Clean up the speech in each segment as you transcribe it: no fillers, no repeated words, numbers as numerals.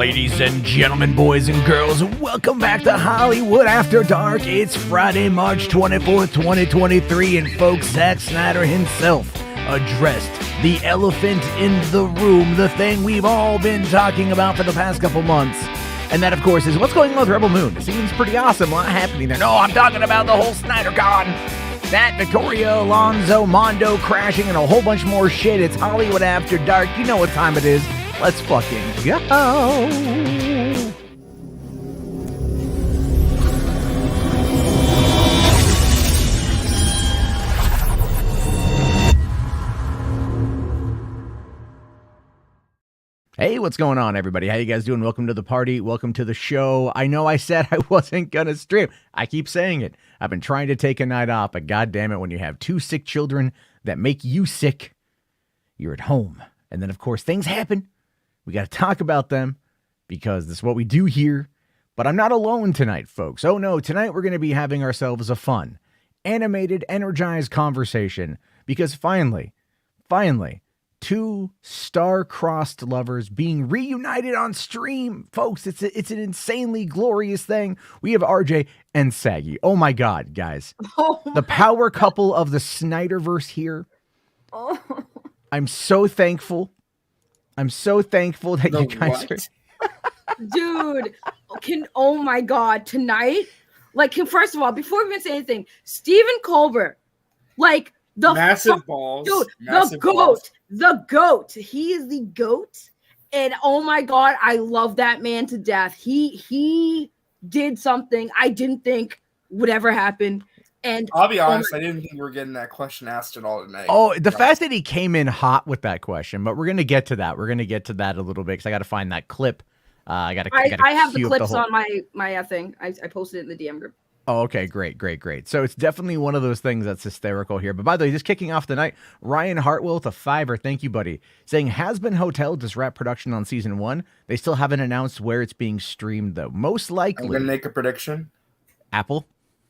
Ladies and gentlemen, boys and girls, welcome back to Hollywood After Dark. It's Friday, March 24th, 2023, and folks, Zack Snyder himself addressed the elephant in the room, the thing we've all been talking about for the past couple months. And that, of course, is what's going on with Rebel Moon. It seems pretty awesome. A lot happening there. No, I'm talking about the whole Snyder Con. That Victoria Alonso Mondo crashing and a whole bunch more shit. It's Hollywood After Dark. You know what time it is. Let's fucking go. Hey, what's going on, everybody? How you guys doing? Welcome to the party. Welcome to the show. I know I said I wasn't going to stream. I keep saying it. I've been trying to take a night off, but goddamn it, when you have two sick children that make you sick, you're at home. And then, of course, things happen. We got to talk about them because this is what we do here. But I'm not alone tonight, folks. Oh, no. Tonight, we're going to be having ourselves a fun, animated, energized conversation because finally, two star-crossed lovers being reunited on stream. Folks, it's an insanely glorious thing. We have RJ and Saggy. Oh, my God, guys. The power couple of the Snyderverse here. Oh. I'm so thankful. I'm so thankful that you guys are... Dude, oh my God, tonight, first of all, before we even say anything, Stephen Colbert, the massive balls, dude, massive the goat, he is the goat, and oh my God, I love that man to death. He did something I didn't think would ever happen. And I'll be honest, I didn't think we were getting that question asked at all tonight. Oh, the fact that he came in hot with that question, but we're going to get to that. We're going to get to that a little bit because I got to find that clip. I have the clips on my thing. I posted it in the DM group. Oh, okay, great. So it's definitely one of those things that's hysterical here. But by the way, just kicking off the night, Ryan Hartwell with a $5, thank you, buddy, saying Has-Been Hotel just wrapped production on season 1. They still haven't announced where it's being streamed, though. Most likely. I'm going to make a prediction. Apple?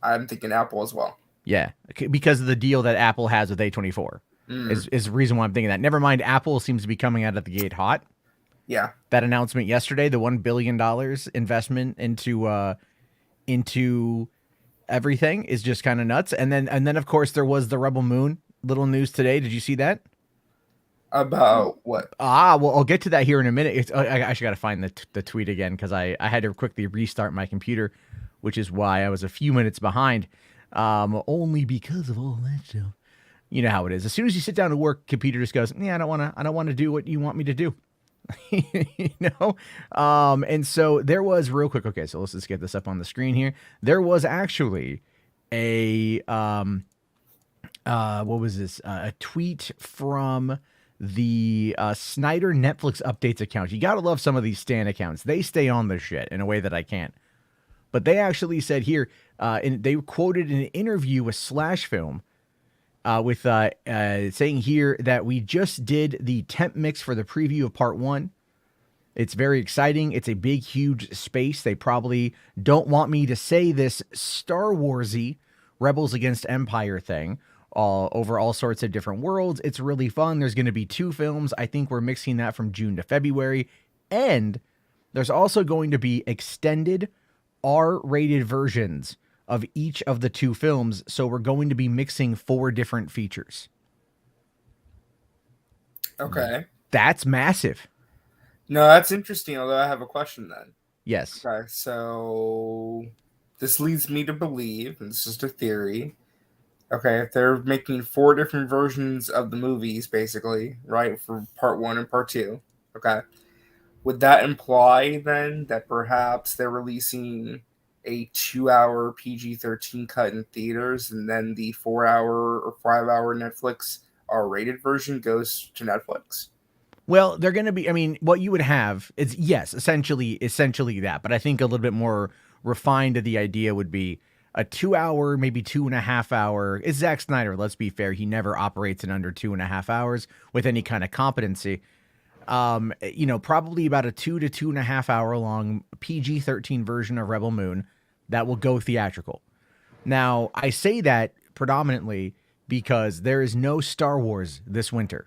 I'm thinking Apple as well. Yeah, because of the deal that Apple has with A24 is the reason why I'm thinking that. Never mind, Apple seems to be coming out of the gate hot. Yeah. That announcement yesterday, the $1 billion investment into everything is just kind of nuts. And then of course there was the Rebel Moon little news today. Did you see that? About what? Well, I'll get to that here in a minute. I actually got to find the tweet again because I had to quickly restart my computer, which is why I was a few minutes behind. Only because of all that stuff. You know how it is. As soon as you sit down to work, computer just goes, yeah, I don't want to do what you want me to do. You know? And so there was real quick. Okay, so let's just get this up on the screen here. There was actually a, what was this? A tweet from the Snyder Netflix updates account. You got to love some of these Stan accounts. They stay on the shit in a way that I can't. But they actually said here, and they quoted an interview with Slash Film with saying here that we just did the temp mix for the preview of part 1. It's very exciting. It's a big, huge space. They probably don't want me to say this Star Wars-y Rebels Against Empire thing over all sorts of different worlds. It's really fun. There's going to be 2 films. I think we're mixing that from June to February. And there's also going to be extended R-rated versions of each of the 2 films, so we're going to be mixing 4 different features. Okay. That's massive. No, that's interesting, although I have a question then. Yes. Okay, so this leads me to believe, and this is just a theory, okay, if they're making 4 different versions of the movies, basically, right, for part 1 and part 2, okay, would that imply then that perhaps they're releasing a 2-hour PG-13 cut in theaters and then the 4-hour or 5-hour Netflix R-rated version goes to Netflix? Well, they're going to be, I mean, what you would have is, yes, essentially that. But I think a little bit more refined to the idea would be a 2-hour, maybe 2.5 hour. It's Zack Snyder, let's be fair. He never operates in under 2.5 hours with any kind of competency. Probably about a 2 to 2.5 hour long PG-13 version of Rebel Moon that will go theatrical. Now, I say that predominantly because there is no Star Wars this winter.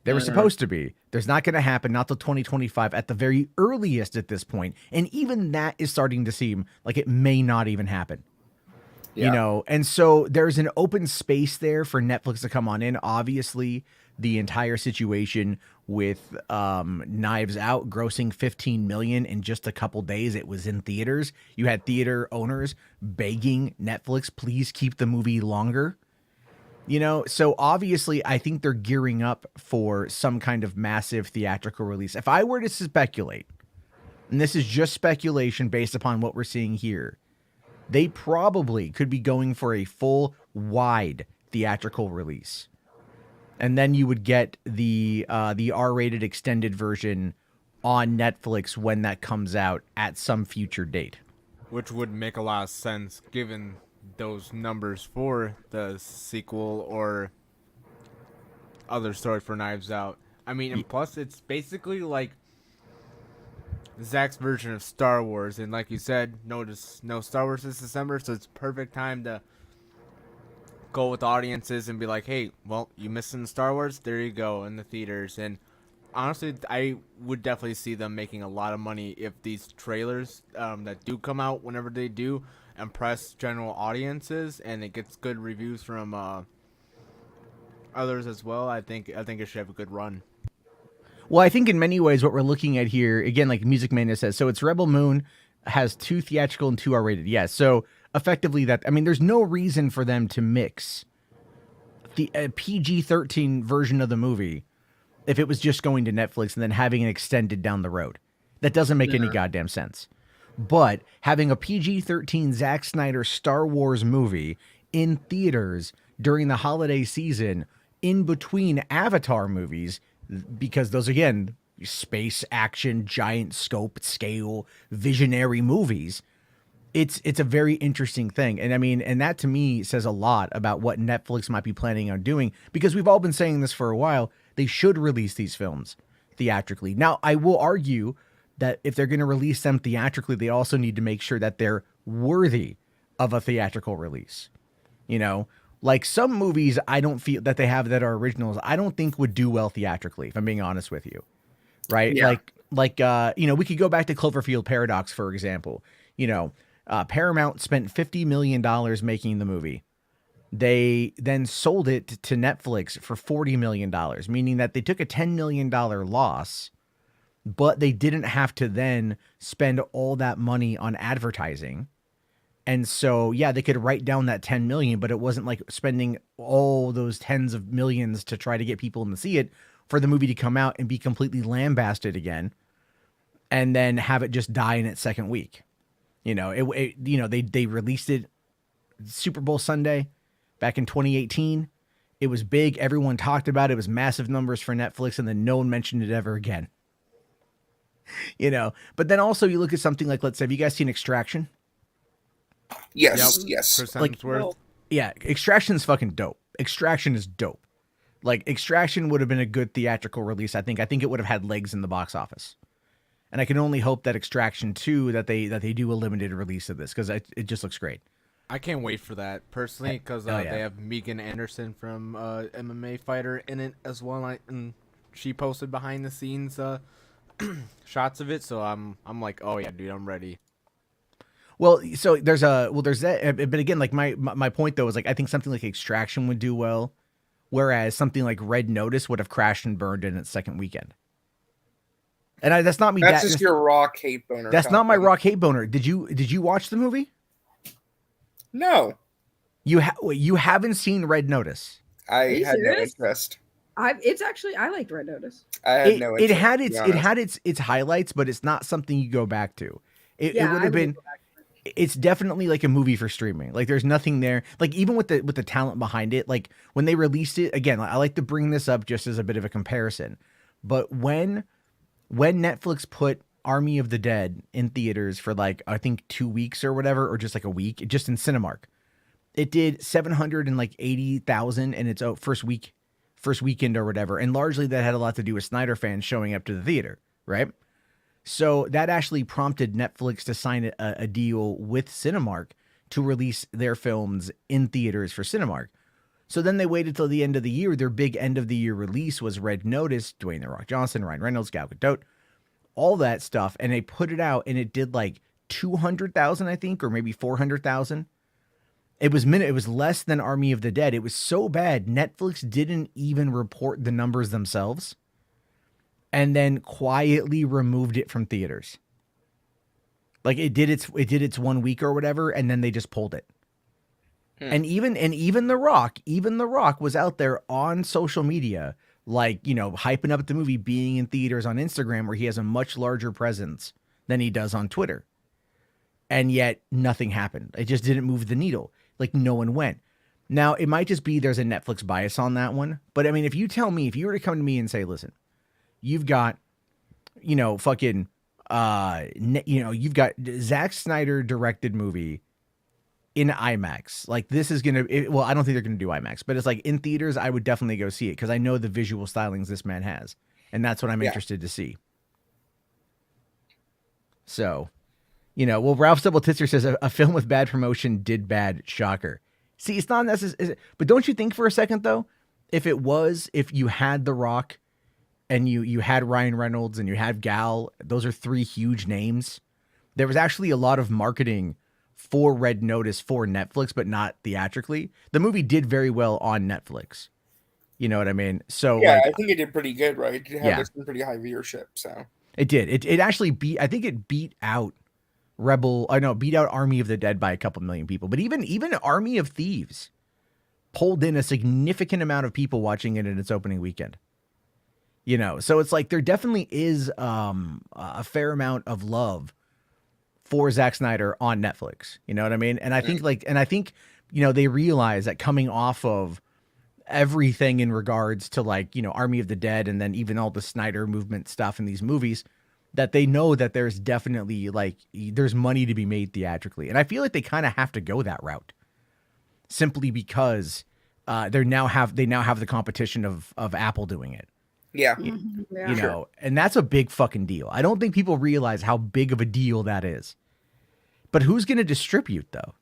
They were supposed to be. There's not going to happen, not till 2025 at the very earliest at this point. And even that is starting to seem like it may not even happen. Yeah. You know, and so there's an open space there for Netflix to come on in. Obviously, the entire situation with Knives Out grossing $15 million in just a couple days. It was in theaters. You had theater owners begging Netflix, please keep the movie longer. You know, so obviously I think they're gearing up for some kind of massive theatrical release. If I were to speculate, and this is just speculation based upon what we're seeing here, they probably could be going for a full wide theatrical release. And then you would get the R-rated extended version on Netflix when that comes out at some future date. Which would make a lot of sense given those numbers for the sequel or other story for Knives Out. I mean, and plus it's basically like Zack's version of Star Wars, and like you said, no Star Wars this December, so it's perfect time to go with audiences and be like, hey, well, you missing Star Wars? There you go in the theaters. And honestly, I would definitely see them making a lot of money if these trailers that do come out whenever they do impress general audiences and it gets good reviews from others as well. I think it should have a good run. Well, I think in many ways what we're looking at here, again, like Music Mania says, so it's Rebel Moon has 2 theatrical and 2 R-rated. Yeah, so effectively that, I mean, there's no reason for them to mix the PG-13 version of the movie if it was just going to Netflix and then having it extended down the road. That doesn't make any goddamn sense. But having a PG-13 Zack Snyder Star Wars movie in theaters during the holiday season in between Avatar movies, because those, again, space action, giant scope, scale, visionary movies, it's a very interesting thing. And I mean, and that to me says a lot about what Netflix might be planning on doing, because we've all been saying this for a while. They should release these films theatrically. Now, I will argue that if they're going to release them theatrically, they also need to make sure that they're worthy of a theatrical release. You know, like some movies I don't feel that they have that are originals, I don't think would do well theatrically, if I'm being honest with you. Right? Yeah. Like you know, we could go back to Cloverfield Paradox, for example. You know, Paramount spent $50 million making the movie. They then sold it to Netflix for $40 million, meaning that they took a $10 million loss, but they didn't have to then spend all that money on advertising. And so, yeah, they could write down that 10 million, but it wasn't like spending all those tens of millions to try to get people in to see it for the movie to come out and be completely lambasted again and then have it just die in its second week. You know, they released it Super Bowl Sunday back in 2018. It was big. Everyone talked about it. It was massive numbers for Netflix, and then no one mentioned it ever again. You know, but then also you look at something like, let's say, have you guys seen Extraction? Yes, yes. Chris Like, Hemsworth. Yeah, Extraction is fucking dope. Extraction is dope. Like, Extraction would have been a good theatrical release. I think it would have had legs in the box office. And I can only hope that Extraction 2, that they do a limited release of this, because it just looks great. I can't wait for that personally because Oh, yeah. they have Megan Anderson from MMA Fighter in it as well, and she posted behind the scenes shots of it. So I'm like, oh yeah, dude, I'm ready. Well, so there's that, but again, like my point though is like I think something like Extraction would do well, whereas something like Red Notice would have crashed and burned in its second weekend. And that's not me. That's just your raw hate boner. That's not my rock hate boner. Did you watch the movie? No, You haven't seen Red Notice. I had no serious? interest. I liked Red Notice. I had no interest. It had its highlights, but it's not something you go back to. It would have been. It's definitely like a movie for streaming. Like there's nothing there. Like even with the talent behind it, like when they released it, again, I like to bring this up just as a bit of a comparison. But when Netflix put Army of the Dead in theaters for like, I think 2 weeks or whatever, or just like a week, just in Cinemark, it did 780,000 in its first weekend or whatever. And largely that had a lot to do with Snyder fans showing up to the theater. Right. So that actually prompted Netflix to sign a deal with Cinemark to release their films in theaters for Cinemark. So then they waited till the end of the year. Their big end of the year release was Red Notice, Dwayne The Rock Johnson, Ryan Reynolds, Gal Gadot, all that stuff. And they put it out and it did like 200,000, I think, or maybe 400,000. It was less than Army of the Dead. It was so bad. Netflix didn't even report the numbers themselves and then quietly removed it from theaters. Like it did its 1 week or whatever, and then they just pulled it. And even The Rock was out there on social media, like, you know, hyping up the movie being in theaters on Instagram, where he has a much larger presence than he does on Twitter. And yet nothing happened. It just didn't move the needle. Like no one went. Now, it might just be there's a Netflix bias on that one. But I mean, if you were to come to me and say, listen, you've got, you know, fucking, you've got Zack Snyder directed movie in IMAX. Like this is going to, well, I don't think they're going to do IMAX, but it's like in theaters, I would definitely go see it because I know the visual stylings this man has. And that's what I'm interested to see. So, you know, well, Ralph Stubble Titzer says a film with bad promotion did bad. Shocker. See, it's not necessary. But don't you think for a second, though, if you had The Rock and you had Ryan Reynolds and you had Gal, those are three huge names. There was actually a lot of marketing for Red Notice for Netflix, but not theatrically. The movie did very well on Netflix. You know what I mean? So yeah, like, I think it did pretty good, right? It had some pretty high viewership. So it did. It actually beat. I think it beat out beat out Army of the Dead by a couple million people. But even Army of Thieves pulled in a significant amount of people watching it in its opening weekend. You know, so it's like there definitely is a fair amount of love for Zack Snyder on Netflix. You know what I mean? And I think you know, they realize that coming off of everything in regards to like, you know, Army of the Dead and then even all the Snyder movement stuff in these movies, that they know that there's definitely like there's money to be made theatrically. And I feel like they kind of have to go that route simply because they now have the competition of Apple doing it. yeah, You know, and that's a big fucking deal. I don't think people realize how big of a deal that is. But who's going to distribute though?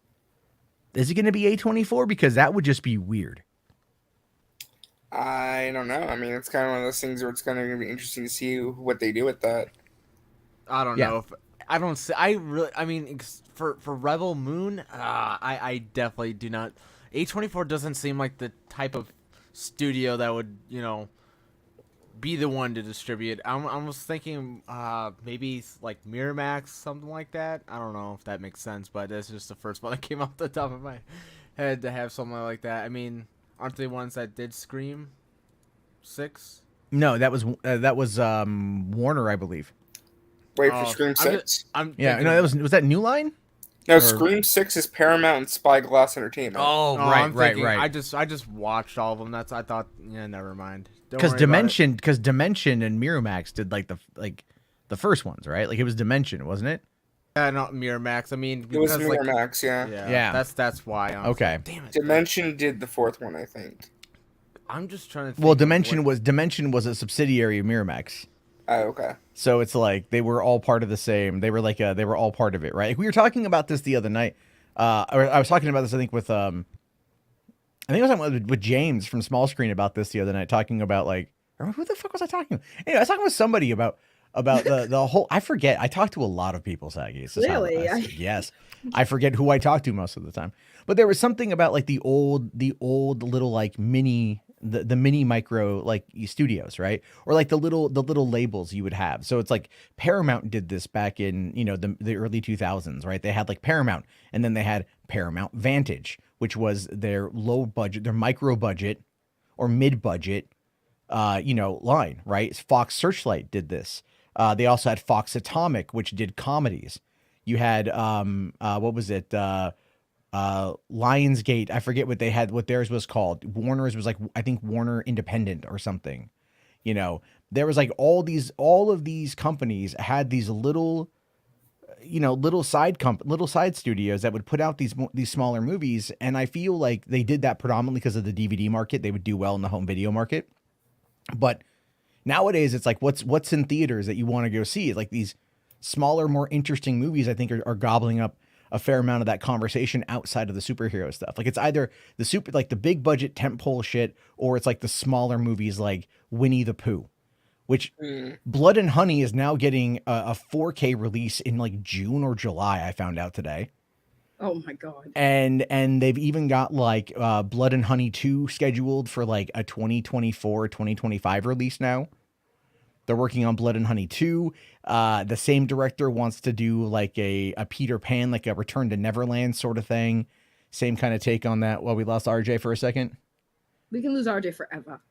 Is it going to be A24? Because that would just be weird. I don't know. I mean, it's kind of one of those things where it's kind of be interesting to see what they do with that. I don't know. I mean, for Rebel Moon, I definitely do not. A24 doesn't seem like the type of studio that would, you know, be the one to distribute. I was thinking maybe like Miramax, something like that. I don't know if that makes sense, but that's just the first one that came off the top of my head to have something like that. I mean, aren't they ones that did Scream 6? No, that was Warner, I believe. Wait for Scream 6? No, that was that New Line? No, Scream 6 is Paramount and Spyglass Entertainment. Oh, right. I just watched all of them. I thought, yeah, never mind. Because Dimension and Miramax did like the first ones, right? Like it was Dimension, wasn't it? Yeah, not Miramax. I mean, it was Miramax, yeah. That's why. Okay. Damn it. Dimension did the fourth one, I think. I'm just trying to think. Well, Dimension was a subsidiary of Miramax. Oh, okay. So it's like they were all part of the same. They were like they were all part of it, right? Like we were talking about this the other night. I was talking about this, I think, with I think I was talking with James from Small Screen about this the other night, talking about like, who the fuck was I talking to? Anyway, I was talking with somebody about the whole. I forget. I talk to a lot of people, Saggy. Really? Yes. I forget who I talk to most of the time. But there was something about like the old little like mini. The mini micro like studios, right? Or like the little labels you would have. So it's like Paramount did this back in, you know, the early 2000s, right? They had like Paramount, and then they had Paramount Vantage, which was their low budget, their micro budget or mid budget, line, right? Fox Searchlight did this. They also had Fox Atomic, which did comedies. You had what was it? Lionsgate, I forget what they had, what theirs was called. Warner's was like, I think Warner Independent or something. You know, there was like all of these companies had these little side studios that would put out these smaller movies. And I feel like they did that predominantly because of the DVD market. They would do well in the home video market. But nowadays it's like, what's in theaters that you want to go see? Like these smaller, more interesting movies, I think are gobbling up a fair amount of that conversation outside of the superhero stuff. Like it's either the big budget tentpole shit, or it's like the smaller movies like Winnie the Pooh, which Blood and Honey is now getting a 4K release in like June or July. I found out today. Oh my God. And they've even got like Blood and Honey 2 scheduled for like a 2024, 2025 release now. They're working on Blood and Honey 2. The same director wants to do like a Peter Pan, like a Return to Neverland sort of thing. Same kind of take on that. Well, we lost RJ for a second. We can lose RJ forever.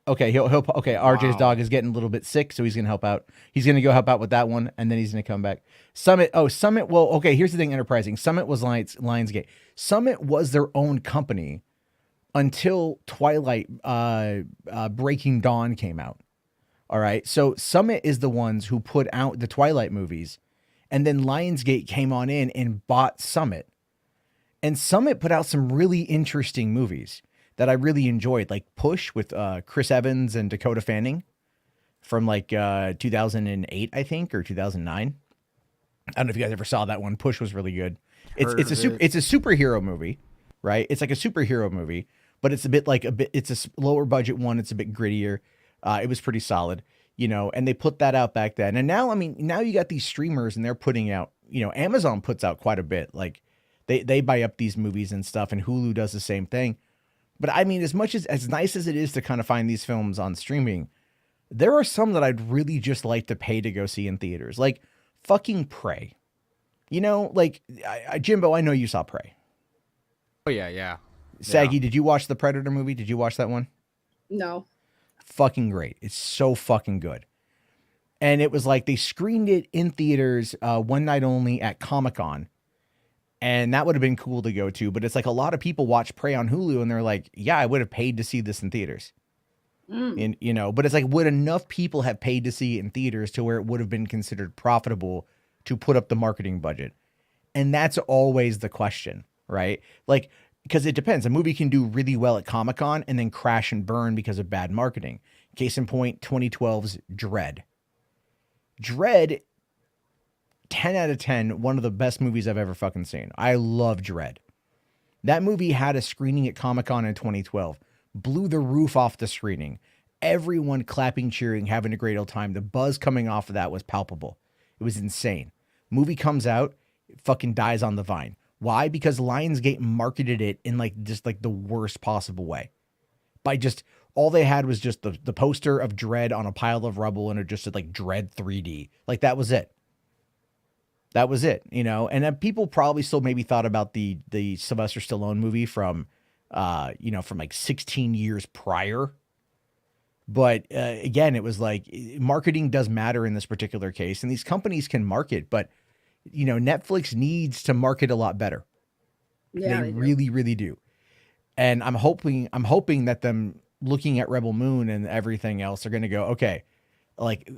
Okay, okay. RJ's dog is getting a little bit sick, so he's gonna help out. He's gonna go help out with that one, and then he's gonna come back. Summit. Well, okay. Here's the thing. Enterprising. Summit was Lionsgate. Summit was their own company until Twilight, Breaking Dawn came out. All right. So Summit is the ones who put out the Twilight movies, and then Lionsgate came on in and bought Summit, and Summit put out some really interesting movies that I really enjoyed, like Push with Chris Evans and Dakota Fanning from like 2008, I think, or 2009. I don't know if you guys ever saw that one. Push was really good. It's a superhero movie, right? It's like a superhero movie, but it's it's a lower budget one. It's a bit grittier. It was pretty solid, you know, and they put that out back then. And now, I mean, now you got these streamers and they're putting out, you know, Amazon puts out quite a bit. Like they buy up these movies and stuff, and Hulu does the same thing. But I mean, as nice as it is to kind of find these films on streaming, there are some that I'd really just like to pay to go see in theaters, like fucking Prey. You know, like Jimbo, I know you saw Prey. Oh yeah. Saggy, Did you watch the Predator movie? Did you watch that one? No. Fucking great. It's so fucking good. And it was like they screened it in theaters one night only at Comic-Con. And that would have been cool to go to, but it's like a lot of people watch Prey on Hulu and they're like, yeah, I would have paid to see this in theaters. And, you know, but it's like, would enough people have paid to see it in theaters to where it would have been considered profitable to put up the marketing budget? And that's always the question, right? Like, because it depends. A movie can do really well at Comic-Con and then crash and burn because of bad marketing. Case in point, 2012's Dredd. Dredd, 10 out of 10, one of the best movies I've ever fucking seen. I love Dredd. That movie had a screening at Comic-Con in 2012. Blew the roof off the screening. Everyone clapping, cheering, having a great old time. The buzz coming off of that was palpable. It was insane. Movie comes out, it fucking dies on the vine. Why? Because Lionsgate marketed it in like just like the worst possible way. By just, all they had was just the poster of Dredd on a pile of rubble, and it just said like Dredd 3D. Like that was it. That was it, you know, and then people probably still maybe thought about the Sylvester Stallone movie from, you know, from like 16 years prior. But again, it was like marketing does matter in this particular case, and these companies can market, but you know, Netflix needs to market a lot better. Yeah, they really, really do. And I'm hoping that them looking at Rebel Moon and everything else are going to go, okay, like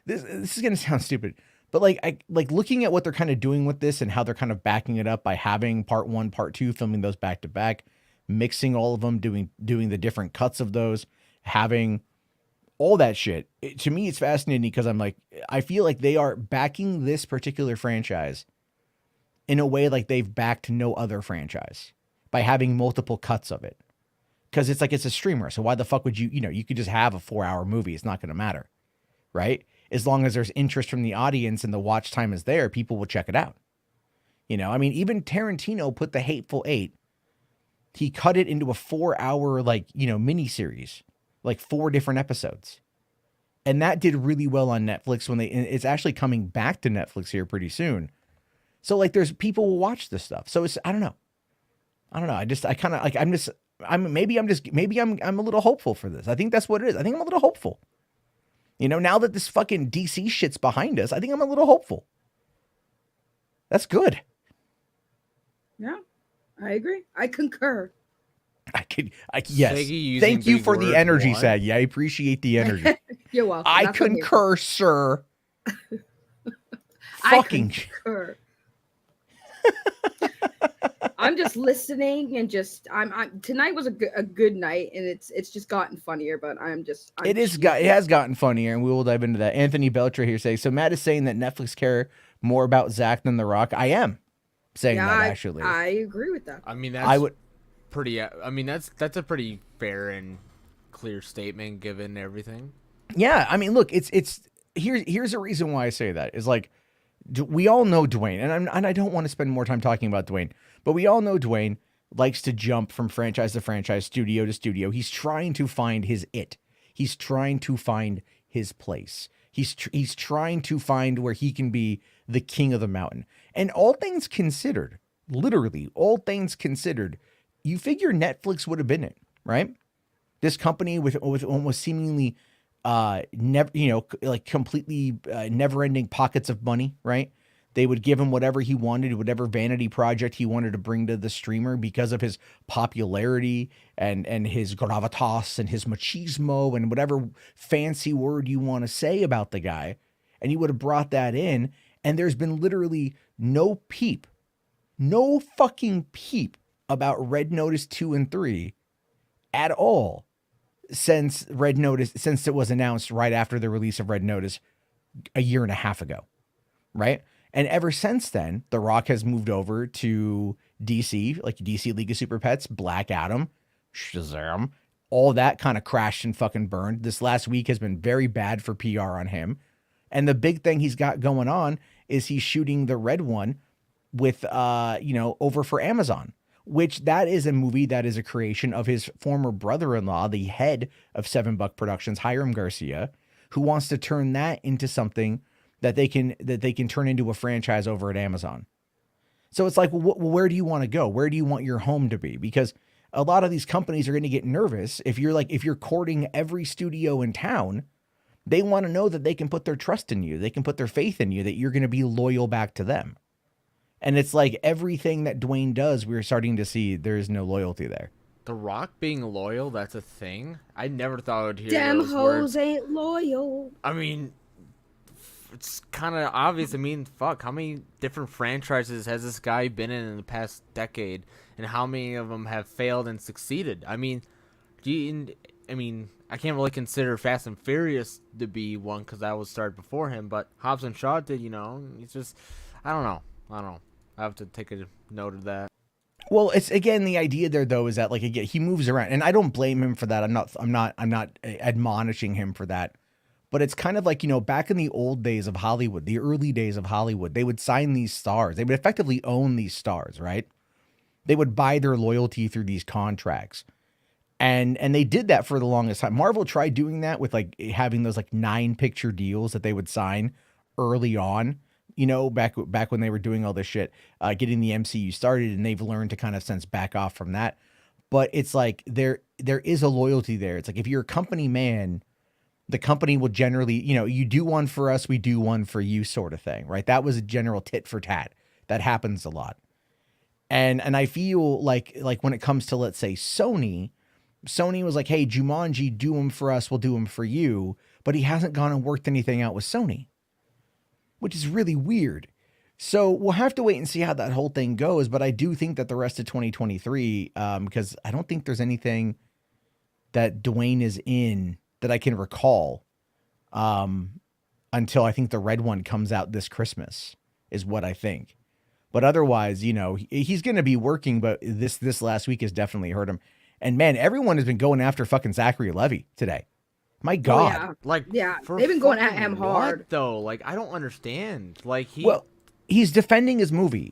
this is going to sound stupid. But like looking at what they're kind of doing with this and how they're kind of backing it up by having part 1, part 2, filming those back to back, mixing all of them, doing the different cuts of those, having all that shit. To me, it's fascinating because I'm like, I feel like they are backing this particular franchise in a way like they've backed no other franchise by having multiple cuts of it. Because it's like, it's a streamer. So why the fuck would you know, you could just have a 4-hour movie. It's not going to matter. Right? As long as there's interest from the audience and the watch time is there, people will check it out. You know, I mean, even Tarantino put The Hateful Eight. He cut it into a 4-hour, like, you know, miniseries, like 4 different episodes. And that did really well on Netflix it's actually coming back to Netflix here pretty soon. So like there's people will watch this stuff. So it's, I don't know. Maybe I'm a little hopeful for this. I think that's what it is. I think I'm a little hopeful. You know, now that this fucking DC shit's behind us, I think I'm a little hopeful. That's good. Yeah, I agree. I concur. Yes. Thank you for the energy, Saggy. I appreciate the energy. You're welcome. I concur, sir. Fucking concur. I'm just listening and just I'm tonight was a good night, and it's just gotten funnier, but it has gotten funnier, and we will dive into that. Anthony Beltra here saying, so Matt is saying that Netflix care more about Zack than The Rock? I am saying Yeah, that actually. I agree with that. I mean, that's I would. pretty. I mean, that's a pretty fair and clear statement given everything. Yeah, I mean, look, it's here's a reason why I say that is like we all know Dwayne, and I don't want to spend more time talking about Dwayne, but we all know Dwayne likes to jump from franchise to franchise, studio to studio. He's trying to find his it. He's trying to find his place. He's trying to find where he can be the king of the mountain. And all things considered, literally all things considered, you figure Netflix would have been it, right? This company with almost seemingly never, like completely never-ending pockets of money, right? They would give him whatever he wanted, whatever vanity project he wanted to bring to the streamer because of his popularity and his gravitas and his machismo and whatever fancy word you want to say about the guy. And he would have brought that in. And there's been literally no fucking peep about Red Notice 2 and 3 at all since it was announced right after the release of Red Notice a year and a half ago, right? And ever since then, The Rock has moved over to DC, like DC League of Super Pets, Black Adam, Shazam, all that kind of crashed and fucking burned. This last week has been very bad for PR on him. And the big thing he's got going on is he's shooting the Red One with, over for Amazon, which that is a movie that is a creation of his former brother-in-law, the head of Seven Buck Productions, Hiram Garcia, who wants to turn that into something that they can turn into a franchise over at Amazon. So it's like, well, where do you want to go? Where do you want your home to be? Because a lot of these companies are going to get nervous if you're courting every studio in town. They want to know that they can put their trust in you. They can put their faith in you, that you're going to be loyal back to them. And it's like everything that Dwayne does, we're starting to see there is no loyalty there. The Rock being loyal, that's a thing. I never thought I would hear Damn those hoes words. ain't loyal. I mean, it's kind of obvious. I mean, fuck, how many different franchises has this guy been in the past decade, and how many of them have failed and succeeded? I mean, I can't really consider Fast and Furious to be one because that was started before him, but Hobbs and Shaw did. It's just, I don't know. I have to take a note of that. Well, it's again the idea there though is that like again he moves around, and I don't blame him for that. I'm not admonishing him for that. But it's kind of like, back in the old days of Hollywood, the early days of Hollywood, they would sign these stars. They would effectively own these stars, right? They would buy their loyalty through these contracts. And they did that for the longest time. Marvel tried doing that with like having those like 9-picture deals that they would sign early on, back when they were doing all this shit, getting the MCU started, and they've learned to kind of since back off from that. But it's like there is a loyalty there. It's like if you're a company man, the company will generally, you do one for us, we do one for you sort of thing, right? That was a general tit for tat. That happens a lot. And I feel like when it comes to, let's say, Sony was like, hey, Jumanji, do them for us, we'll do them for you. But he hasn't gone and worked anything out with Sony, which is really weird. So we'll have to wait and see how that whole thing goes. But I do think that the rest of 2023, because I don't think there's anything that Dwayne is in that I can recall until I think the Red One comes out this Christmas is what I think. But otherwise, he's going to be working, but this last week has definitely hurt him. And man, everyone has been going after fucking Zachary Levi today. My God. They've been going at him hard. What, though? Like, I don't understand. Like, he's defending his movie.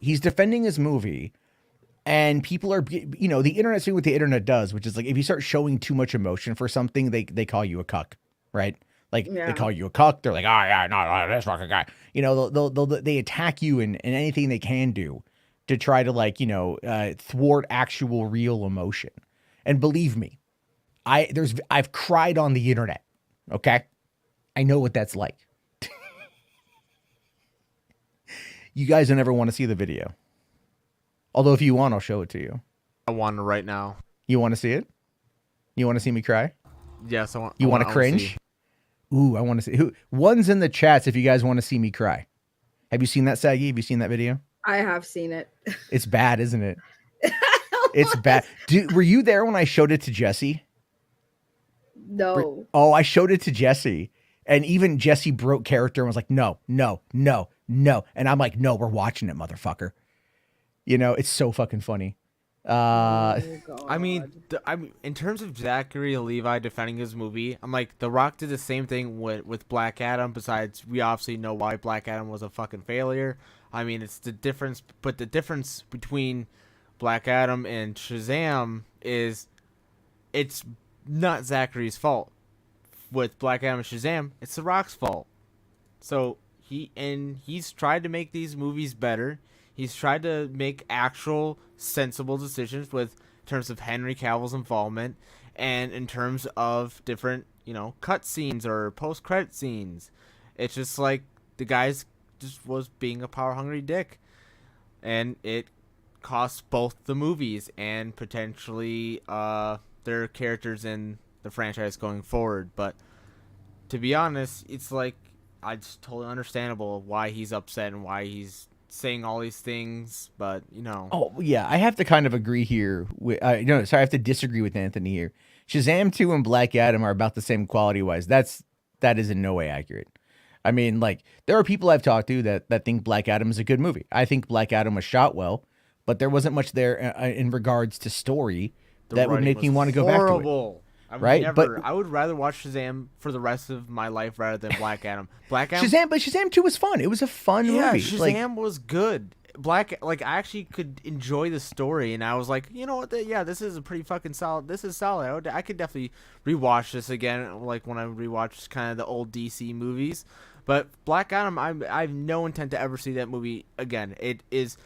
And people are, the internet's doing what the internet does, which is like, if you start showing too much emotion for something, they call you a cuck, right? Like they call you a cuck. They're like, oh yeah, no, this fucking guy. They attack you in anything they can do to try to thwart actual real emotion. And believe me, I've cried on the internet. Okay. I know what that's like. You guys don't ever want to see the video. Although if you want, I'll show it to you. I want to right now. You want to see it? You want to see me cry? Yes, I want. You want to cringe? Ooh, I want to see. One's in the chats if you guys want to see me cry. Have you seen that, Saggy? Have you seen that video? I have seen it. It's bad, isn't it? It's bad. Dude, were you there when I showed it to Jesse? No. Oh, I showed it to Jesse. And even Jesse broke character and was like, no, no. And I'm like, no, we're watching it, motherfucker. You know, it's so fucking funny. Oh, I mean, God. in terms of Zachary Levi defending his movie, I'm like, The Rock did the same thing with Black Adam. Besides, we obviously know why Black Adam was a fucking failure. I mean, it's the difference, but the difference between Black Adam and Shazam is it's not Zachary's fault. With Black Adam and Shazam, it's The Rock's fault. So he's tried to make these movies better. He's tried to make actual sensible decisions with in terms of Henry Cavill's involvement and in terms of different, cut scenes or post credit scenes. It's just like the guy's just was being a power hungry dick. And it costs both the movies and potentially their characters in the franchise going forward. But to be honest, it's like it's totally understandable why he's upset and why he's saying all these things, but Oh yeah, I have to kind of agree here. I have to disagree with Anthony here. Shazam 2 and Black Adam are about the same quality wise. That is in no way accurate. I mean, like, there are people I've talked to that think Black Adam is a good movie. I think Black Adam was shot well, but there wasn't much there in regards to story that would make me want to go back to it. Right? But I would rather watch Shazam for the rest of my life rather than Black Adam. Shazam 2 was fun. It was a fun movie. Shazam was good. I actually could enjoy the story, and I was like, you know what? This is a pretty fucking solid. This is solid. I could definitely rewatch this again, like when I rewatched kind of the old DC movies. But Black Adam, I have no intent to ever see that movie again. It is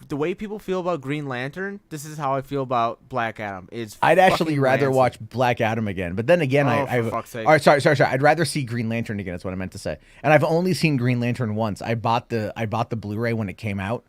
the way people feel about Green Lantern. This is how I feel about Black Adam. I'd actually rather watch Black Adam again, but then again, for fuck's sake. All right, sorry. I'd rather see Green Lantern again. That's what I meant to say. And I've only seen Green Lantern once. I bought the Blu-ray when it came out,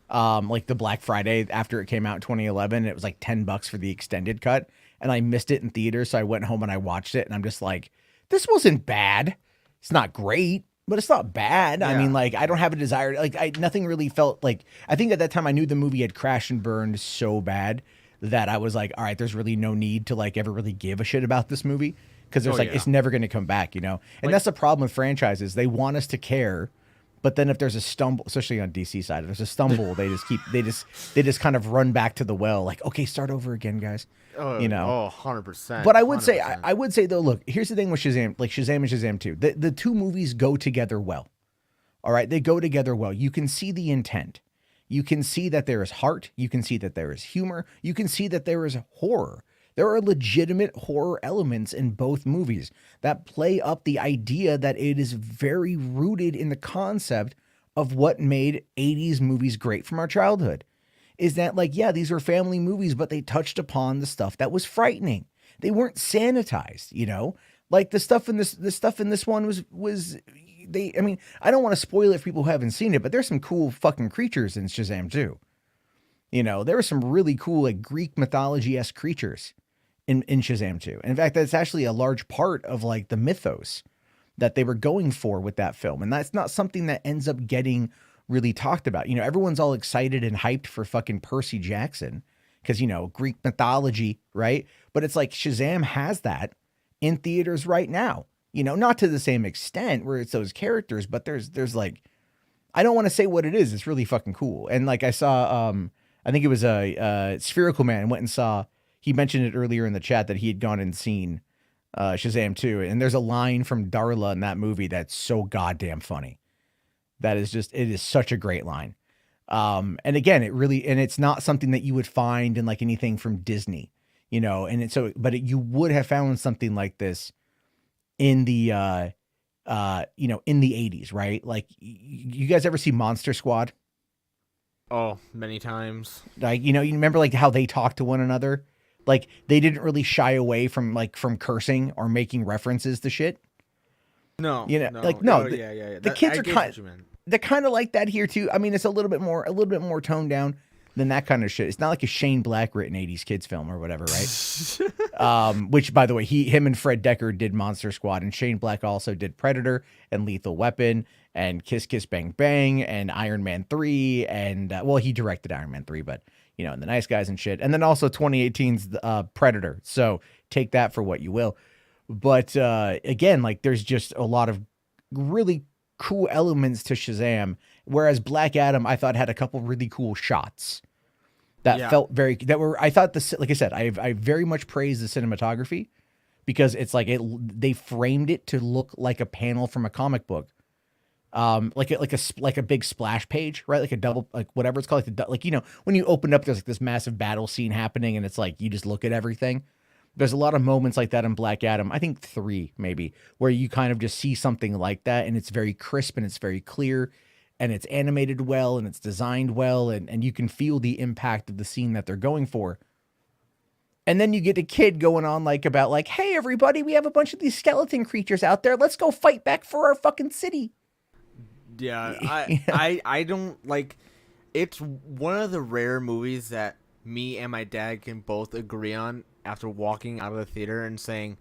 like the Black Friday after it came out in 2011. It was like $10 for the extended cut, and I missed it in theaters. So I went home and I watched it, and I'm just like, this wasn't bad. It's not great, but it's not bad. Yeah. I mean, like, I don't have a desire. Like, nothing really felt like. I think at that time I knew the movie had crashed and burned so bad that I was like, all right, there's really no need to like ever really give a shit about this movie because there's it's never going to come back, And that's the problem with franchises. They want us to care, but then if there's a stumble, especially on DC side, if there's a stumble, they just kind of run back to the well, like, okay, start over again, guys. 100%. But I would say though, look, here's the thing with Shazam, like Shazam and Shazam 2. The two movies go together well. All right, they go together well. You can see the intent. You can see that there is heart. You can see that there is humor. You can see that there is horror. There are legitimate horror elements in both movies that play up the idea that it is very rooted in the concept of what made 80s movies great from our childhood. Is that like, yeah, these are family movies, but they touched upon the stuff that was frightening. They weren't sanitized, Like the stuff in this one was they. I mean, I don't want to spoil it for people who haven't seen it, but there's some cool fucking creatures in Shazam 2. There were some really cool like Greek mythology-esque creatures in Shazam 2. And in fact, that's actually a large part of like the mythos that they were going for with that film, and that's not something that ends up getting really talked about. Everyone's all excited and hyped for fucking Percy Jackson because, Greek mythology, right? But it's like Shazam has that in theaters right now, not to the same extent where it's those characters, but there's like, I don't want to say what it is. It's really fucking cool. And like I saw, I think it was a Spherical Man went and saw, he mentioned it earlier in the chat that he had gone and seen Shazam 2. And there's a line from Darla in that movie that's so goddamn funny. It is such a great line. And again, it's not something that you would find in like anything from Disney, you would have found something like this in the, in the 80s, right? Like you guys ever see Monster Squad? Oh, many times. Like, you remember like how they talk to one another? Like they didn't really shy away from cursing or making references to shit. No, yeah. The kids they're kind of like that here too. I mean, it's a little bit more toned down than that kind of shit. It's not like a Shane Black written 80s kids film or whatever, right? Which by the way, him and Fred Decker did Monster Squad, and Shane Black also did Predator and Lethal Weapon and Kiss Kiss Bang Bang and Iron Man 3 and he directed Iron Man 3, but and the Nice Guys and shit. And then also 2018's Predator. So take that for what you will. But again, like there's just a lot of really cool elements to Shazam, whereas Black Adam I thought had a couple really cool shots that felt I thought like I said, I very much praise the cinematography because it's like they framed it to look like a panel from a comic book. Like a big splash page, right? Like a double, like whatever it's called, like when you open up, there's like this massive battle scene happening, and it's like you just look at everything. There's a lot of moments like that in Black Adam. I think 3 maybe, where you kind of just see something like that, and it's very crisp and it's very clear, and it's animated well and it's designed well, and you can feel the impact of the scene that they're going for. And then you get a kid going on about hey everybody, we have a bunch of these skeleton creatures out there. Let's go fight back for our fucking city. Yeah, I don't like. It's one of the rare movies that me and my dad can both agree on after walking out of the theater and saying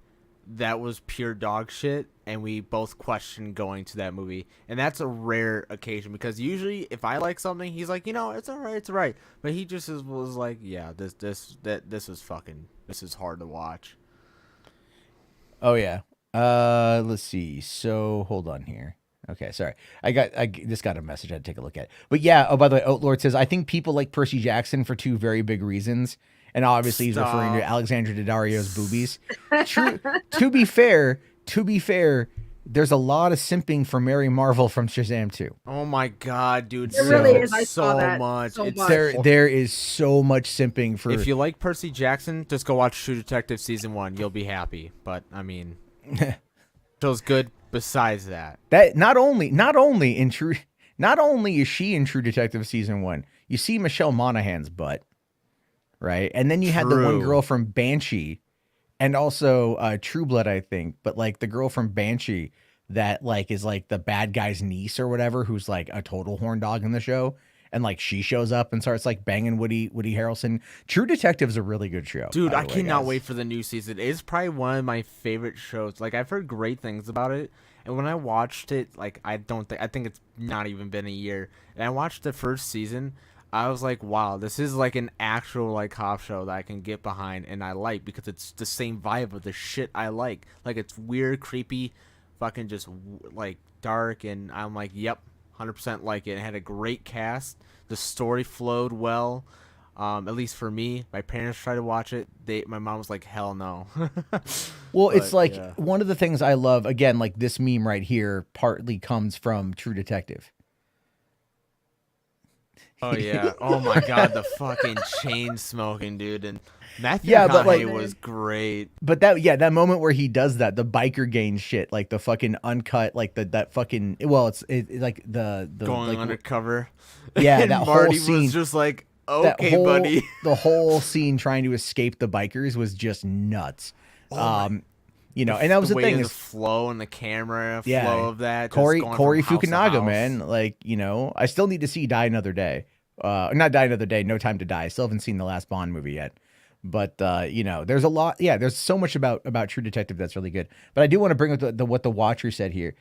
that was pure dog shit, and we both question going to that movie. And that's a rare occasion because usually if I like something, he's like, it's all right. But he just was like, yeah, this is hard to watch. Oh yeah. Let's see. So hold on here. Okay, sorry. I just got a message I had to take a look at. But yeah, oh, by the way, Outlord says, I think people like Percy Jackson for 2 very big reasons. And obviously he's referring to Alexandra Daddario's boobies. True. To be fair, there's a lot of simping for Mary Marvel from Shazam 2. Oh my god, dude. It really is. I saw that much. So much. There is so much simping for... If you like Percy Jackson, just go watch True Detective Season 1. You'll be happy. But, I mean... feels good besides that. That not only is she in True Detective Season 1, you see Michelle Monaghan's butt, right? And then you had the one girl from Banshee and also True Blood, I think, but like the girl from Banshee that like is like the bad guy's niece or whatever, who's like a total horn dog in the show. And like she shows up and starts like banging Woody Harrelson. True Detective's a really good show. Dude, I cannot wait for the new season. It's probably one of my favorite shows. Like I've heard great things about it. And when I watched it, like I think it's not even been a year. And I watched the first season. I was like, wow, this is like an actual like cop show that I can get behind and I like because it's the same vibe of the shit I like. Like it's weird, creepy, fucking just like dark, and I'm like, yep. 100% like it. It had a great cast. The story flowed well. At least for me. My parents tried to watch it. My mom was like, hell no. Well, it's like one of the things I love, again, like this meme right here partly comes from True Detective. Oh, yeah. Oh, my God. The fucking chain smoking, dude. And Matthew McConaughey was great. But that moment where he does that, the biker gang shit, like the fucking uncut, like that fucking, well, it's like the going like, undercover. Yeah, and that Marty whole scene was just like, okay, buddy. The whole scene trying to escape the bikers was just nuts. And that was the thing. The flow and the camera flow of that. Corey Fukunaga, man. Like, I still need to see Die Another Day. Not Die Another Day, No Time to Die. I still haven't seen the last Bond movie yet. But, there's a lot. Yeah, there's so much about True Detective that's really good. But I do want to bring up what the Watcher said here.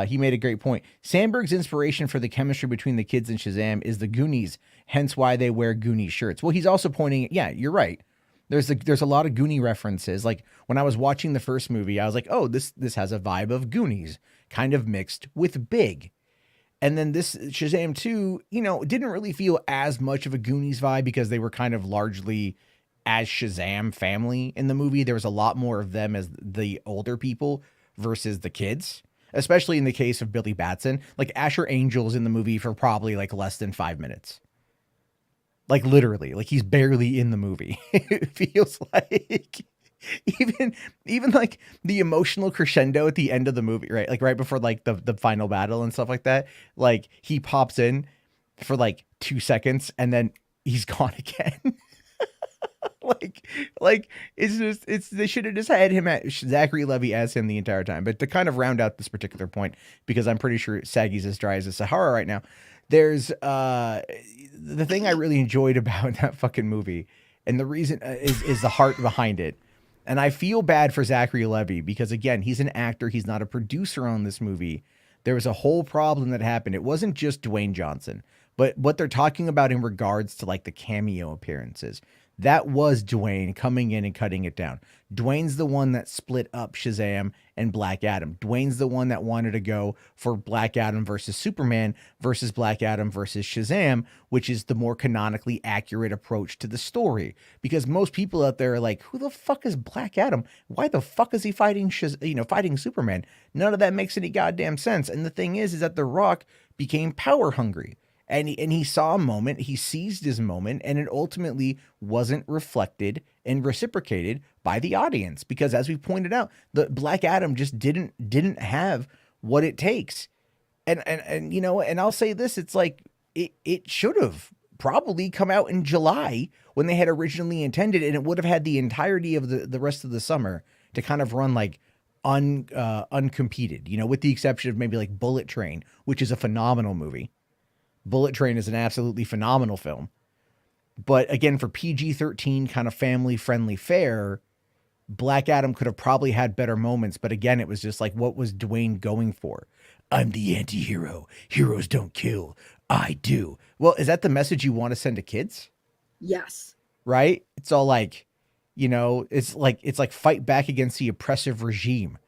He made a great point. Sandberg's inspiration for the chemistry between the kids and Shazam is the Goonies, hence why they wear Goonie shirts. Well, he's also pointing, yeah, you're right. There's a lot of Goonie references. Like when I was watching the first movie, I was like, oh, this has a vibe of Goonies, kind of mixed with Big. And then this Shazam 2, didn't really feel as much of a Goonies vibe because they were kind of largely as Shazam family in the movie. There was a lot more of them as the older people versus the kids, especially in the case of Billy Batson. Like Asher Angel's in the movie for probably like less than 5 minutes. Like literally, like he's barely in the movie. It feels like even like the emotional crescendo at the end of the movie, right? Like right before like the final battle and stuff like that. Like he pops in for like 2 seconds and then he's gone again. like they should have just had him at Zachary Levi as him the entire time. But to kind of round out this particular point, because I'm pretty sure Saggy's as dry as the Sahara right now. There's the thing I really enjoyed about that fucking movie, and the reason is the heart behind it. And I feel bad for Zachary Levi because, again, he's an actor. He's not a producer on this movie. There was a whole problem that happened. It wasn't just Dwayne Johnson, but what they're talking about in regards to like the cameo appearances. that was Dwayne coming in and cutting it down. Dwayne's the one that split up Shazam and Black Adam. Dwayne's the one that wanted to go for Black Adam versus Superman versus Black Adam versus Shazam, which is the more canonically accurate approach to the story. Because most people out there are like, who the fuck is Black Adam? Why the fuck is he fighting fighting Superman? None of that makes any goddamn sense. And the thing is that The Rock became power hungry. And he saw a moment, he seized his moment, and it ultimately wasn't reflected and reciprocated by the audience. Because as we pointed out, the Black Adam just didn't have what it takes. And you know, and I'll say this, it's like it should have probably come out in July when they had originally intended, and it would have had the entirety of the rest of the summer to kind of run like uncompeted, you know, with the exception of maybe like Bullet Train, which is a phenomenal movie. Bullet Train is an absolutely phenomenal film. But again, for PG-13 kind of family-friendly fare, Black Adam could have probably had better moments. But again, it was just like, what was Dwayne going for? I'm the anti-hero. Heroes don't kill. I do. Well, is that the message you want to send to kids? Yes. Right? It's all like, you know, it's like fight back against the oppressive regime.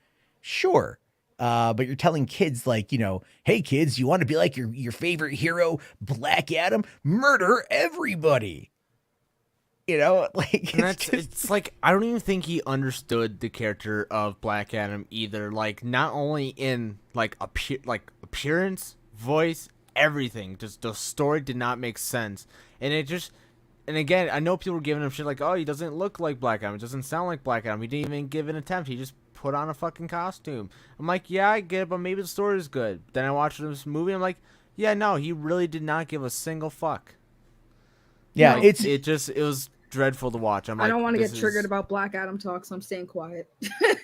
Sure. But you're telling kids like, you know, hey kids, you want to be like your favorite hero, Black Adam? Murder everybody. You know, like it's like I don't even think he understood the character of Black Adam either. Like not only in like appearance, voice, everything. Just the story did not make sense, and it just. And again, I know people were giving him shit like, oh, he doesn't look like Black Adam. It doesn't sound like Black Adam. He didn't even give an attempt. He just put on a fucking costume. I'm like, yeah, I get it, but maybe the story is good. Then I watched this movie. I'm like, yeah, no, he really did not give a single fuck. Yeah, like, it was dreadful to watch. I don't want to get triggered about Black Adam talk, so I'm staying quiet.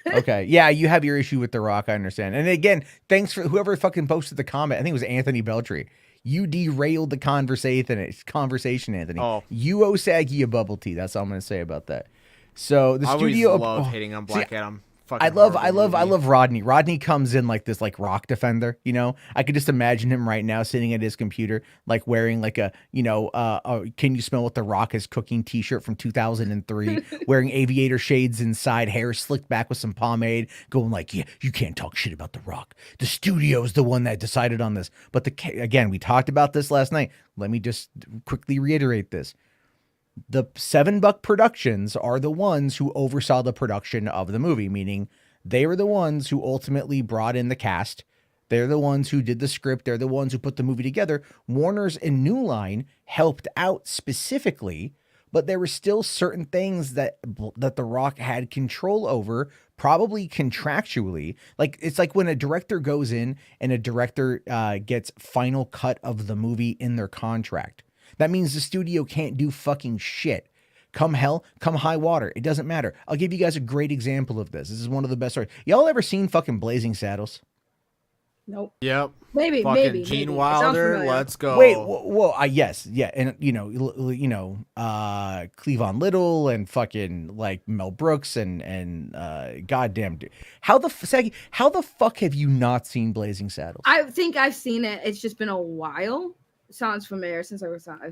Okay. Yeah, you have your issue with The Rock. I understand. And again, thanks for whoever fucking posted the comment. I think it was Anthony Beltry. You derailed the conversation, Anthony. Oh. You owe Saggy a bubble tea. That's all I'm going to say about that. So the studio. I love hating on Black Adam. I love Rodney. Rodney comes in like this like rock defender, you know. I could just imagine him right now sitting at his computer, like wearing like a, you know, Can You Smell What the Rock Is Cooking t-shirt from 2003, wearing aviator shades inside, hair slicked back with some pomade, going like, yeah, you can't talk shit about the Rock. The studio's the one that decided on this. But again, we talked about this last night. Let me just quickly reiterate this. The $7 productions are the ones who oversaw the production of the movie, meaning they were the ones who ultimately brought in the cast. They're the ones who did the script. They're the ones who put the movie together. Warner's and New Line helped out specifically, but there were still certain things that The Rock had control over, probably contractually. Like it's like when a director goes in and a director gets final cut of the movie in their contract. That means the studio can't do fucking shit. Come hell, come high water. It doesn't matter. I'll give you guys a great example of this. This is one of the best stories. Y'all ever seen fucking Blazing Saddles? Nope. Yep. Maybe. Gene Wilder. Let's go. Wait, whoa, yes, yeah, and Cleavon Little and fucking like Mel Brooks and goddamn dude. How the fuck have you not seen Blazing Saddles? I think I've seen it. It's just been a while. Sounds familiar since I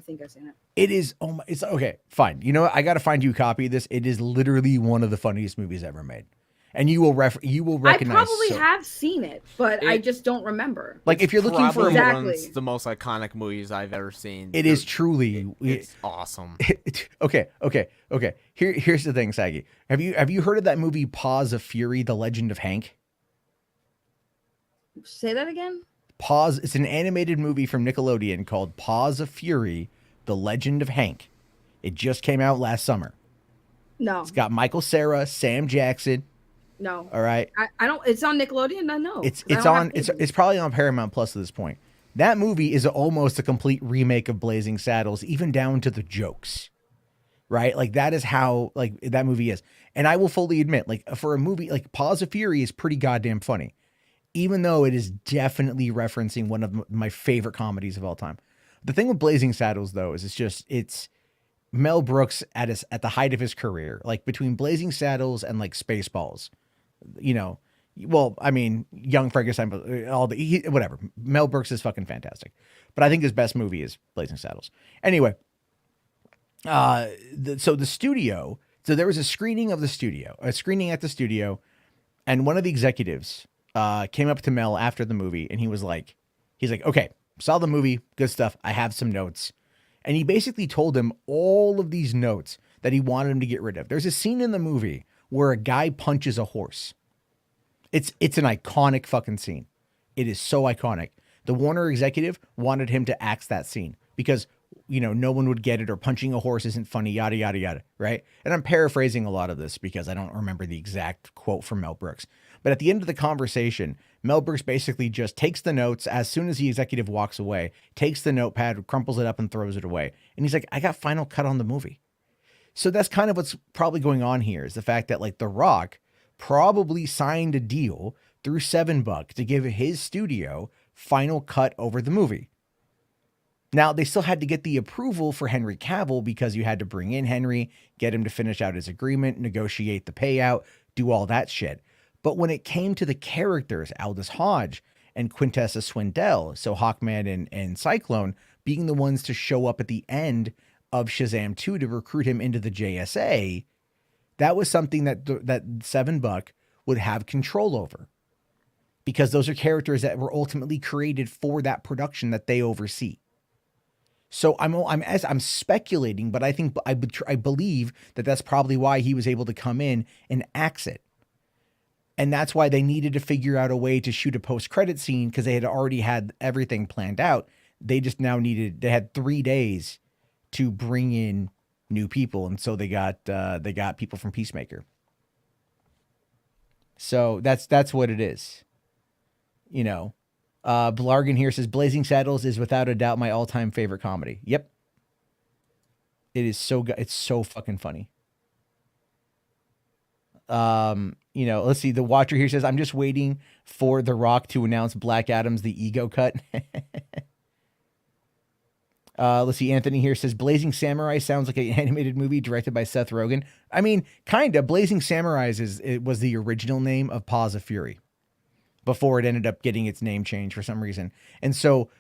think I've seen it. It is, it's okay, fine. You know what? I got to find you a copy of this. It is literally one of the funniest movies ever made. And you will recognize. I probably have seen it, but I just don't remember. Like if you're looking for exactly. One of the most iconic movies I've ever seen. It is truly it's awesome. Okay. Here's the thing, Saggy. Have you heard of that movie Paws of Fury: The Legend of Hank? Say that again? It's an animated movie from Nickelodeon called Paws of Fury: The Legend of Hank. It just came out last summer. No. It's got Michael Cera, Sam Jackson. No. All right. I don't. It's on Nickelodeon. I know. It's probably on Paramount Plus at this point. That movie is almost a complete remake of Blazing Saddles, even down to the jokes. Right? Like that is how like that movie is. And I will fully admit, like for a movie like Paws of Fury is pretty goddamn funny. Even though it is definitely referencing one of my favorite comedies of all time. The thing with Blazing Saddles, though, is it's Mel Brooks at the height of his career, like between Blazing Saddles and like Spaceballs, you know. Well, I mean, Young Frankenstein, whatever. Mel Brooks is fucking fantastic, but I think his best movie is Blazing Saddles. Anyway, so the studio, so there was a screening at the studio, and one of the executives came up to Mel after the movie, and he's like, okay, saw the movie, good stuff. I have some notes. And he basically told him all of these notes that he wanted him to get rid of. There's a scene in the movie where a guy punches a horse. It's an iconic fucking scene. It is so iconic. The Warner executive wanted him to axe that scene because, no one would get it, or punching a horse isn't funny, yada, yada, yada, right? And I'm paraphrasing a lot of this because I don't remember the exact quote from Mel Brooks. But at the end of the conversation, Mel Brooks basically just takes the notes as soon as the executive walks away, takes the notepad, crumples it up, and throws it away. And he's like, I got final cut on the movie. So that's kind of what's probably going on here, is the fact that like The Rock probably signed a deal through $7 to give his studio final cut over the movie. Now, they still had to get the approval for Henry Cavill because you had to bring in Henry, get him to finish out his agreement, negotiate the payout, do all that shit. But when it came to the characters, Aldous Hodge and Quintessa Swindell, so Hawkman and Cyclone, being the ones to show up at the end of Shazam 2 to recruit him into the JSA, that was something that $7 would have control over. Because those are characters that were ultimately created for that production that they oversee. So I'm speculating, but I believe that that's probably why he was able to come in and axe it. And that's why they needed to figure out a way to shoot a post-credit scene, because they had already had everything planned out. They just now they had 3 days to bring in new people. And so they got people from Peacemaker. So that's what it is. Blargan here says Blazing Saddles is without a doubt my all-time favorite comedy. Yep. It is so good. It's so fucking funny. Let's see. The Watcher here says, I'm just waiting for The Rock to announce Black Adam's The Ego Cut. Let's see. Anthony here says Blazing Samurai sounds like an animated movie directed by Seth Rogen. I mean, kind of. Blazing Samurai was the original name of Paws of Fury before it ended up getting its name changed for some reason. And so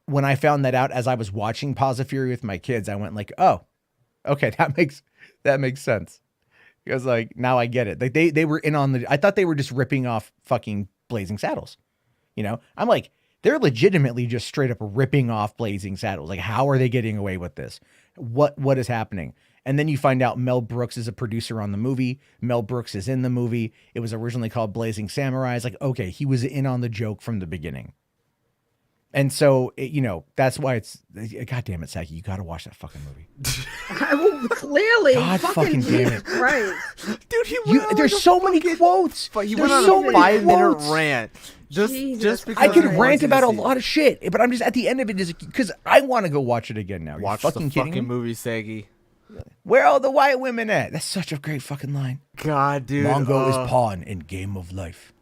when I found that out as I was watching Paws of Fury with my kids, I went like, oh, okay, that makes sense. Because like, now I get it. Like they were in on I thought they were just ripping off fucking Blazing Saddles. I'm like, they're legitimately just straight up ripping off Blazing Saddles. Like, how are they getting away with this? What is happening? And then you find out Mel Brooks is a producer on the movie. Mel Brooks is in the movie. It was originally called Blazing Samurai. It's like, okay, he was in on the joke from the beginning. And so, that's why it's, God damn it, Saki, you got to watch that fucking movie. I will clearly. God fucking damn it. Right. Dude, there's so many quotes. But There's so many 5-minute quotes. rant. Just because I could you rant wanted about to a see lot of shit, but I'm just at the end of it is because I want to go watch it again now. Watch you fucking the kidding fucking me? movie, Sagi. Where are all the white women at? That's such a great fucking line. God, dude. Mongo is pawn in Game of Life.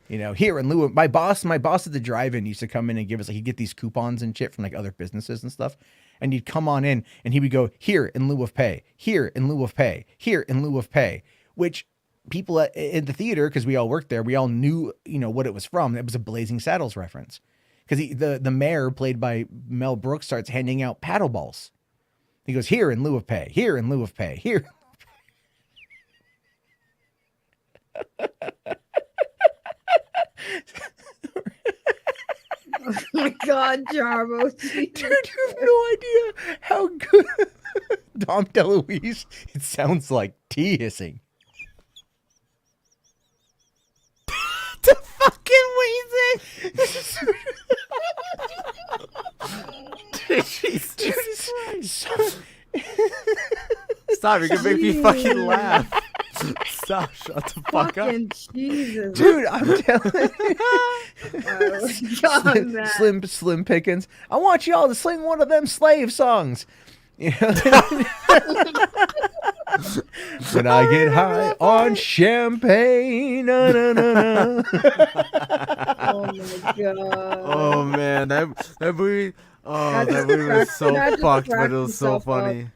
Here in lieu of my boss at the drive-in used to come in and give us he'd get these coupons and shit from like other businesses and stuff. And he'd come on in and he would go, here in lieu of pay, here in lieu of pay, here in lieu of pay, which people in the theater, because we all worked there, we all knew, what it was from. It was a Blazing Saddles reference. Because the mayor, played by Mel Brooks, starts handing out paddle balls. He goes, here in lieu of pay, here in lieu of pay, here. Oh my God, Jarbo. Dude, you have no idea how good Dom DeLuise. It sounds like tea hissing. The fucking Weezy. Stop, you're gonna make me fucking laugh. Stop, shut the fuck up. Fucking Jesus. Dude, I'm telling you. God, man. Slim Pickens. I want y'all to sing one of them slave songs. When I get high on champagne. Na, na, na, na. Oh my God. Oh man, that movie. Oh, that movie was so fucked, but it was so funny.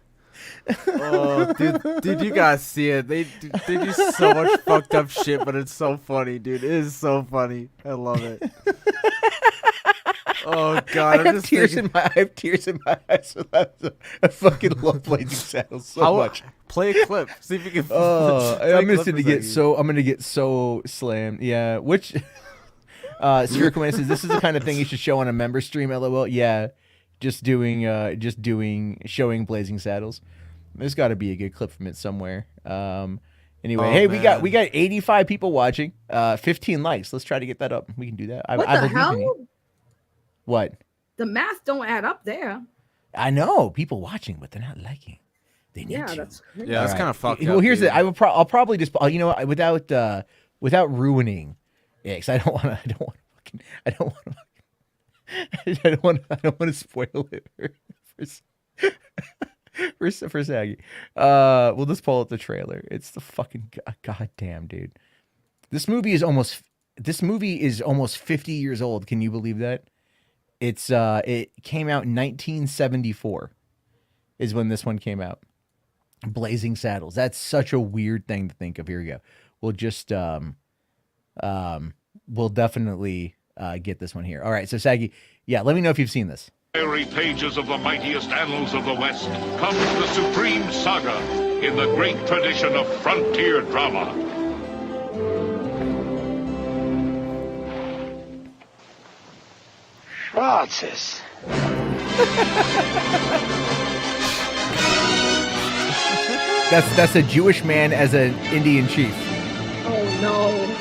Oh, dude, you guys see it. They do so much fucked up shit, but it's so funny, dude. It is so funny. I love it. Oh god, I have tears in my eyes. I fucking love Blazing Saddles so much. Play a clip. See if you can. Oh, play a I'm clip gonna for get Zaggy. I'm gonna get so slammed. Yeah, which Spherical Man says this is the kind of thing you should show on a member stream. LOL. Yeah, showing Blazing Saddles. There's got to be a good clip from it somewhere. Anyway, Oh, hey, man. we got 85 people watching. 15 likes. Let's try to get that up. We can do that. What I the believe in you. hell? What? The math don't add up there. I know people watching, but they're not liking. They need Yeah, to. that's crazy. Yeah, that's All kind of fucked Well, up. here's dude. it. I'll probably just you know without ruining it, because I don't want to spoil it for Saggy. We'll just pull up the trailer. It's the fucking goddamn dude. This movie is almost 50 years old. Can you believe that? It came out in 1974 is when this one came out. Blazing Saddles. That's such a weird thing to think of. Here we go. We'll just we'll definitely get this one here. All right, so Saggy, yeah, let me know if you've seen this. Fiery pages of the mightiest annals of the West comes the supreme saga in the great tradition of frontier drama. Schwarzes. That's a Jewish man as an Indian chief. Oh no.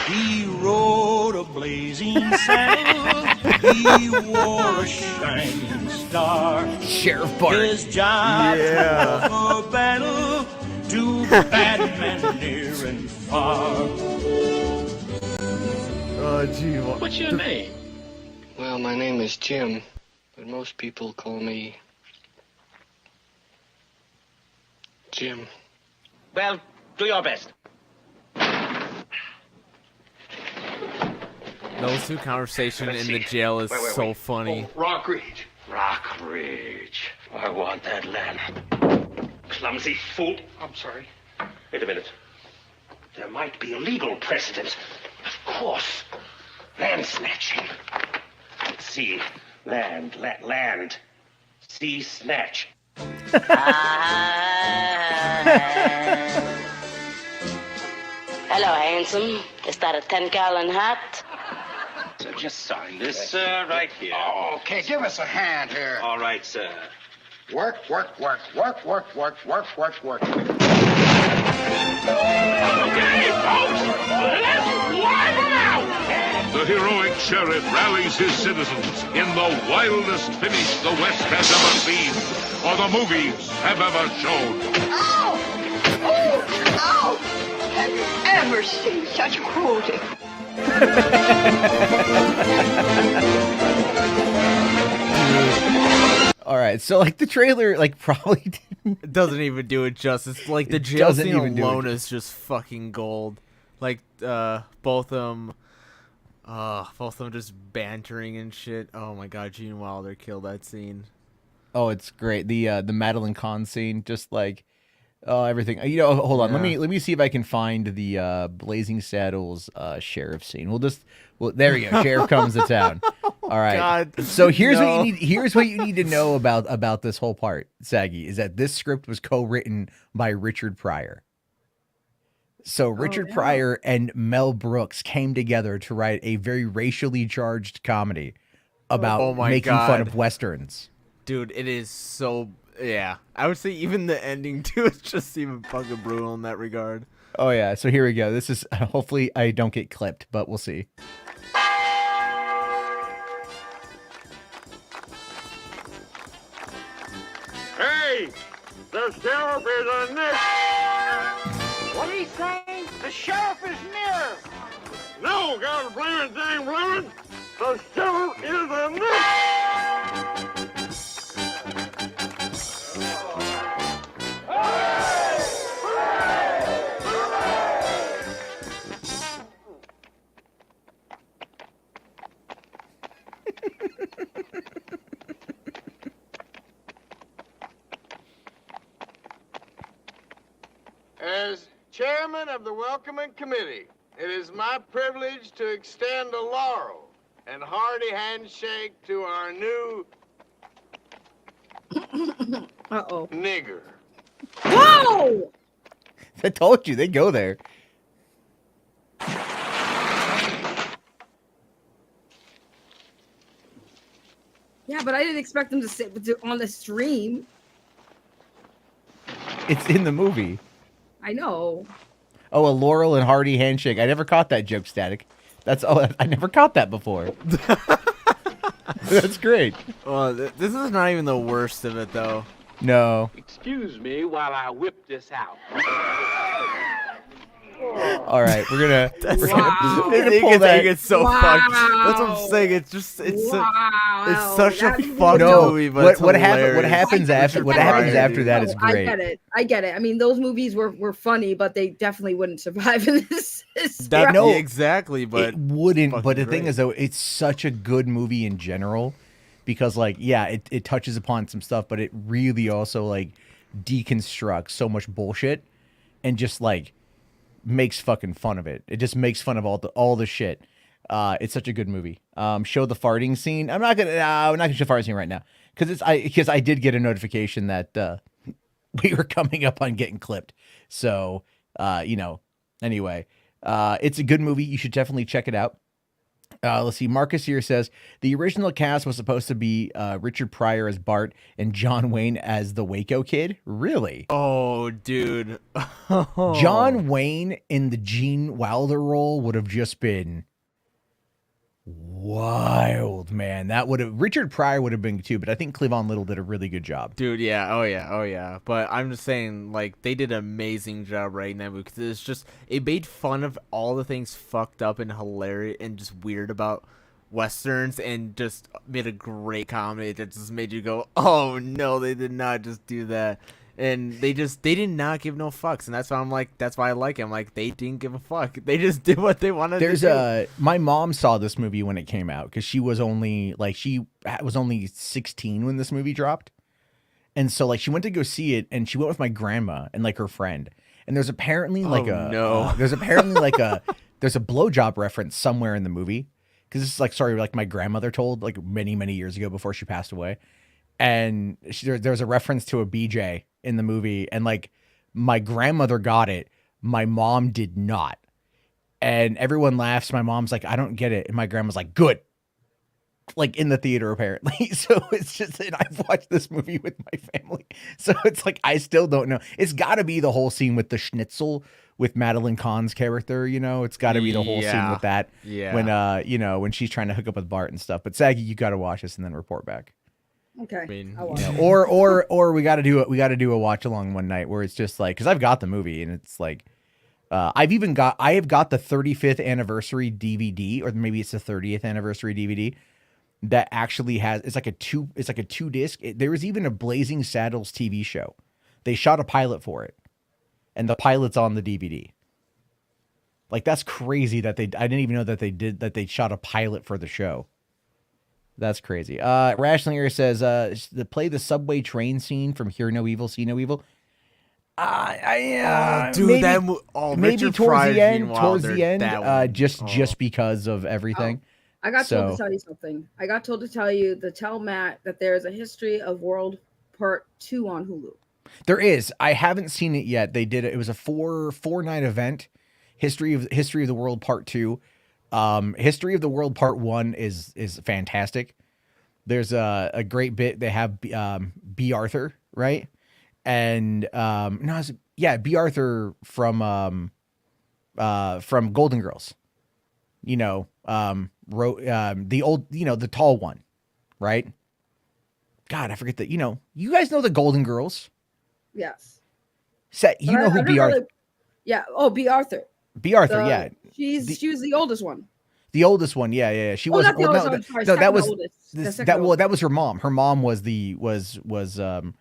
He rode a blazing saddle. He wore a shining star. Sheriff Bart. His job was a battle to bad men near and far. Oh, gee. What's your name? Well, my name is Jim, but most people call me Jim. Well, do your best. Those two conversation in the jail is so funny. Oh, Rock Ridge. Rock Ridge. I want that land. Clumsy fool. I'm sorry. Wait a minute. There might be a legal precedent. Of course. Land snatching. Sea. Land. Land. Sea snatch. Hello, handsome. Is that a 10-gallon hat? So just sign this right here. Oh, okay, give us a hand here. All right, sir. Work. The heroic sheriff rallies his citizens in the wildest finish the West has ever seen, or the movies have ever shown. Oh! Have you ever seen such cruelty? All right, so like the trailer, like probably didn't. It doesn't even do it justice. Like the It jail doesn't scene even do it alone is just fucking gold. Like both of them just bantering and shit. Oh my god, Gene Wilder killed that scene. Oh, it's great. The Madeline Kahn scene, just like everything. You know, hold on. Yeah. Let me see if I can find the Blazing Saddles sheriff scene. Well, there we go. Sheriff comes to town. All right. God, So here's what no. you need. Here's what you need to know about this whole part, Saggy, is that this script was co-written by Richard Pryor. So Richard Pryor and Mel Brooks came together to write a very racially charged comedy about Oh my making fun God. of westerns. Dude, it is so yeah. I would say even the ending too is just even fucking brutal in that regard. Oh yeah. So here we go. This is hopefully I don't get clipped, but we'll see. Hey, the sheriff is in this. What are you saying? The sheriff is near. No, God blame it, dang blame. The sheriff is in this. chairman of the welcoming committee, it is my privilege to extend a laurel and hearty handshake to our new nigger. Whoa! I told you, they go there. Yeah, but I didn't expect them to sit on the stream. It's in the movie. I know. Oh, a Laurel and Hardy handshake. I never caught that joke, Static. I never caught that before. That's great. Well, this is not even the worst of it, though. No. Excuse me while I whip this out. All right, we're gonna pull that. It's so fucked. That's what I'm saying. It's just it's such a fucked movie. But what happens after that is great. I get it. I mean, those movies were funny, but they definitely wouldn't survive in this. No, exactly. But it wouldn't. But the thing is, though, it's such a good movie in general because, like, yeah, it touches upon some stuff, but it really also like deconstructs so much bullshit and just like makes fucking fun of it. It just makes fun of all the shit. It's such a good movie. Show the farting scene. I'm not gonna show the farting scene right now because I did get a notification that we were coming up on getting clipped. So anyway, it's a good movie. You should definitely check it out. Let's see. Marcus here says the original cast was supposed to be Richard Pryor as Bart and John Wayne as the Waco Kid. Really? Oh, dude. John Wayne in the Gene Wilder role would have just been wild, man. Richard Pryor would have been too, but I think Cleavon Little did a really good job. Dude, yeah. Oh, yeah. But I'm just saying, like, they did an amazing job writing that movie because it made fun of all the things fucked up and hilarious and just weird about Westerns and just made a great comedy that just made you go, oh, no, they did not just do that. And they did not give no fucks, and that's why I like him. Like, they didn't give a fuck. They just did what they wanted to do. My mom saw this movie when it came out because she was only 16 when this movie dropped, and so like she went to go see it, and she went with my grandma and like her friend. And there's apparently there's a blowjob reference somewhere in the movie because this is like my grandmother told like many years ago before she passed away. And there's a reference to a BJ in the movie, and like my grandmother got it, my mom did not, and everyone laughs. My mom's like, I don't get it, and my grandma's like, good, like in the theater apparently. So it's just, and I've watched this movie with my family, so it's like I still don't know. It's got to be the whole scene with the schnitzel with Madeline Kahn's character. It's got to be the whole scene with that. Yeah. When she's trying to hook up with Bart and stuff. But Saggy, you got to watch this and then report back. Okay. I mean, or we got to do a watch along one night where it's just like, because I've got the movie and it's like, I have got the 35th anniversary DVD, or maybe it's the 30th anniversary DVD that actually has, it's like a two disc. There was even a Blazing Saddles TV show. They shot a pilot for it, and the pilot's on the DVD. Like, that's crazy that I didn't even know that they shot a pilot for the show. That's crazy. Rationalier says, play the subway train scene from Hear No Evil, See No Evil. Dude, maybe towards the end, just because of everything. I got told to tell you something. I got told to tell you to tell Matt that there is a History of World Part 2 on Hulu. There is. I haven't seen it yet. They did it. It was a four-night event. History of the World Part 2. History of the World Part 1 is fantastic. There's a great bit. They have B. Arthur, right? And B. Arthur from Golden Girls. Wrote the old, the tall one, right? God, I forget that. You guys know the Golden Girls. Yes. You know who B. Arthur? Yeah. Oh, B. Arthur. B. Arthur, yeah. She was the oldest one. The oldest one, yeah. She was. That was her mom. Her mom was she was the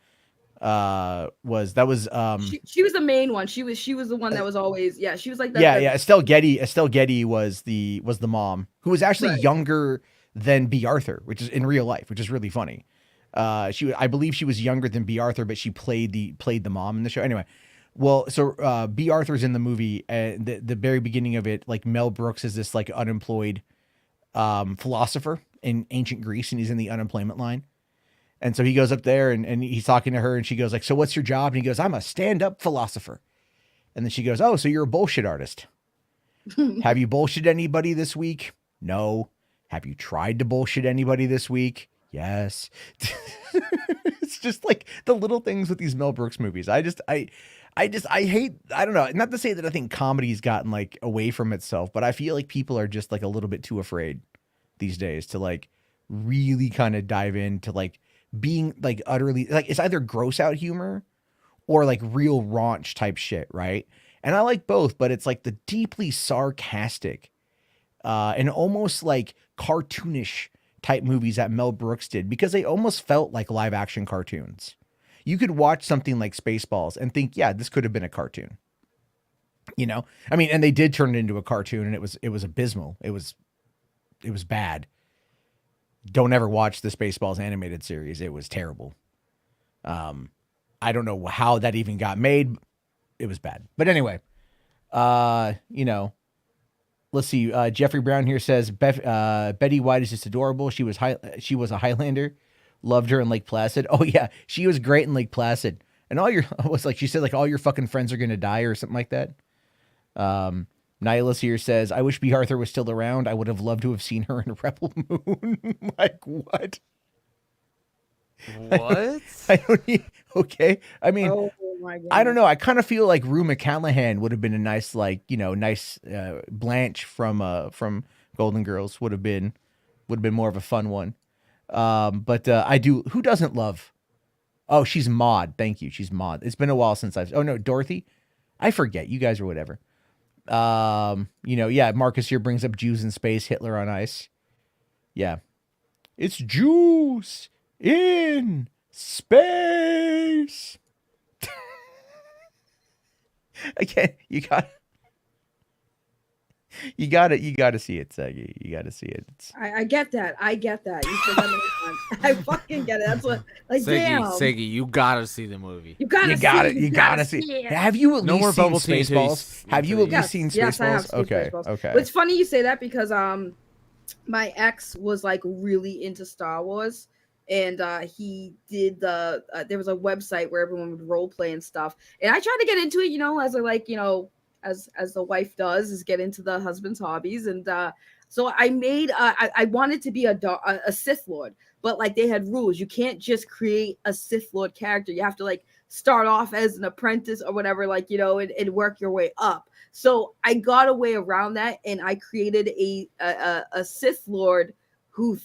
main one. She was the one that was always, she was like that. Yeah. Estelle Getty was the mom, who was actually younger than B. Arthur, which is in real life, which is really funny. I believe she was younger than B. Arthur, but she played the mom in the show. Anyway, Well, so B. Arthur's in the movie, and the very beginning of it, like Mel Brooks is this like unemployed philosopher in ancient Greece, and he's in the unemployment line. And so he goes up there and he's talking to her, and she goes like, "So what's your job?" And he goes, "I'm a stand-up philosopher." And then she goes, "Oh, so you're a bullshit artist. Have you bullshit anybody this week? No. Have you tried to bullshit anybody this week? Yes." It's just like the little things with these Mel Brooks movies. I hate, I don't know, not to say that I think comedy's gotten like away from itself, but I feel like people are just like a little bit too afraid these days to like really kind of dive into like being like utterly, like it's either gross out humor or like real raunch type shit, right? And I like both, but it's like the deeply sarcastic and almost like cartoonish type movies that Mel Brooks did, because they almost felt like live action cartoons. You could watch something like Spaceballs and think, yeah, this could have been a cartoon. You know? I mean, and they did turn it into a cartoon, and it was abysmal. It was bad. Don't ever watch the Spaceballs animated series. It was terrible. I don't know how that even got made. It was bad. But anyway, you know, let's see. Jeffrey Brown here says Betty White is just adorable. She was a Highlander. Loved her in Lake Placid. Oh yeah, she was great in Lake Placid. And she said like all your fucking friends are gonna die or something like that. Nihilus here says, I wish B. Arthur was still around. I would have loved to have seen her in Rebel Moon. Like what? What? Okay. I mean, Oh my God. I don't know. I kind of feel like Rue McCallaghan would have been a nice, like, you know, nice Blanche from Golden Girls would have been more of a fun one. But I do. Who doesn't love? Oh, she's Maud. Thank you. She's Maud. It's been a while since oh no, Dorothy. I forget. You guys are whatever. You know, yeah. Marcus here brings up Jews in space, Hitler on ice. Yeah, it's Jews in space. Again, you got to see it, Saggy. You got to see it. I get that. You said that many times. I fucking get it. That's what, like, damn. Siggy, you gotta see the movie. You gotta see it. Have you at least seen Spaceballs? Have you at least seen Spaceballs? Yes, I have seen Spaceballs. Okay. But it's funny you say that because my ex was like really into Star Wars, and he did there was a website where everyone would role play and stuff, and I tried to get into it, you know, as I like, you know, as the wife does, is get into the husband's hobbies. And so I made I wanted to be a Sith Lord, but like they had rules. You can't just create a Sith Lord character. You have to like start off as an apprentice or whatever, like, you know, and work your way up. So I got a way around that, and I created a Sith Lord who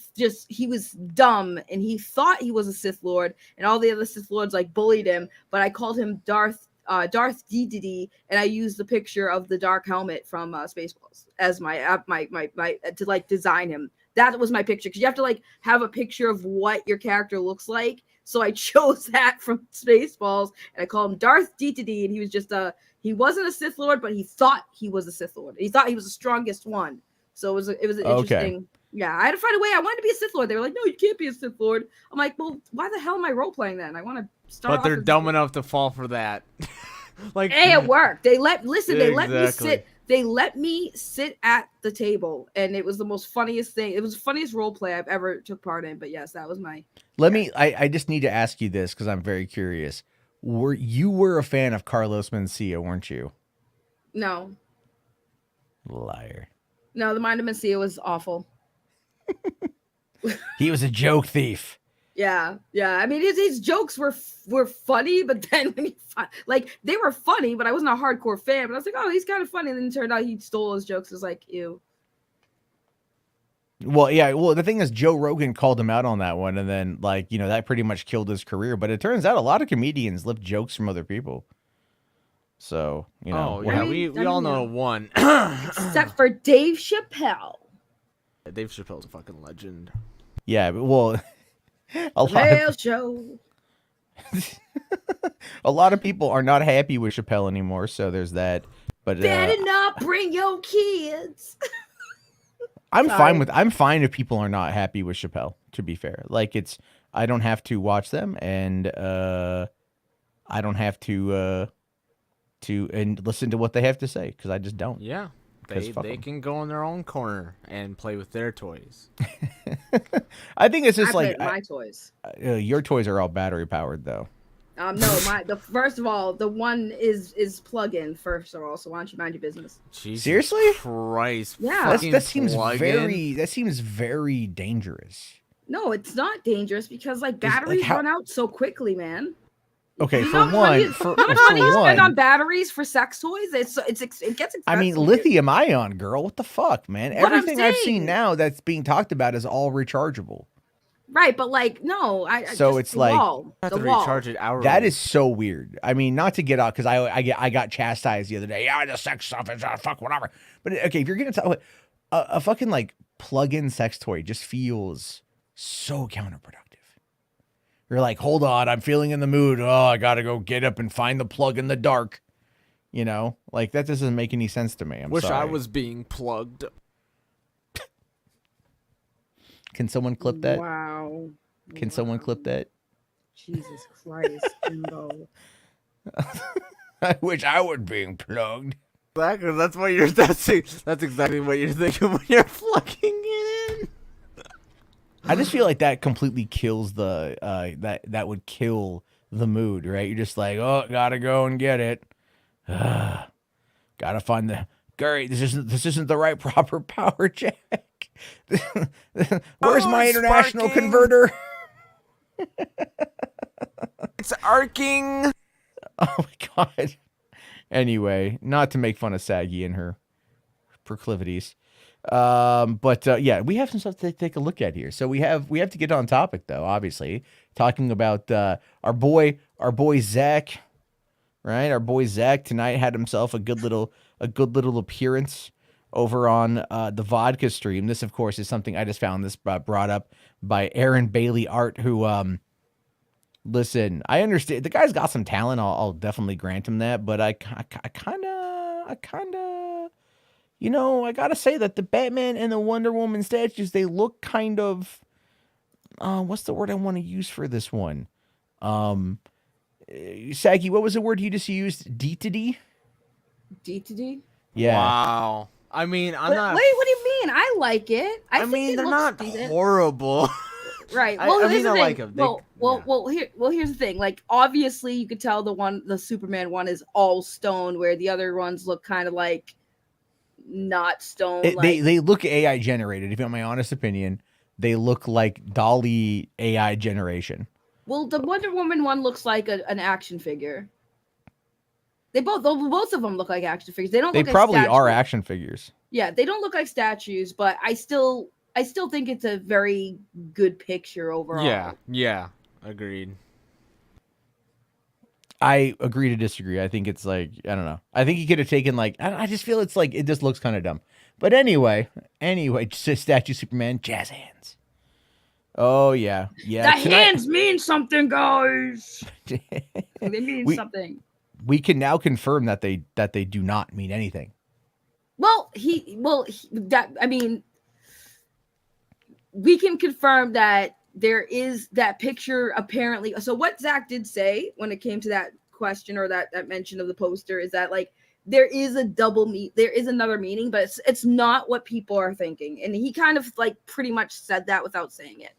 he was dumb, and he thought he was a Sith Lord, and all the other Sith Lords like bullied him, but I called him Darth DDD, and I used the picture of the dark helmet from Spaceballs as my to like design him. That was my picture, because you have to like have a picture of what your character looks like. So I chose that from Spaceballs, and I called him Darth DDD, and he was just he wasn't a Sith Lord, but he thought he was a Sith Lord. He thought he was the strongest one. So it was an interesting. Yeah, I had to find a way. I wanted to be a Sith Lord. They were like, "No, you can't be a Sith Lord." I'm like, "Well, why the hell am I role playing then? I want to start." But they're dumb enough to fall for that. Like, hey, it worked. They let me sit. They let me sit at the table, and it was the most funniest thing. It was the funniest role play I've ever took part in. But yes, that was my. I just need to ask you this because I'm very curious. You were a fan of Carlos Mencia, weren't you? No. Liar. No, the Mind of Mencia was awful. He was a joke thief. Yeah. I mean, his jokes were funny, but then when like they were funny, but I wasn't a hardcore fan. But I was like, oh, he's kind of funny. And then it turned out he stole his jokes. It was like, ew. Well, yeah. Well, the thing is, Joe Rogan called him out on that one, and then like, you know, that pretty much killed his career. But it turns out a lot of comedians lift jokes from other people. So, you know, we all know one, except for Dave Chappelle. Dave Chappelle's a fucking legend. Yeah, but well, a lot of people are not happy with Chappelle anymore, so there's that. But better not bring your kids. I'm fine if people are not happy with Chappelle, to be fair. Like I don't have to watch them, and I don't have to and listen to what they have to say, because I just don't. Yeah. 'Cause fuck They 'em. can go in their own corner and play with their toys. I think it's just I like play with my toys. your toys are all battery powered though. No, the first of all, the one is plug-in first of all. So why don't you mind your business? Jesus Seriously? Christ. Yeah. fucking That seems plug-in? very dangerous. No, it's not dangerous because like batteries run out so quickly, man. Okay, You for know how one, much for money you spend on one, batteries for sex toys? It gets expensive. I mean, lithium ion, girl. What the fuck, man? What I'm Everything I've seen saying. now that's being talked about is all rechargeable. Right, but like no, So just it's the like- wall, Have the to wall. recharge it hourly. That is so weird. I mean, not to get out because I got chastised the other day. Yeah, the sex stuff is fuck whatever. But okay, if you're gonna talk a fucking like plug-in sex toy, just feels so counterproductive. You're like, hold on, I'm feeling in the mood. Oh, I gotta go get up and find the plug in the dark. You know, like that doesn't make any sense to me. I'm Wish sorry. I was being plugged. Can someone clip that? Wow. Can someone clip that? Jesus Christ, Kimbo. I wish I was being plugged. Exactly. That's what you're. That's exactly what you're thinking when you're plugging it in. I just feel like that completely kills the that would kill the mood, right? You're just like, oh, gotta go and get it. Gotta find the Gary. This isn't the right proper power jack. Where's my international sparking. converter? It's arcing. Oh my god. Anyway, not to make fun of Saggy and her proclivities. But yeah, we have some stuff to take a look at here. So we have to get on topic though, obviously. Talking about our boy Zack, right? Our boy Zack tonight had himself a good little appearance over on the vodka stream. This, of course, is something I just found this brought up by Aaron Bailey Art, who listen, I understand the guy's got some talent. I'll definitely grant him that, but I kind of, you know, I gotta say that the Batman and the Wonder Woman statues, they look kind of, what's the word I want to use for this one? Saggy, what was the word you just used? D-to-D? D-to-D? Yeah. Wow. I mean, I'm not. Wait, what do you mean? I like it. I think mean, it they're looks not decent. horrible. Right. I Well, mean, here's the I thing. like 'em. Here's the thing. Like, obviously, you could tell the Superman one is all stone, where the other ones look kind of like not stone. They look AI generated. If you want my honest opinion, they look like Dolly AI generation. Well, the Wonder Woman one looks like an action figure. Both of them look like action figures. They don't. They look probably like are statues. action figures. Yeah, they don't look like statues, but I still think it's a very good picture overall. Yeah, agreed. I agree to disagree. I think it's like, I don't know. I think he could have taken like, I just feel it's like, it just looks kind of dumb. But anyway, statue Superman, jazz hands. Oh yeah. Yeah. The hands mean something, guys. They mean something. We can now confirm that they do not mean anything. We can confirm that there is that picture apparently. So what Zack did say when it came to that question or that mention of the poster is that like there is there is another meaning, but it's not what people are thinking. And he kind of like pretty much said that without saying it.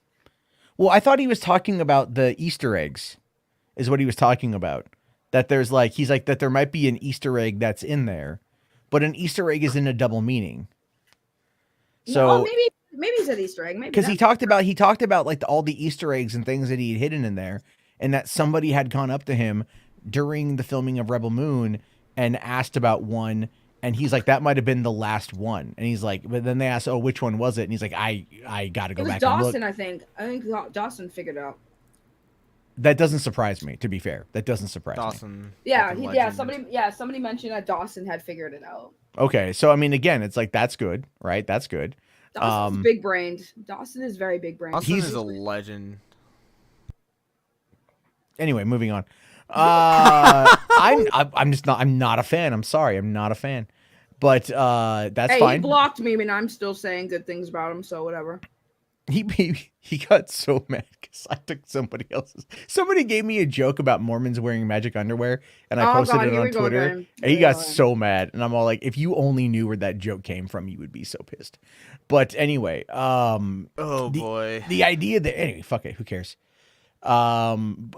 Well, I thought he was talking about the Easter eggs is what he was talking about. That there's like, he's like that there might be an Easter egg that's in there, but an Easter egg is in a double meaning. So well, maybe it's an Easter egg. Maybe because he talked about like all the Easter eggs and things that he had hidden in there, and that somebody had gone up to him during the filming of Rebel Moon and asked about one, and he's like, that might have been the last one, and he's like, but then they asked, oh, which one was it? And he's like, I got to go back and look. Dawson, I think Dawson figured it out. That doesn't surprise me, to be fair. That doesn't surprise me. Yeah, somebody mentioned that Dawson had figured it out. Okay, so I mean, again, it's like that's good, right? That's good. Dawson's big brained. Dawson is very big brained. Dawson is a legend. Anyway, moving on. I'm not a fan. I'm sorry, I'm not a fan. But that's fine. He blocked me, and I'm still saying good things about him, so whatever. He got so mad because I took somebody else's. Somebody gave me a joke about Mormons wearing magic underwear, and I posted it on Twitter. And he got so mad, and I'm all like, "If you only knew where that joke came from, you would be so pissed." But anyway, boy, the idea that anyway, fuck it, who cares? I'm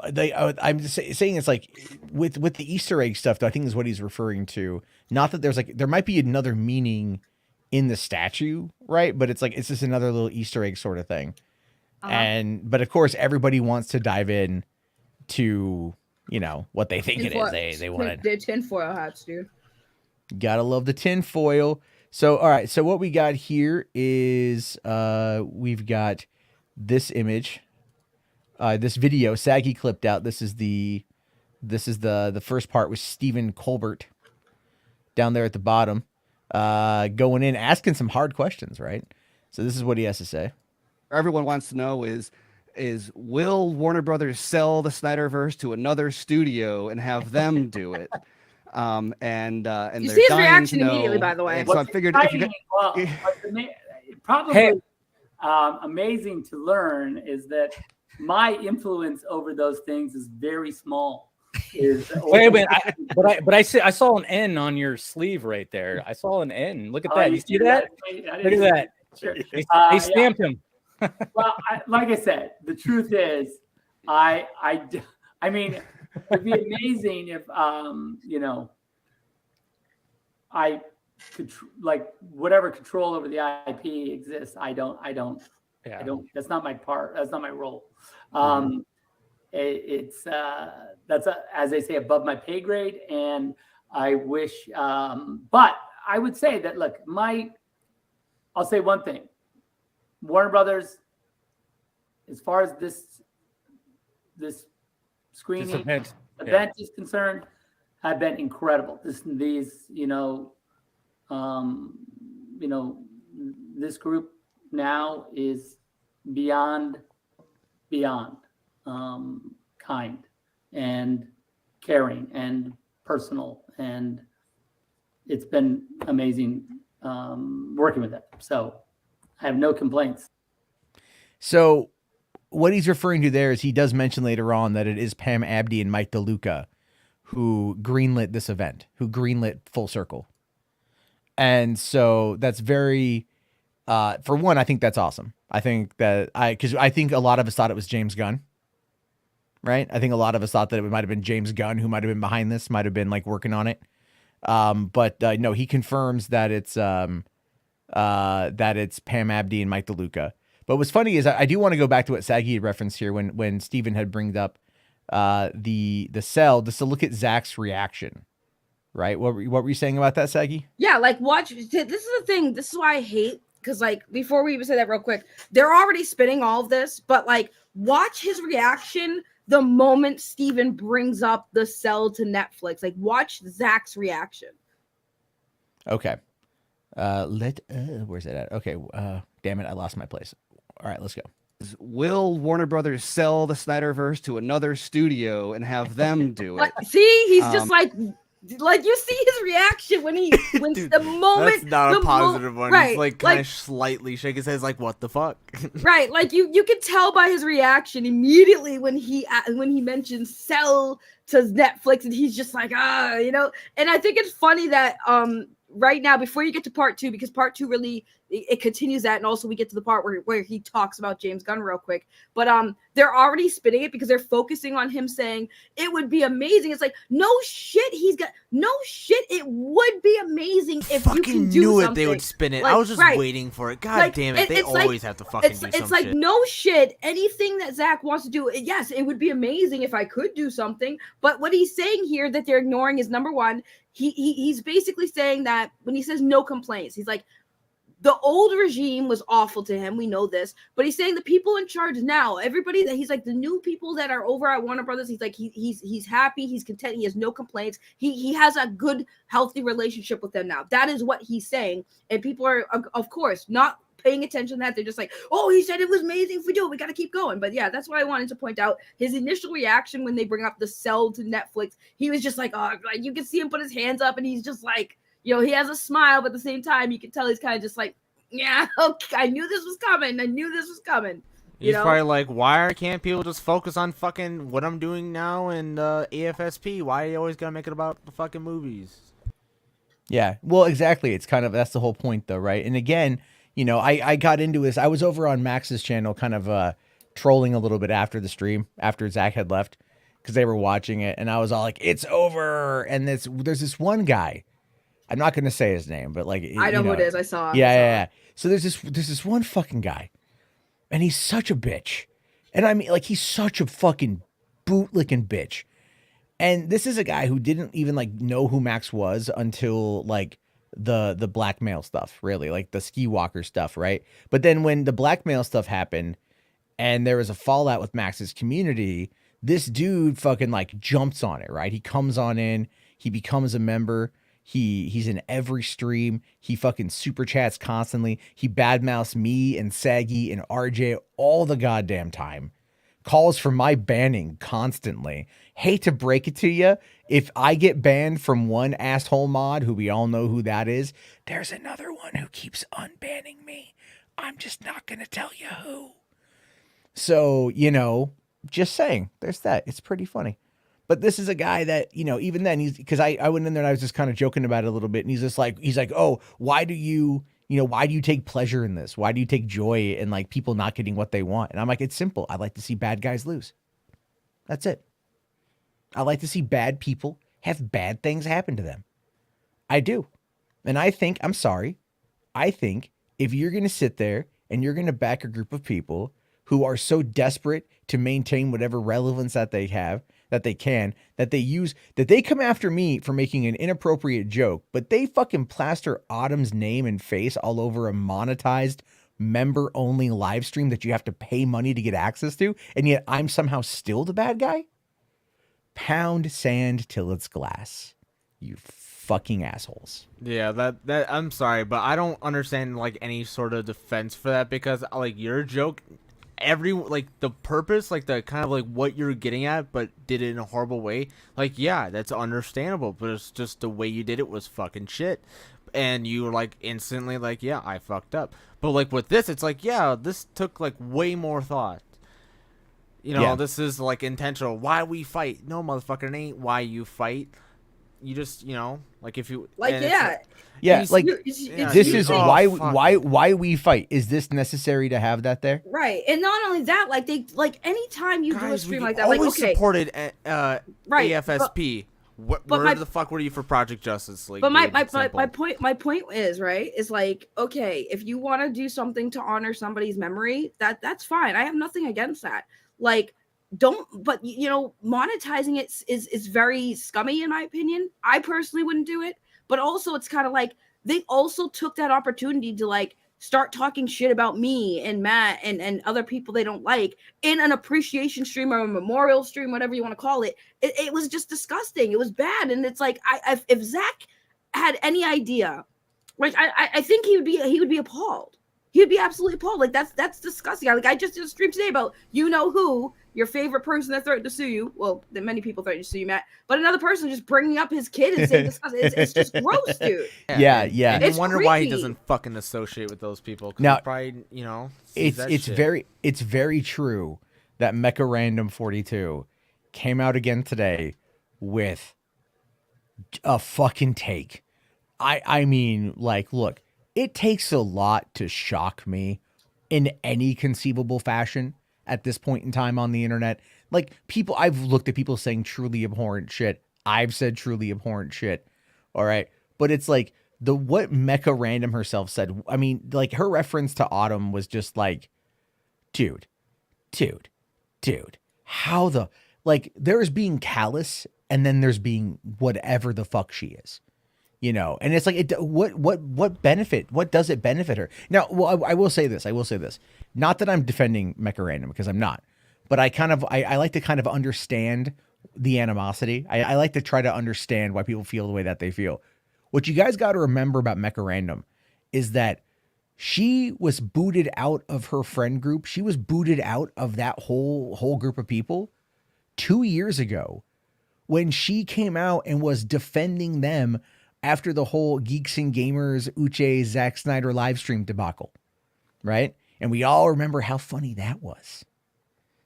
just saying it's like with the Easter egg stuff, though, I think is what he's referring to. Not that there might be another meaning in the statue, right? But it's like it's just another little Easter egg sort of thing. But of course, everybody wants to dive in to what they think it is. They want the tinfoil hats, dude. Gotta love the tinfoil. So all right, so what we got here is we've got this image. This video, Saggy clipped out. This is the first part with Stephen Colbert down there at the bottom, going in, asking some hard questions, right? So this is what he has to say. Everyone wants to know is will Warner Brothers sell the Snyderverse to another studio and have them do it? And you see his reaction immediately, by the way. So I figured probably amazing to learn is that my influence over those things is very small. Wait a minute, but I saw an N on your sleeve right there. I saw an N. Look at that. You see that? Look at that. Sure. They stamped him. Well, like I said, the truth is, I mean, it'd be amazing if I could whatever control over the IP exists. I don't. That's not my part. That's not my role. It's as they say, above my pay grade, and I wish. But I would say that look, I'll say one thing. Warner Brothers, as far as this screening event is concerned, have been incredible. This group now is beyond kind and caring and personal, and it's been amazing working with them. So I have no complaints. So what he's referring to there is he does mention later on that it is Pam Abdy and Mike DeLuca who greenlit this event, who greenlit Full Circle. And so that's very, for one, I think that's awesome. I think because I think a lot of us thought it was James Gunn, right? I think a lot of us thought that it might have been James Gunn who might have been behind this, might have been like working on it. But no, he confirms that it's Pam Abdy and Mike DeLuca. But what's funny is I do want to go back to what Saggy had referenced here when Steven had bringed up the cell, just to look at Zack's reaction, right? What were you saying about that, Saggy? Yeah, like watch. This is the thing. This is why I hate, because like before we even say that real quick, they're already spinning all of this, but like watch his reaction the moment Steven brings up the cell to Netflix. Like watch Zack's reaction. Okay. Where's it at? Okay. Damn it, I lost my place. All right, let's go. Will Warner Brothers sell the Snyderverse to another studio and have them do it? See, he's just like you see his reaction when Dude, the moment that's not a positive one. Right, he's like kind of slightly shake his head, like what the fuck. Right, like you can tell by his reaction immediately when he mentions sell to Netflix, and he's just like and I think it's funny that right now, before you get to part two, because part two really it continues that, and also we get to the part where he talks about James Gunn real quick, but they're already spinning it because they're focusing on him saying it would be amazing. It's like no shit, it would be amazing if you can do knew something. It they would spin it. Like, I was just waiting for it. God damn it, they always have to fucking do some shit. It's like no shit, anything that Zack wants to do, yes, it would be amazing if I could do something, but what he's saying here that they're ignoring is, number one, he's basically saying that when he says no complaints, he's like, the old regime was awful to him. We know this, but he's saying the people in charge now, everybody that he's like the new people that are over at Warner Brothers. He's like, he's happy. He's content. He has no complaints. He has a good, healthy relationship with them now. That is what he's saying. And people are, of course, not paying attention to that. They're just like, oh, he said it was amazing. If we do it, we got to keep going. But yeah, that's what I wanted to point out. His initial reaction when they bring up the sell to Netflix, he was just like, oh, like you can see him put his hands up and he's just like, he has a smile, but at the same time, you can tell he's kind of just like, Yeah, okay, I knew this was coming. He's know? probably like, why can't people just focus on fucking what I'm doing now and AFSP? Why are you always gotta make it about the fucking movies? Yeah, well, exactly. It's kind of, that's the whole point, though, right? And again, you know, I got into this. I was over on Max's channel, kind of trolling a little bit after the stream, after Zack had left, because they were watching it, and I was all like, "It's over!" And there's this one guy. I'm not going to say his name, but like, I know who it is. I saw him. Yeah. So there's this one fucking guy, and he's such a bitch, and I mean, like, he's such a fucking bootlicking bitch. And this is a guy who didn't even like know who Max was until like the blackmail stuff, really, like the ski walker stuff, right? But then when the blackmail stuff happened and there was a fallout with Max's community, this dude fucking like jumps on it, right? He comes on in, he becomes a member. He's in every stream. He fucking super chats constantly. He badmouths me and Saggy and RJ all the goddamn time. Calls for my banning constantly. Hate to break it to you, if I get banned from one asshole mod, who we all know who that is, there's another one who keeps unbanning me. I'm just not going to tell you who. So, you know, just saying, there's that. It's pretty funny. But this is a guy that, you know, even then, because I went in there and I was just kind of joking about it a little bit. And he's like, oh, why do you take pleasure in this? Why do you take joy in like people not getting what they want? And I'm like, it's simple. I like to see bad guys lose. That's it. I like to see bad people have bad things happen to them. I do. And I think if you're going to sit there and you're going to back a group of people who are so desperate to maintain whatever relevance that they have, that they can, that they come after me for making an inappropriate joke, but they fucking plaster Autumn's name and face all over a monetized member only live stream that you have to pay money to get access to. And yet I'm somehow still the bad guy. Pound sand till it's glass. You fucking assholes. Yeah, that I'm sorry, but I don't understand like any sort of defense for that, because like your joke, the purpose, like the kind of like what you're getting at, but did it in a horrible way. Like, yeah, that's understandable, but it's just the way you did it was fucking shit. And you were like instantly like, yeah, I fucked up. But like with this, it's like, yeah, this took like way more thought. You know, This is like intentional. Why we fight? No, motherfucker, it ain't why you fight. You just, you know, like if you like, this is why we fight. Is this necessary to have that there? Right, and not only that, like anytime you do a stream like that, always like supported AFSP. Where the fuck were you for Project Justice League? But my point is right. Is like, okay, if you want to do something to honor somebody's memory, that's fine. I have nothing against that. Like, but you know, monetizing it is very scummy in my opinion. I personally wouldn't do it, but also it's kind of like they also took that opportunity to like start talking shit about me and Matt and other people they don't like in an appreciation stream or a memorial stream, whatever you want to call it. It was just disgusting. It was bad. And it's like, if Zack had any idea, like, I think he would be appalled. He would be absolutely appalled. Like, that's disgusting. Like, I just did a stream today about, you know who, your favorite person that threatened to sue you. Well, that many people threatened to sue you, Matt. But another person just bringing up his kid and saying disgusting. It's just gross, dude. Yeah. And I wonder why he doesn't fucking associate with those people. Now, probably, you know, it's very true that Mecha Random 42 came out again today with a fucking take. I mean, like, look, it takes a lot to shock me in any conceivable fashion at this point in time on the internet. Like, people, I've looked at people saying truly abhorrent shit. I've said truly abhorrent shit. All right. But it's like what Mecha Random herself said. I mean, like, her reference to Autumn was just like, dude, how the, like, there's being callous and then there's being whatever the fuck she is. You know, and it's like, what benefit? What does it benefit her? Now, well, I will say this. Not that I'm defending Mecha Random, because I'm not, but I like to kind of understand the animosity. I like to try to understand why people feel the way that they feel. What you guys got to remember about Mecha Random is that she was booted out of her friend group. She was booted out of that whole group of people 2 years ago when she came out and was defending them after the whole Geeks and Gamers Uche Zack Snyder live stream debacle, right? And we all remember how funny that was.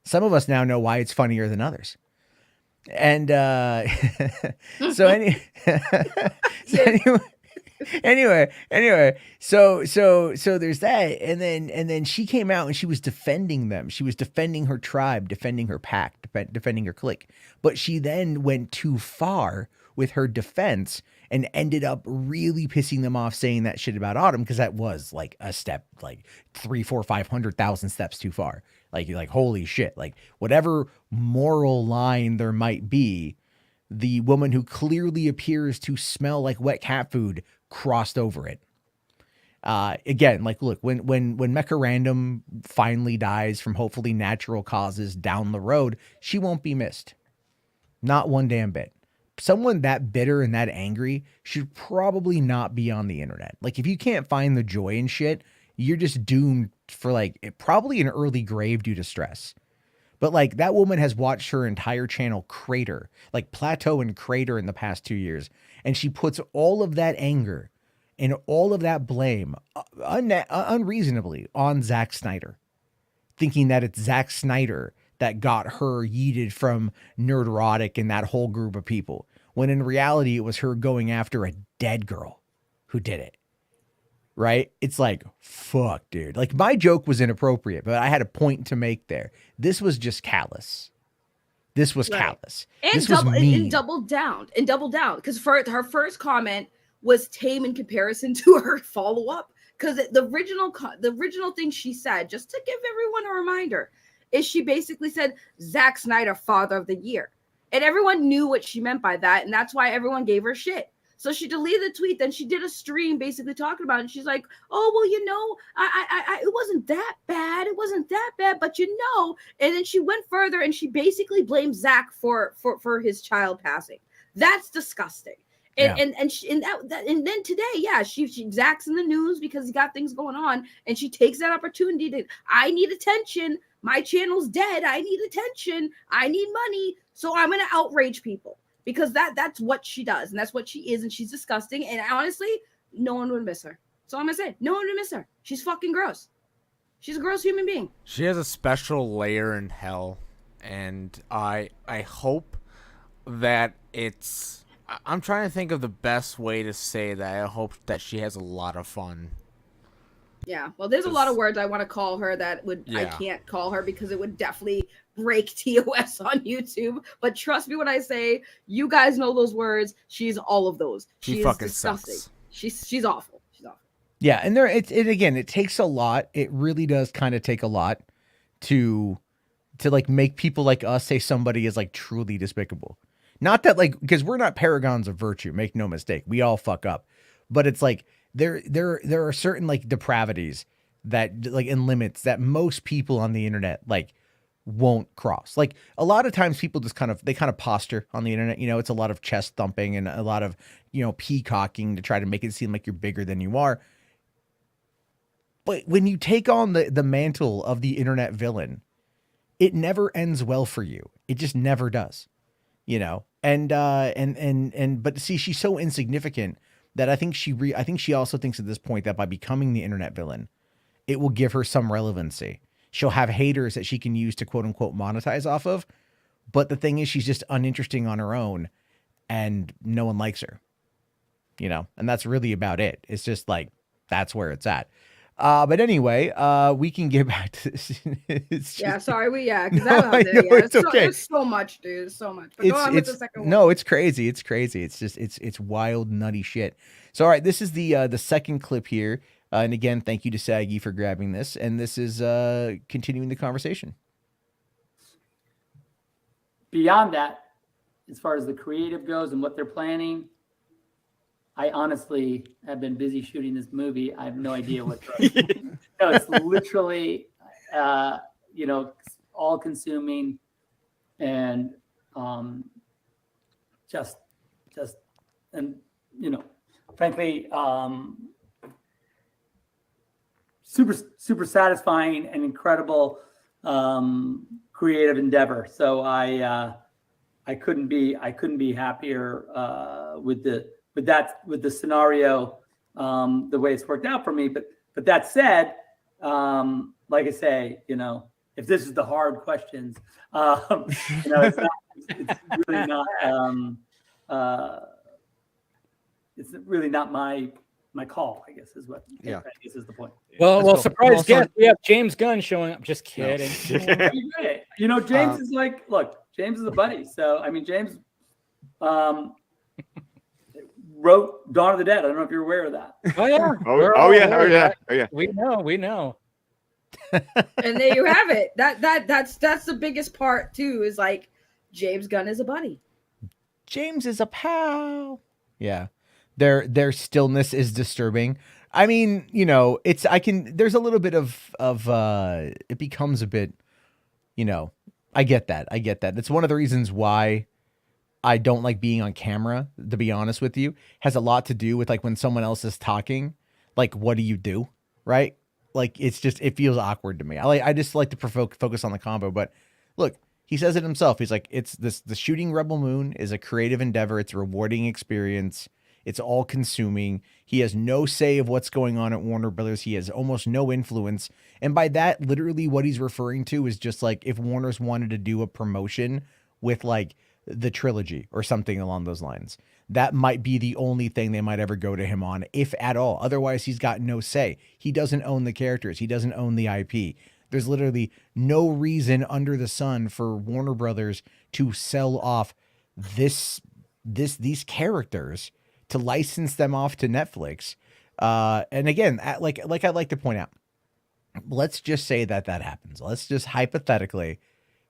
Some of us now know why it's funnier than others. And so anyway, so there's that, and then she came out and she was defending them. She was defending her tribe, defending her pack, defending her clique. But she then went too far with her defense and ended up really pissing them off, saying that shit about Autumn, because that was like a step, like 300, 400, 500,000 steps too far. Like holy shit, like whatever moral line there might be, the woman who clearly appears to smell like wet cat food crossed over it. Again, like, look, when Mecha Random finally dies from hopefully natural causes down the road, she won't be missed. Not one damn bit. Someone that bitter and that angry should probably not be on the internet. Like, if you can't find the joy in shit, you're just doomed for like probably an early grave due to stress. But like, that woman has watched her entire channel crater, like plateau and crater in the past 2 years. And she puts all of that anger and all of that blame unreasonably on Zack Snyder, thinking that it's Zack Snyder that got her yeeted from Nerderotic and that whole group of people, when in reality, it was her going after a dead girl who did it. Right? It's like, fuck, dude. Like, my joke was inappropriate, but I had a point to make there. This was just callous. This was callous. And this was mean. And doubled down. Because her first comment was tame in comparison to her follow-up. Because the original thing she said, just to give everyone a reminder, is she basically said, Zack Snyder, Father of the Year. And everyone knew what she meant by that, and that's why everyone gave her shit. So she deleted the tweet, then she did a stream basically talking about it. And she's like, oh, well, you know, I it wasn't that bad. It wasn't that bad, but you know. And then she went further and she basically blamed Zack for his child passing. That's disgusting. And and then today, Zack's in the news because he got things going on, and she takes that opportunity to, I need attention. My channel's dead. I need attention. I need money. So I'm gonna outrage people. Because that's what she does, and that's what she is, and she's disgusting. And honestly, no one would miss her. That's all I'm gonna say. No one would miss her. She's fucking gross. She's a gross human being. She has a special layer in hell, and I hope that it's. I'm trying to think of the best way to say that. I hope that she has a lot of fun. Yeah, well, there's a lot of words I want to call her that I can't call her because it would definitely break TOS on YouTube. But trust me when I say, you guys know those words. She's all of those. She is fucking disgusting. Sucks. She's awful. She's awful. Yeah, and it takes a lot. It really does kind of take a lot to like make people like us say somebody is like truly despicable. Not that like, because we're not paragons of virtue, make no mistake. We all fuck up. But it's like there are certain like depravities that like and limits that most people on the internet like won't cross. Like a lot of times people just kind of posture on the internet. You know, it's a lot of chest thumping and a lot of, you know, peacocking to try to make it seem like you're bigger than you are. But when you take on the mantle of the internet villain, it never ends well for you. It just never does, you know? But see, she's so insignificant that I think she also thinks at this point that by becoming the internet villain, it will give her some relevancy. She'll have haters that she can use to quote unquote monetize off of. But the thing is, she's just uninteresting on her own and no one likes her, you know? And that's really about it. It's just like, that's where it's at. But anyway, we can get back to this. Because it's okay. There's so much, dude. There's so much. But go on with the second one. No, it's crazy. It's crazy. It's just it's wild, nutty shit. So all right, this is the second clip here. And again, thank you to Saggy for grabbing this. And this is continuing the conversation. Beyond that, as far as the creative goes and what they're planning, I honestly have been busy shooting this movie. I have no idea what. No, it's literally, you know, all consuming, and just, and you know, frankly, super satisfying and incredible creative endeavor. So I couldn't be happier with with the scenario, the way it's worked out for me. But that said, like I say, if this is the hard questions, it's really not. It's really not my call, I guess is what. Yeah. I guess is the point. Well, surprise guest. We have James Gunn showing up. Just kidding. No. James is like, look, James is a buddy. So I mean, James wrote Dawn of the Dead. I don't know if you're aware of that. Oh yeah. Oh yeah. We know. And there you have it. That's the biggest part too. Is like James Gunn is a buddy. James is a pal. Yeah. Their stillness is disturbing. I mean, there's a little bit of it becomes a bit, I get that. That's one of the reasons why I don't like being on camera, to be honest with you. Has a lot to do with like when someone else is talking, like what do you do? Right? Like it feels awkward to me. I just like to focus on the combo, but look, he says it himself. He's like, the shooting Rebel Moon is a creative endeavor. It's a rewarding experience. It's all consuming. He has no say of what's going on at Warner Brothers. He has almost no influence. And by that, literally what he's referring to is just like if Warner's wanted to do a promotion with like the trilogy or something along those lines, that might be the only thing they might ever go to him on, if at all. Otherwise, he's got no say. He doesn't own the characters. He doesn't own the IP. There's literally no reason under the sun for Warner Brothers to sell off these characters, to license them off to Netflix. And again, like I like to point out, let's just say that happens. Let's just hypothetically,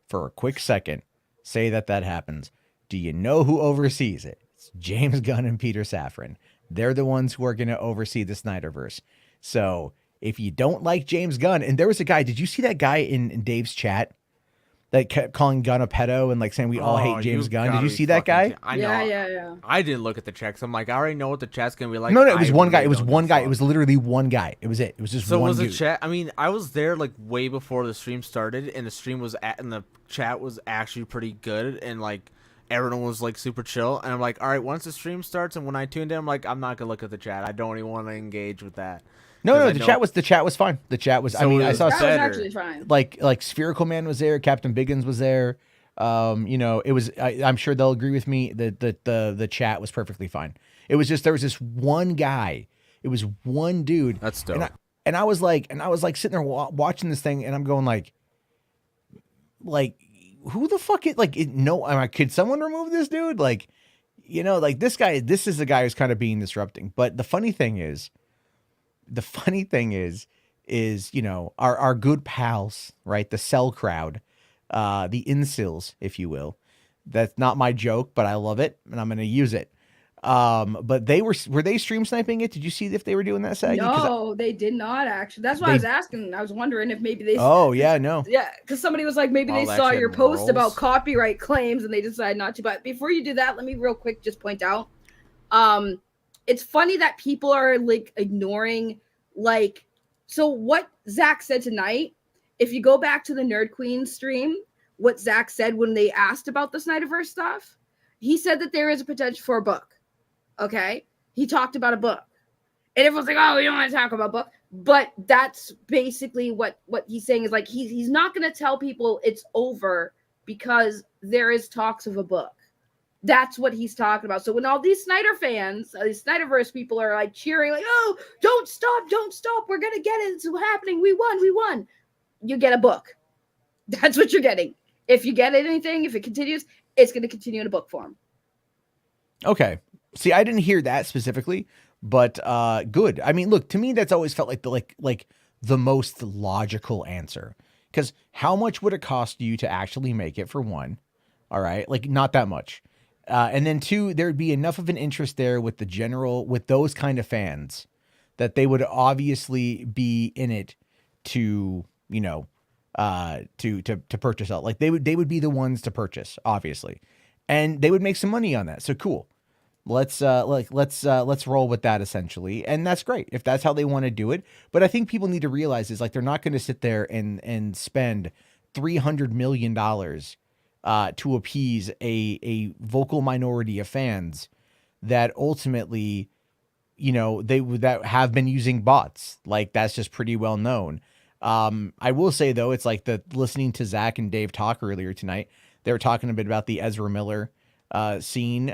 for a quick second, say that happens. Do you know who oversees it? It's James Gunn and Peter Safran. They're the ones who are going to oversee the Snyderverse. So if you don't like James Gunn, and there was a guy, did you see that guy in Dave's chat that kept calling Gunn a pedo and like saying we all hate James Gunn? Did you see that guy? I know. Yeah. I didn't look at the checks. I'm like, I already know what the chat's gonna be like. No, it was one guy. It was one guy. It was literally one guy. It was it. It was just one. So was dude. the chat? I mean, I was there like way before the stream started, and the stream was and the chat was actually pretty good, and like everyone was like super chill. And I'm like, all right, once the stream starts, and when I tuned in, I'm like, I'm not gonna look at the chat. I don't even want to engage with that. No, the chat was fine. The chat was. So I mean, I saw that was actually fine. like Spherical Man was there. Captain Biggins was there. It was. I'm sure they'll agree with me that the chat was perfectly fine. It was just there was this one guy. It was one dude. That's dope. And I was like sitting there watching this thing, and I'm going like who the fuck is like? No, I'm like, could someone remove this dude? Like, like this guy. This is the guy who's kind of being disrupting. But the funny thing is, our good pals, right? The Cell crowd, the incels, if you will. That's not my joke, but I love it, and I'm going to use it. But were they stream sniping it? Did you see if they were doing that, Saggy? No, they did not actually. That's why I was asking. I was wondering if maybe they. Oh yeah, no. Yeah, because somebody was like, maybe they saw your post about copyright claims and they decided not to. But before you do that, let me real quick just point out, it's funny that people are like ignoring so what Zack said tonight. If you go back to the Nerd Queen stream, what Zack said when they asked about the Snyderverse stuff, he said that there is a potential for a book. Okay. He talked about a book and everyone's like, oh, we don't want to talk about book, but that's basically what he's saying is like, he's not going to tell people it's over because there is talks of a book. That's what he's talking about. So when all these Snyder fans, these Snyderverse people are like cheering, like, oh, don't stop. We're going to get it. It's happening. We won. You get a book. That's what you're getting. If you get anything, if it continues, it's going to continue in a book form. Okay. See, I didn't hear that specifically, but good. I mean, look, to me, that's always felt like the most logical answer. Because how much would it cost you to actually make it, for one? All right. Like, not that much. And then two, there'd be enough of an interest there with those kind of fans that they would obviously be in it to purchase out. Like they would be the ones to purchase, obviously, and they would make some money on that. So cool. Let's roll with that essentially. And that's great if that's how they want to do it. But I think people need to realize is like, they're not going to sit there and spend $300 million to appease a vocal minority of fans that ultimately, that have been using bots. Like, that's just pretty well known. I will say though, it's like listening to Zack and Dave talk earlier tonight, they were talking a bit about the Ezra Miller scene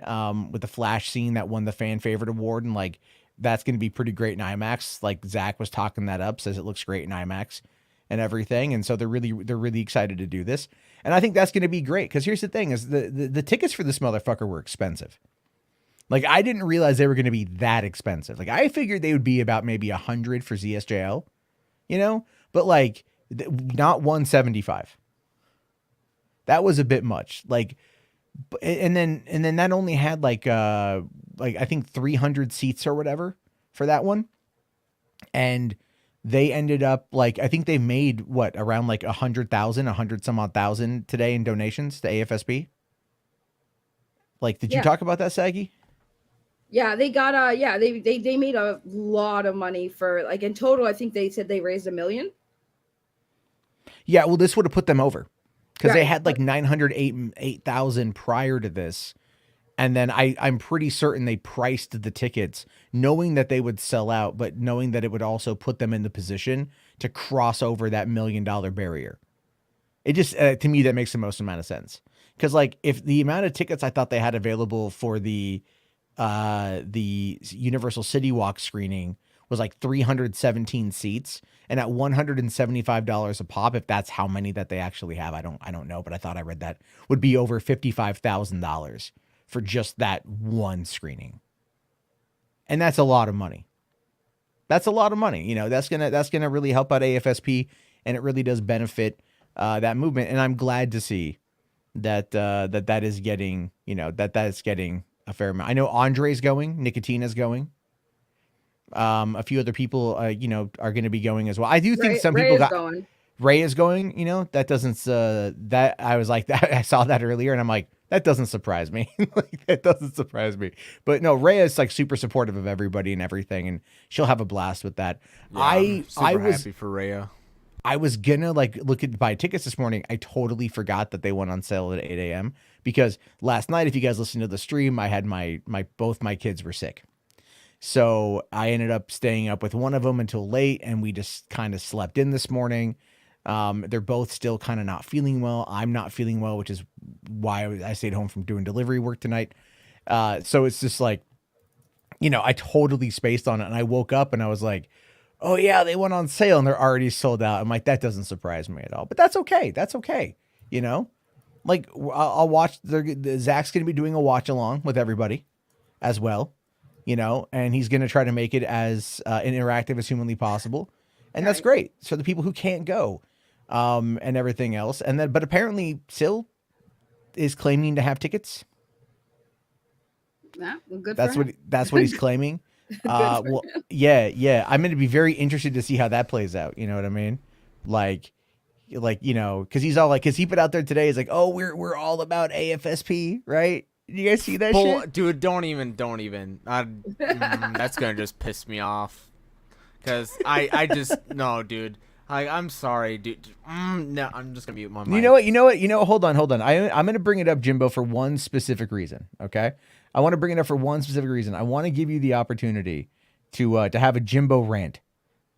with the Flash scene that won the fan favorite award, and like that's going to be pretty great in IMAX. Like Zack was talking that up, says it looks great in IMAX and everything, and so they're really excited to do this, and I think that's going to be great because here's the thing: is the tickets for this motherfucker were expensive. Like I didn't realize they were going to be that expensive. Like I figured they would be about maybe 100 for ZSJL, but like not 175. That was a bit much. Like, and then that only had like I think 300 seats or whatever for that one. And they ended up like, I think they made around like 100 some odd thousand today in donations to AFSP. Like, did you talk about that, Saggy? Yeah, they got they made a lot of money for like in total. I think they said they raised $1 million. Yeah, well, this would have put them over because they had like 908,000 prior to this. And then I'm pretty certain they priced the tickets knowing that they would sell out, but knowing that it would also put them in the position to cross over that $1 million barrier. It just, to me, that makes the most amount of sense. Because like if the amount of tickets I thought they had available for the Universal City Walk screening was like 317 seats, and at $175 a pop, if that's how many that they actually have, I don't know, but I thought I read that would be over $55,000 for just that one screening. And that's a lot of money. That's a lot of money. That's gonna really help out AFSP, and it really does benefit that movement. And I'm glad to see that that is getting, that's getting a fair amount. I know Andre's going, Nicotina's going. A few other people, are going to be going as well. I do think Ray is going, that doesn't, that I was like that. I saw that earlier and I'm like, that doesn't surprise me. Like that doesn't surprise me, but no, Ray is like super supportive of everybody and everything. And she'll have a blast with that. Yeah, I was happy for Rhea. I was gonna buy tickets this morning. I totally forgot that they went on sale at 8 a.m. because last night, if you guys listened to the stream, I had both my kids were sick. So I ended up staying up with one of them until late, and we just kind of slept in this morning. They're both still kind of not feeling well. I'm not feeling well, which is why I stayed home from doing delivery work tonight. So it's just like, I totally spaced on it, and I woke up and I was like, oh yeah, they went on sale and they're already sold out. I'm like, that doesn't surprise me at all, but that's okay. That's okay. Like I'll watch, Zach's going to be doing a watch along with everybody as well, and he's going to try to make it as interactive as humanly possible. And that's great. So the people who can't go, and everything else. And then, but apparently Sil is claiming to have tickets. Yeah, well, good. That's what he's claiming. Well, yeah. I'm going to be very interested to see how that plays out. You know what I mean? Like, cause he's all like, cause he put out there today, he's like, oh, we're all about AFSP, right? You guys see that shit? Dude, don't even. That's going to just piss me off. Cause I just, no, dude. I'm sorry, dude. No, I'm just gonna mute my mic. You know what? Hold on. I'm going to bring it up, Jimbo, for one specific reason. Okay. I want to bring it up for one specific reason. I want to give you the opportunity to have a Jimbo rant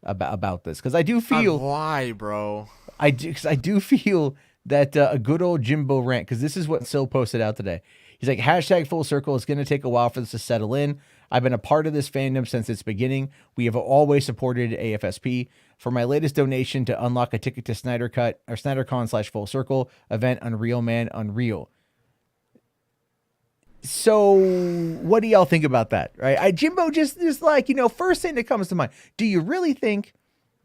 about this. Cause I do feel why, bro. I do feel that a good old Jimbo rant, cause this is what Sil posted out today. He's like, #full circle. It's going to take a while for this to settle in. I've been a part of this fandom since its beginning. We have always supported AFSP. For my latest donation to unlock a ticket to Snyder Cut or SnyderCon /Full Circle event, Unreal Man Unreal. So what do y'all think about that? Right? Jimbo just like, first thing that comes to mind. Do you really think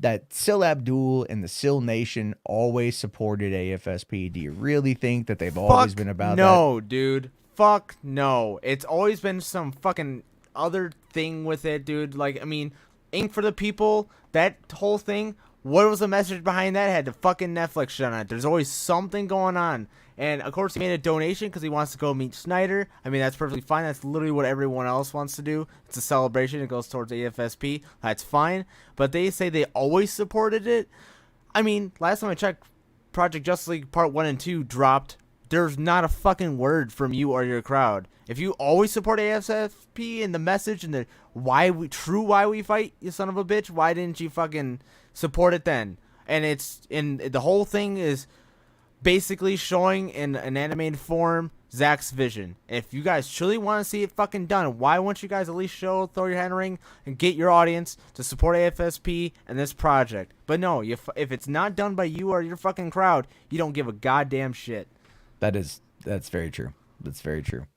that Sil Abdul and the Sil Nation always supported AFSP? Do you really think that they've always been about that? No, dude. Fuck no. It's always been some fucking other thing with it, dude. Like, I mean, Ink for the People, that whole thing, what was the message behind that? It had the fucking Netflix shit on it. There's always something going on. And, of course, he made a donation because he wants to go meet Snyder. I mean, that's perfectly fine. That's literally what everyone else wants to do. It's a celebration. It goes towards AFSP. That's fine. But they say they always supported it. I mean, last time I checked, Project Justice League Part 1 and 2 dropped there's not a fucking word from you or your crowd. If you always support AFSP and the message and the why we fight, you son of a bitch, why didn't you fucking support it then? And the whole thing is basically showing in an animated form Zack's vision. If you guys truly want to see it fucking done, why won't you guys at least throw your hat in the ring and get your audience to support AFSP and this project? But no, if it's not done by you or your fucking crowd, you don't give a goddamn shit. That's very true. That's very true.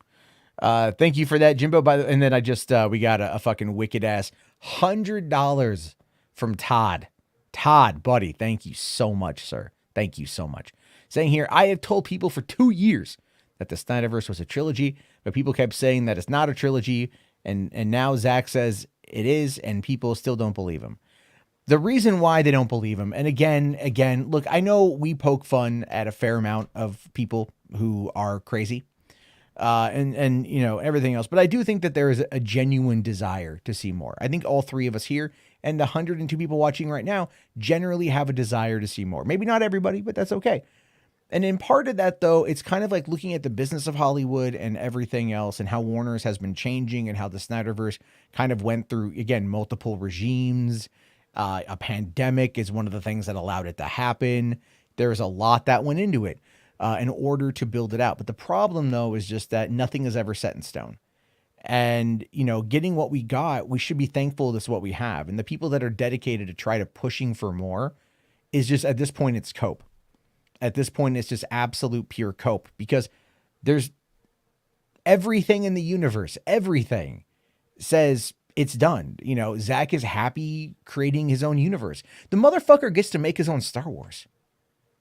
Thank you for that, Jimbo. And then I just we got a fucking wicked ass $100 from Todd. Todd, buddy, thank you so much, sir. Thank you so much. Saying here, I have told people for 2 years that the Snyderverse was a trilogy, but people kept saying that it's not a trilogy, and now Zack says it is, and people still don't believe him. The reason why they don't believe him, and again, look, I know we poke fun at a fair amount of people who are crazy, and you know, everything else, but I do think that there is a genuine desire to see more. I think all three of us here and the 102 people watching right now generally have a desire to see more. Maybe not everybody, but that's okay. And in part of that, though, it's kind of like looking at the business of Hollywood and everything else and how Warner's has been changing and how the Snyderverse kind of went through, again, multiple regimes. A pandemic is one of the things that allowed it to happen. There's a lot that went into it in order to build it out. But the problem, though, is just that nothing is ever set in stone. And, you know, getting what we got, we should be thankful this is what we have. And the people that are dedicated to try to pushing for more is just, at this point, it's cope. At this point, it's just absolute pure cope, because there's everything in the universe. Everything says it's done. You know, Zack is happy creating his own universe. The motherfucker gets to make his own Star Wars.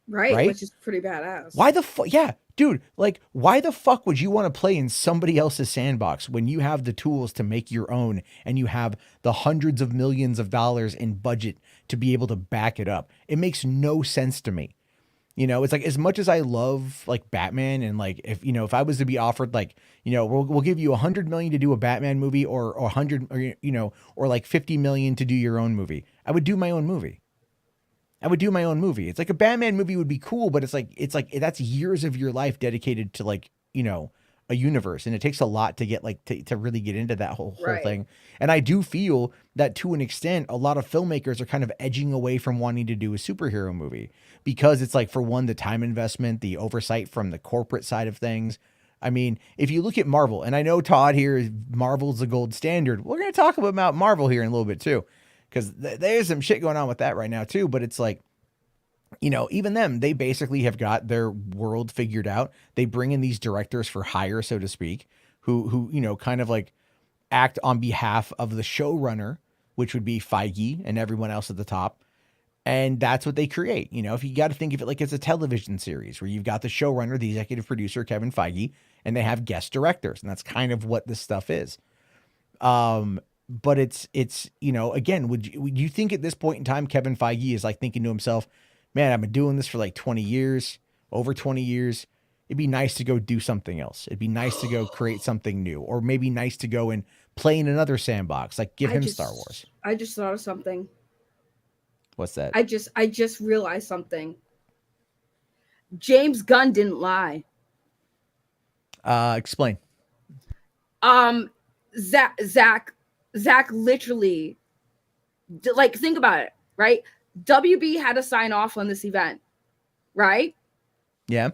Right? Which is pretty badass. Why the fuck? Yeah, dude, like, why the fuck would you want to play in somebody else's sandbox when you have the tools to make your own and you have the hundreds of millions of dollars in budget to be able to back it up? It makes no sense to me. You know, it's like, as much as I love like Batman, and like, if I was to be offered like, you know, we'll give you $100 million to do a Batman movie, or 100, or, you know, or like 50 million to do your own movie, I would do my own movie. It's like a Batman movie would be cool, but it's like that's years of your life dedicated to, like, you know, a universe, and it takes a lot to get like to really get into that whole thing. And I do feel that to an extent, a lot of filmmakers are kind of edging away from wanting to do a superhero movie, because it's like, for one, the time investment, the oversight from the corporate side of things. I mean, if you look at Marvel, and I know Todd here, Marvel's the gold standard. We're going to talk about Marvel here in a little bit too, because there's some shit going on with that right now too. But it's like, you know, even them, they basically have got their world figured out. They bring in these directors for hire, so to speak, who, you know, kind of like act on behalf of the showrunner, which would be Feige and everyone else at the top. And that's what they create. You know, if you got to think of it like it's a television series where you've got the showrunner, the executive producer, Kevin Feige, and they have guest directors. And that's kind of what this stuff is. But it's, you know, again, would you think at this point in time, Kevin Feige is like thinking to himself, man, I've been doing this for like 20 years, over 20 years. It'd be nice to go do something else. It'd be nice to go create something new, or maybe nice to go and play in another sandbox. Like, give him Star Wars. I just thought of something. What's that? I just realized something. James Gunn didn't lie. Explain. Zack literally, like, think about it, right? WB had to sign off on this event, right? Yeah.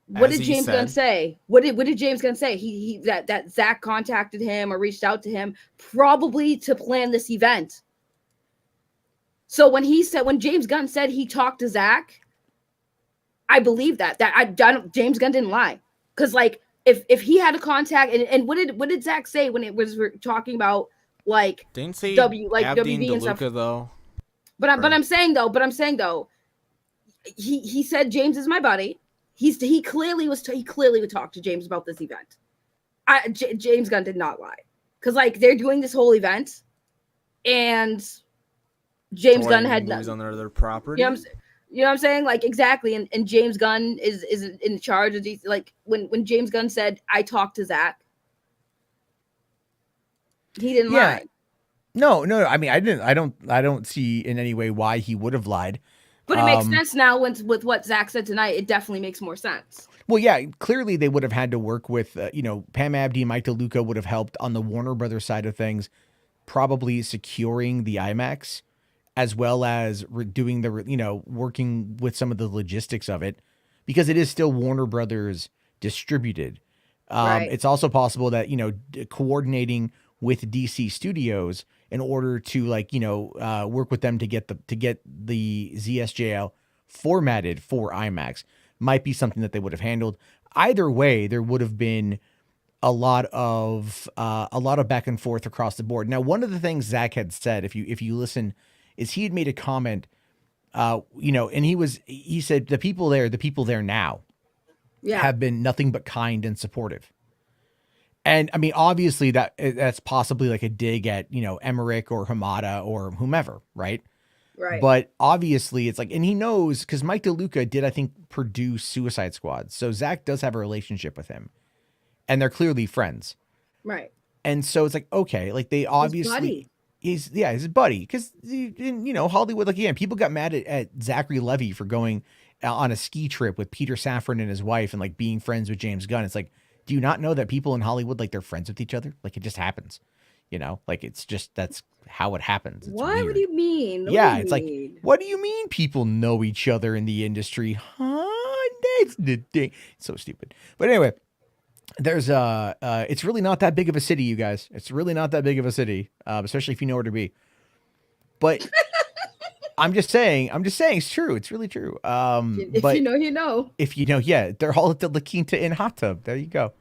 What did James Gunn say? What did James Gunn say? He that Zack contacted him or reached out to him probably to plan this event. So when James Gunn said he talked to Zack, I believe that James Gunn didn't lie, because like if he had a contact, and what did Zack say when it was talking about, like, didn't say WB and stuff though. But I'm saying though, he said James is my buddy. He clearly would talk to James about this event. James Gunn did not lie, because like they're doing this whole event, and James Gunn had movies on their property. You know what I'm saying? Like, exactly. And James Gunn is in charge of these. Like, when James Gunn said, I talked to Zack, he didn't lie. No. I mean, I don't see in any way why he would have lied. But it makes sense now with what Zach said tonight. It definitely makes more sense. Well, yeah, clearly they would have had to work with, Pam Abdi and Mike DeLuca would have helped on the Warner Brothers side of things, probably securing the IMAX, as well as doing working with some of the logistics of it, because it is still Warner Brothers distributed. Right. It's also possible that, coordinating with DC Studios in order to work with them to get the ZSJL formatted for IMAX might be something that they would have handled. Either way, there would have been a lot of back and forth across the board. Now, one of the things Zack had said, if you listen, is he had made a comment, and he said the people there now have been nothing but kind and supportive. And I mean, obviously that's possibly like a dig at, Emmerich or Hamada or whomever, right? Right. But obviously it's like, and he knows, because Mike DeLuca did, I think, produce Suicide Squad. So Zack does have a relationship with him and they're clearly friends. Right. And so it's like, okay, like they obviously, he's his buddy. Because, Hollywood, like, again, people got mad at Zachary Levi for going on a ski trip with Peter Safran and his wife and like being friends with James Gunn. It's like, do you not know that people in Hollywood, like, they're friends with each other? Like, it just happens, like, it's just, that's how it happens. It's what? weird. What do you mean? It's like, what do you mean people know each other in the industry? Huh? That's the thing. It's so stupid. But anyway, there's it's really not that big of a city, you guys. It's really not that big of a city, especially if you know where to be. But I'm just saying it's true. It's really true. If you know, you know. If you know, yeah, they're all at the La Quinta in Hot Tub. There you go.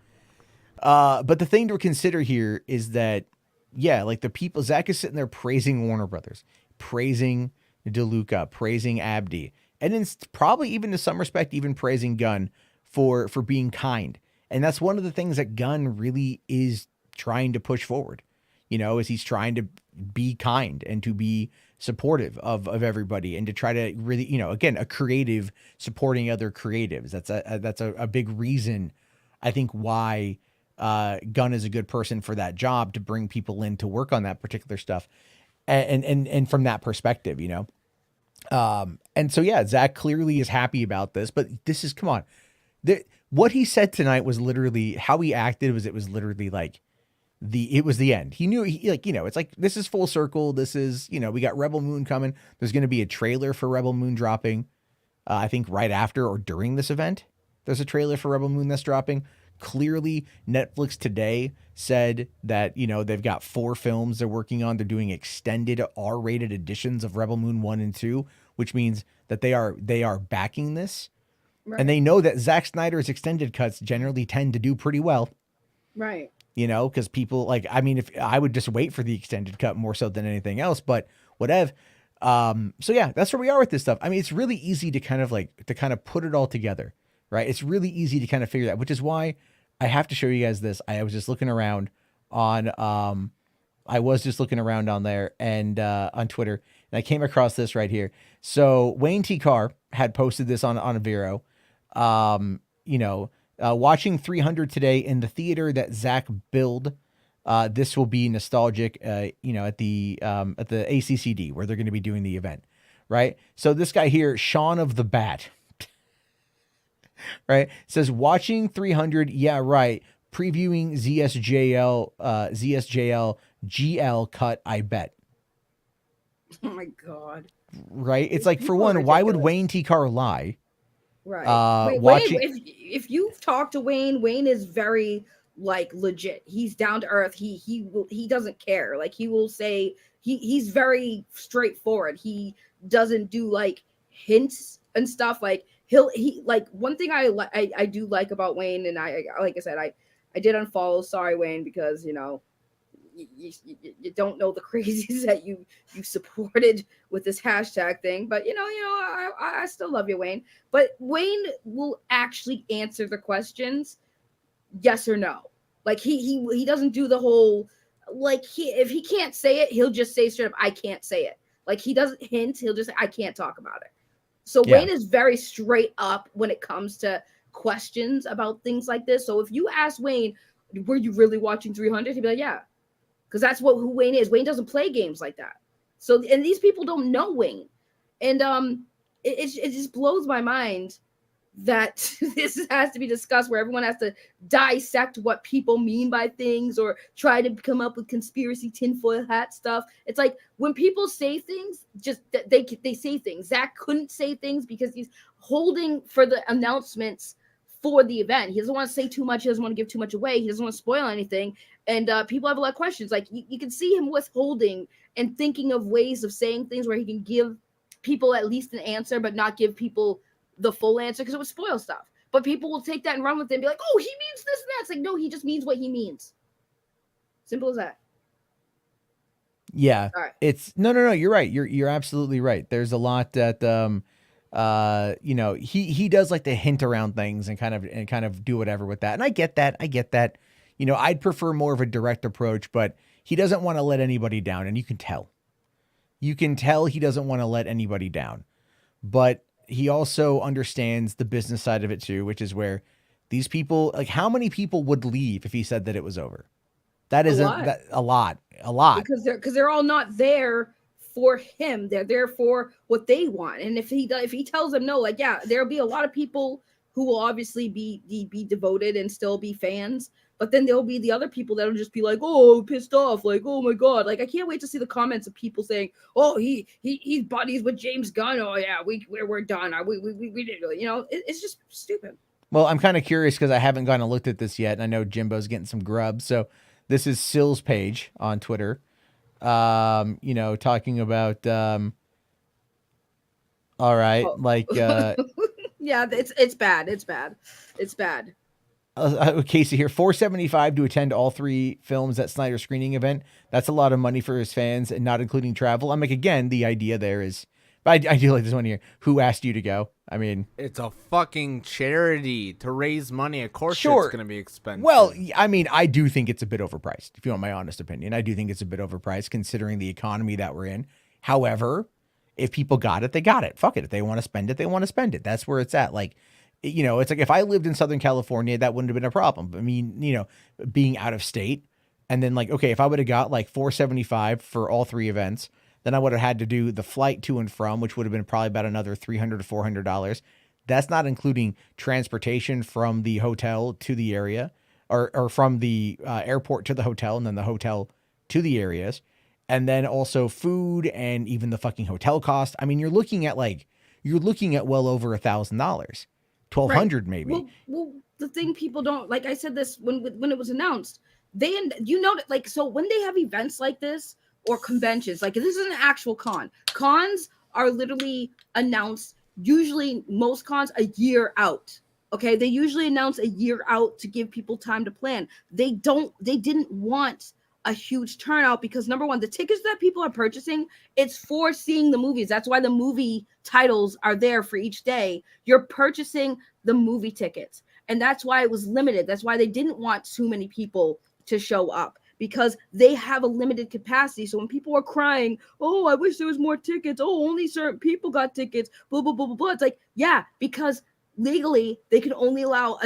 But the thing to consider here is that, yeah, like the people, Zack is sitting there praising Warner Brothers, praising DeLuca, praising Abdi, and then probably even to some respect, even praising Gunn for being kind. And that's one of the things that Gunn really is trying to push forward, is he's trying to be kind and to be supportive of everybody and to try to really, again, a creative supporting other creatives. That's a big reason, I think, why Gunn is a good person for that job, to bring people in to work on that particular stuff. And from that perspective, and so, yeah, Zack clearly is happy about this, but this is, come on, what he said tonight was literally how he acted it was literally like it was the end. He knew it's like, this is full circle. This is, we got Rebel Moon coming. There's going to be a trailer for Rebel Moon dropping. I think right after or during this event, there's a trailer for Rebel Moon that's dropping. Clearly, Netflix today said that, they've got 4 films they're working on. They're doing extended R-rated editions of Rebel Moon 1 and 2, which means that they are backing this. Right. And they know that Zack Snyder's extended cuts generally tend to do pretty well. Right. Because people if I would just wait for the extended cut more so than anything else, but whatever. So yeah, that's where we are with this stuff. I mean, it's really easy to kind of put it all together. Right. It's really easy to kind of figure that, which is why I have to show you guys this. I was just looking around on there and on Twitter, and I came across this right here. So Wayne T. Carr had posted this on Vero. Watching 300 today in the theater that Zack built. This will be nostalgic, at the ACCD where they're going to be doing the event. Right. So this guy here, Sean of the Bat. Right, says watching 300, yeah, right. Previewing ZSJL GL cut, I bet. Oh my god! Right, it's like, for one, why would Wayne T. Carr lie? Right. Watching. If you've talked to Wayne is very legit. He's down to earth. He doesn't care. Like, he will say he's very straightforward. He doesn't do hints and stuff. One thing I do like about Wayne, and I did unfollow. Sorry, Wayne, because you don't know the crazies that you supported with this hashtag thing, but I still love you, Wayne. But Wayne will actually answer the questions, yes or no. He doesn't do the whole if he can't say it, he'll just say straight up, I can't say it. He doesn't hint, he'll just say, I can't talk about it. So yeah. Wayne is very straight up when it comes to questions about things like this. So if you ask Wayne, were you really watching 300? He'd be like, yeah, because that's who Wayne is. Wayne doesn't play games like that. So, and these people don't know Wayne. And it just blows my mind that this has to be discussed, where everyone has to dissect what people mean by things or try to come up with conspiracy tinfoil hat stuff. It's like when people say things, just they say things. Zack couldn't say things because he's holding for the announcements for the event. He doesn't want to say too much. He doesn't want to give too much away. He doesn't want to spoil anything. And people have a lot of questions. Like you can see him withholding and thinking of ways of saying things where he can give people at least an answer, but not give people the full answer because it would spoil stuff. But people will take that and run with it and be like, oh, he means this and that. It's like, no, he just means what he means. Simple as that. Yeah. All right. It's no, you're right. You're absolutely right. There's a lot that you know, he does like to hint around things and kind of do whatever with that. And I get that. You know, I'd prefer more of a direct approach, but he doesn't want to let anybody down, and you can tell. You can tell he doesn't want to let anybody down. But he also understands the business side of it too, which is where these people, like, how many people would leave if he said that it was over? That isn't a lot. Because they're all not there for him. They're there for what they want. And if he tells them no, like, yeah, there'll be a lot of people who will obviously be devoted and still be fans. But then there'll be the other people that'll just be like, oh, pissed off, like, oh my god, like I can't wait to see the comments of people saying, oh, he's buddies with James Gunn. Oh yeah, we're done. We did, you know, it's just stupid. Well, I'm kind of curious because I haven't gone and looked at this yet, and I know Jimbo's getting some grub. So this is Sill's page on Twitter. You know, talking about all right, like yeah, it's bad. It's bad. Casey here, $475 to attend all 3 films at Snyder screening event. That's a lot of money for his fans, and not including travel. I'm like, again, the idea there is, I do like this one here. Who asked you to go? I mean, it's a fucking charity to raise money. Of course, sure, it's going to be expensive. Well, I mean, I do think it's a bit overpriced. If you want my honest opinion, I do think it's a bit overpriced considering the economy that we're in. However, if people got it, they got it. Fuck it. If they want to spend it, they want to spend it. That's where it's at. Like, you know, it's like if I lived in Southern California, that wouldn't have been a problem. I mean, you know, being out of state, and then like, okay, if I would have got like $475 for all 3 events, then I would have had to do the flight to and from, which would have been probably about another $300 to $400. That's not including transportation from the hotel to the area, or from the airport to the hotel, and then the hotel to the areas, and then also food and even the fucking hotel cost. I mean, you're looking at well over $1,000. 1,200 right. Maybe. Well, the thing people don't, like I said this when it was announced, you know, like, so when they have events like this or conventions, like this is an actual con. Cons are literally announced, usually most cons a year out. Okay, they usually announce a year out to give people time to plan. They didn't want a huge turnout because, number one, the tickets that people are purchasing, it's for seeing the movies. That's why the movie titles are there for each day. You're purchasing the movie tickets, and that's why it was limited. That's why they didn't want too many people to show up, because they have a limited capacity. So when people are crying, oh, I wish there was more tickets, oh, only certain people got tickets, blah blah blah blah blah, it's like, yeah, because legally they can only allow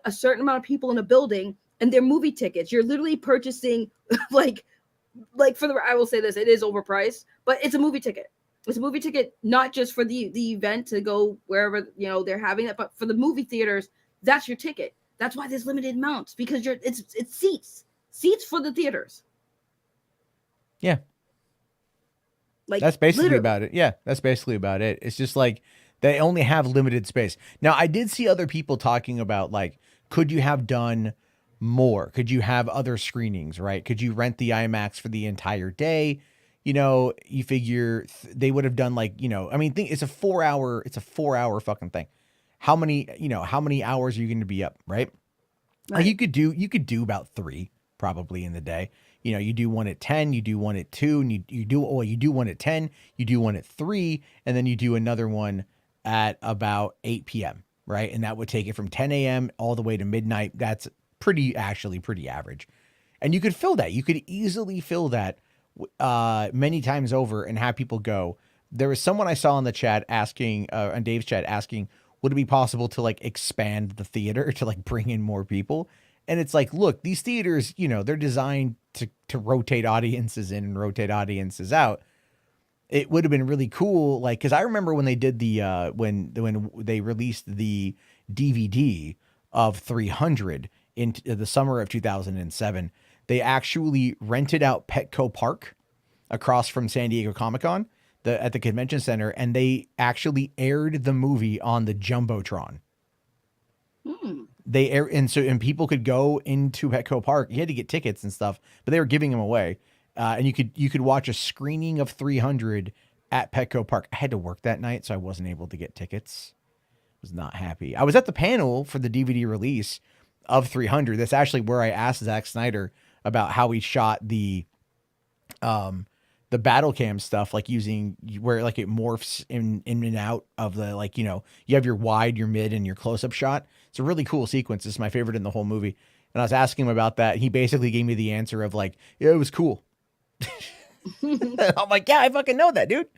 a certain amount of people in a building, and they're movie tickets. You're literally purchasing like for the, I will say this, it is overpriced, but it's a movie ticket. It's a movie ticket, not just for the event to go wherever, you know, they're having it, but for the movie theaters, that's your ticket. That's why there's limited amounts, because it's seats for the theaters. Yeah. Like, that's basically literally about it. Yeah, that's basically about it. It's just like they only have limited space. Now, I did see other people talking about, like, could you have done more? Could you have other screenings, right? Could you rent the IMAX for the entire day? You know, you figure they would have done, like, you know, I mean, it's a 4-hour fucking thing. How many hours are you going to be up, right? Like, you could do about 3 probably in the day. You know, you do one at 10, you do one at 2, and you do one at 10, you do one at 3, and then you do another one at about 8 p.m., right? And that would take it from 10 a.m. all the way to midnight. That's pretty average. And you could fill that. You could easily fill that many times over and have people go. There was someone I saw in the chat asking, on Dave's chat, asking, would it be possible to, like, expand the theater to, like, bring in more people? And it's like, look, these theaters, you know, they're designed to rotate audiences in and rotate audiences out. it would have been really cool. Like, cause I remember when they did the, when they released the DVD of 300 in the summer of 2007, they actually rented out Petco Park across from San Diego Comic-Con at the convention center. And they actually aired the movie on the Jumbotron. They air, and people could go into Petco Park. You had to get tickets and stuff, but they were giving them away. And you could watch a screening of 300 at Petco Park. I had to work that night, so I wasn't able to get tickets. Was not happy. I was at the panel for the DVD release of 300. That's actually where I asked Zack Snyder about how he shot the battle cam stuff, like using where like it morphs in and out of the, like, you know, you have your wide, your mid, and your close-up shot. It's a really cool sequence. It's my favorite in the whole movie. And I was asking him about that. He basically gave me the answer of like, yeah, it was cool. I'm like, yeah, I fucking know that, dude.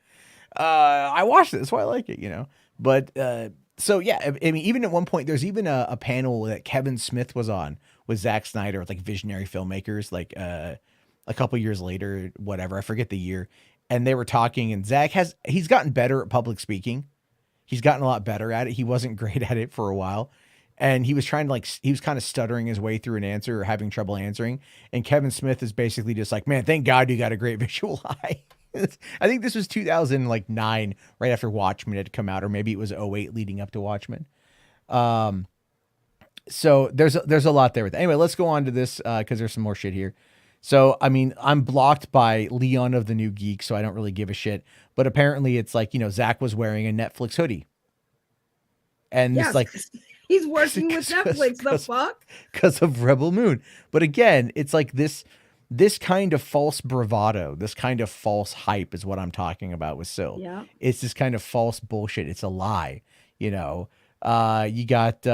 I watched it. That's why I like it, you know? But, so yeah, I mean, even at one point, there's even a panel that Kevin Smith was on with Zack Snyder, with like visionary filmmakers, like, a couple years later, whatever, I forget the year. And they were talking, and Zack he's gotten better at public speaking. He's gotten a lot better at it. He wasn't great at it for a while. And he was trying to he was kind of stuttering his way through an answer or having trouble answering. And Kevin Smith is basically just like, man, thank God you got a great visual eye. I think this was 2009, right after Watchmen had come out, or maybe it was 2008 leading up to Watchmen. So there's a lot there with that. Anyway, let's go on to this, because there's some more shit here. So, I mean, I'm blocked by Leon of the New Geek, so I don't really give a shit. But apparently it's like, you know, Zack was wearing a Netflix hoodie. And yes, it's like, he's working with Netflix, the fuck? Because of Rebel Moon. But again, it's like this kind of false bravado, this kind of false hype is what I'm talking about with Syl. Yeah. It's this kind of false bullshit. It's a lie, you know. You got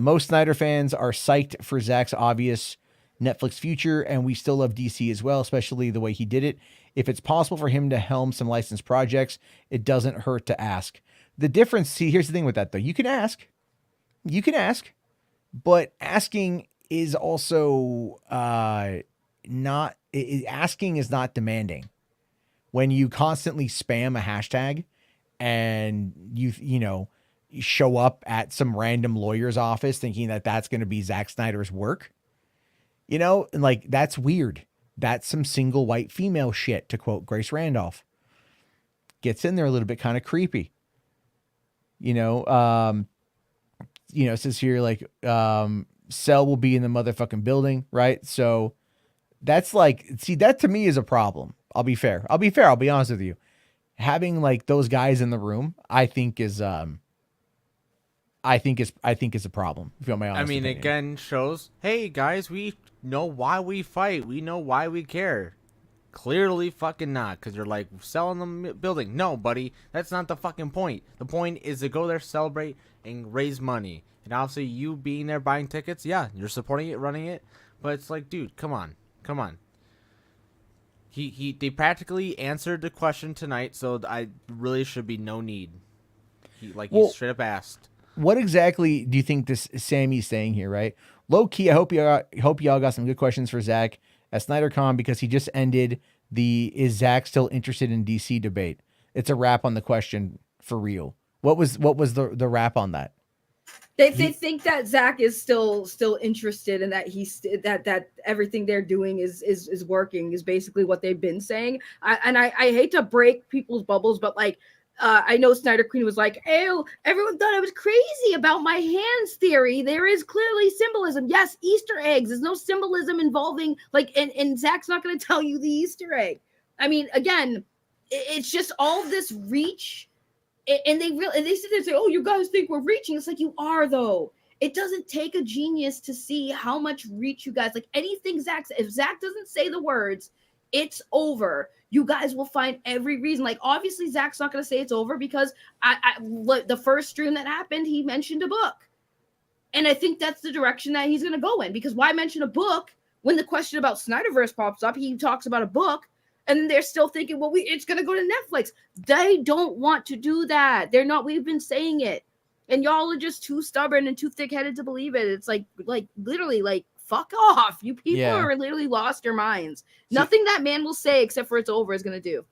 most Snyder fans are psyched for Zack's obvious Netflix future, and we still love DC as well, especially the way he did it. If it's possible for him to helm some licensed projects, it doesn't hurt to ask. The difference, see, here's the thing with that though. You can ask, but asking is also asking is not demanding. When you constantly spam a hashtag and you show up at some random lawyer's office thinking that that's going to be Zack Snyder's work, you know, and like, that's weird. That's some single white female shit, to quote Grace Randolph. Gets in there a little bit kind of creepy. You know, it says here, like, Cell will be in the motherfucking building, right? So that's like, see, that to me is a problem. I'll be fair. I'll be honest with you. Having like those guys in the room, I think is a problem. If you want my honest opinion. Again, shows, hey guys, we know why we fight. We know why we care. Clearly fucking not, because you're like selling the building. No, buddy, that's not the fucking point. The point is to go there, celebrate, and raise money. And obviously, you being there buying tickets, yeah, you're supporting it, running it. But it's like, dude, come on. They practically answered the question tonight, so I really should be no need. He straight up asked. What exactly do you think this Sammy's saying here, right? Low key, I hope y'all got some good questions for Zack at SnyderCon, because he just ended the "Is Zack still interested in DC" debate. It's a wrap on the question for real. What was the wrap on that? They think that Zack is still interested, and that that everything they're doing is working, is basically what they've been saying. I hate to break people's bubbles, but like, I know Snyder Queen was like, "Oh, everyone thought I was crazy about my hands theory. There is clearly symbolism. Yes, Easter eggs. There's no symbolism involving like, and Zack's not going to tell you the Easter egg. I mean, again, it's just all this reach, and they sit there and say, "Oh, you guys think we're reaching?" It's like, you are though. It doesn't take a genius to see how much reach you guys, like anything if Zack doesn't say the words, it's over. You guys will find every reason. Like, obviously, Zack's not going to say it's over, because the first stream that happened, he mentioned a book. And I think that's the direction that he's going to go in, because why mention a book when the question about Snyderverse pops up? He talks about a book, and they're still thinking, well, it's going to go to Netflix. They don't want to do that. They're not. We've been saying it. And y'all are just too stubborn and too thick-headed to believe it. It's like literally, like, fuck off. You people are literally lost your minds. Nothing that man will say except for it's over is going to do.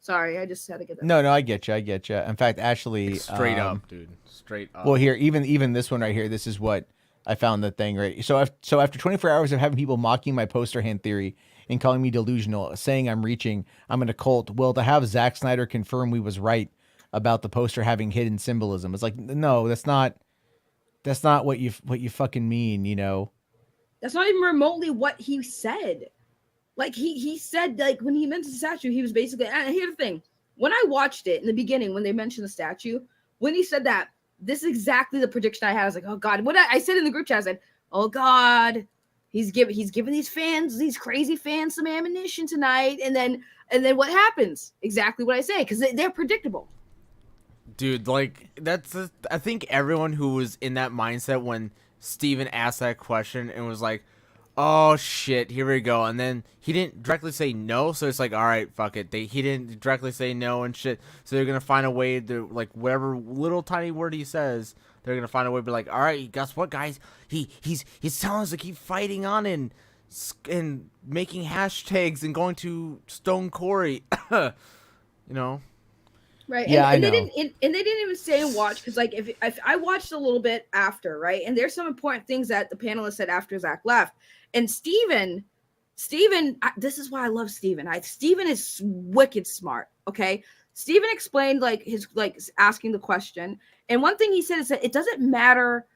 Sorry, I just had to get that. No, I get you. In fact, actually, Straight up, dude. Straight up. Well, here, even this one right here, this is what I found the thing, right? So after 24 hours of having people mocking my poster hand theory and calling me delusional, saying I'm an occult, well, to have Zack Snyder confirm we was right about the poster having hidden symbolism, it's like, no, that's not what you fucking mean, you know? That's not even remotely what he said. Like he said, like when he mentioned the statue, he was basically. And here's the thing: when I watched it in the beginning, when they mentioned the statue, when he said that, this is exactly the prediction I had. I was like, oh God, what I said in the group chat, I said, oh God, he's giving these crazy fans some ammunition tonight, and then what happens? Exactly what I say, because they're predictable. Dude, like I think everyone who was in that mindset when Steven asked that question and was like, oh shit, here we go, and then he didn't directly say no, so it's like, all right, fuck it. He didn't directly say no and shit, so they're gonna find a way to, like, whatever little tiny word he says, they're gonna find a way to be like, all right, guess what, guys? He's telling us to keep fighting on and making hashtags and going to Stone Quarry, you know. Right. Yeah, and I they know. didn't even say and watch, because like if I watched a little bit after, right, and there's some important things that the panelists said after Zack left, and Steven, this is why I love Steven. Steven is wicked smart. Okay, Steven explained like his asking the question, and one thing he said is that it doesn't matter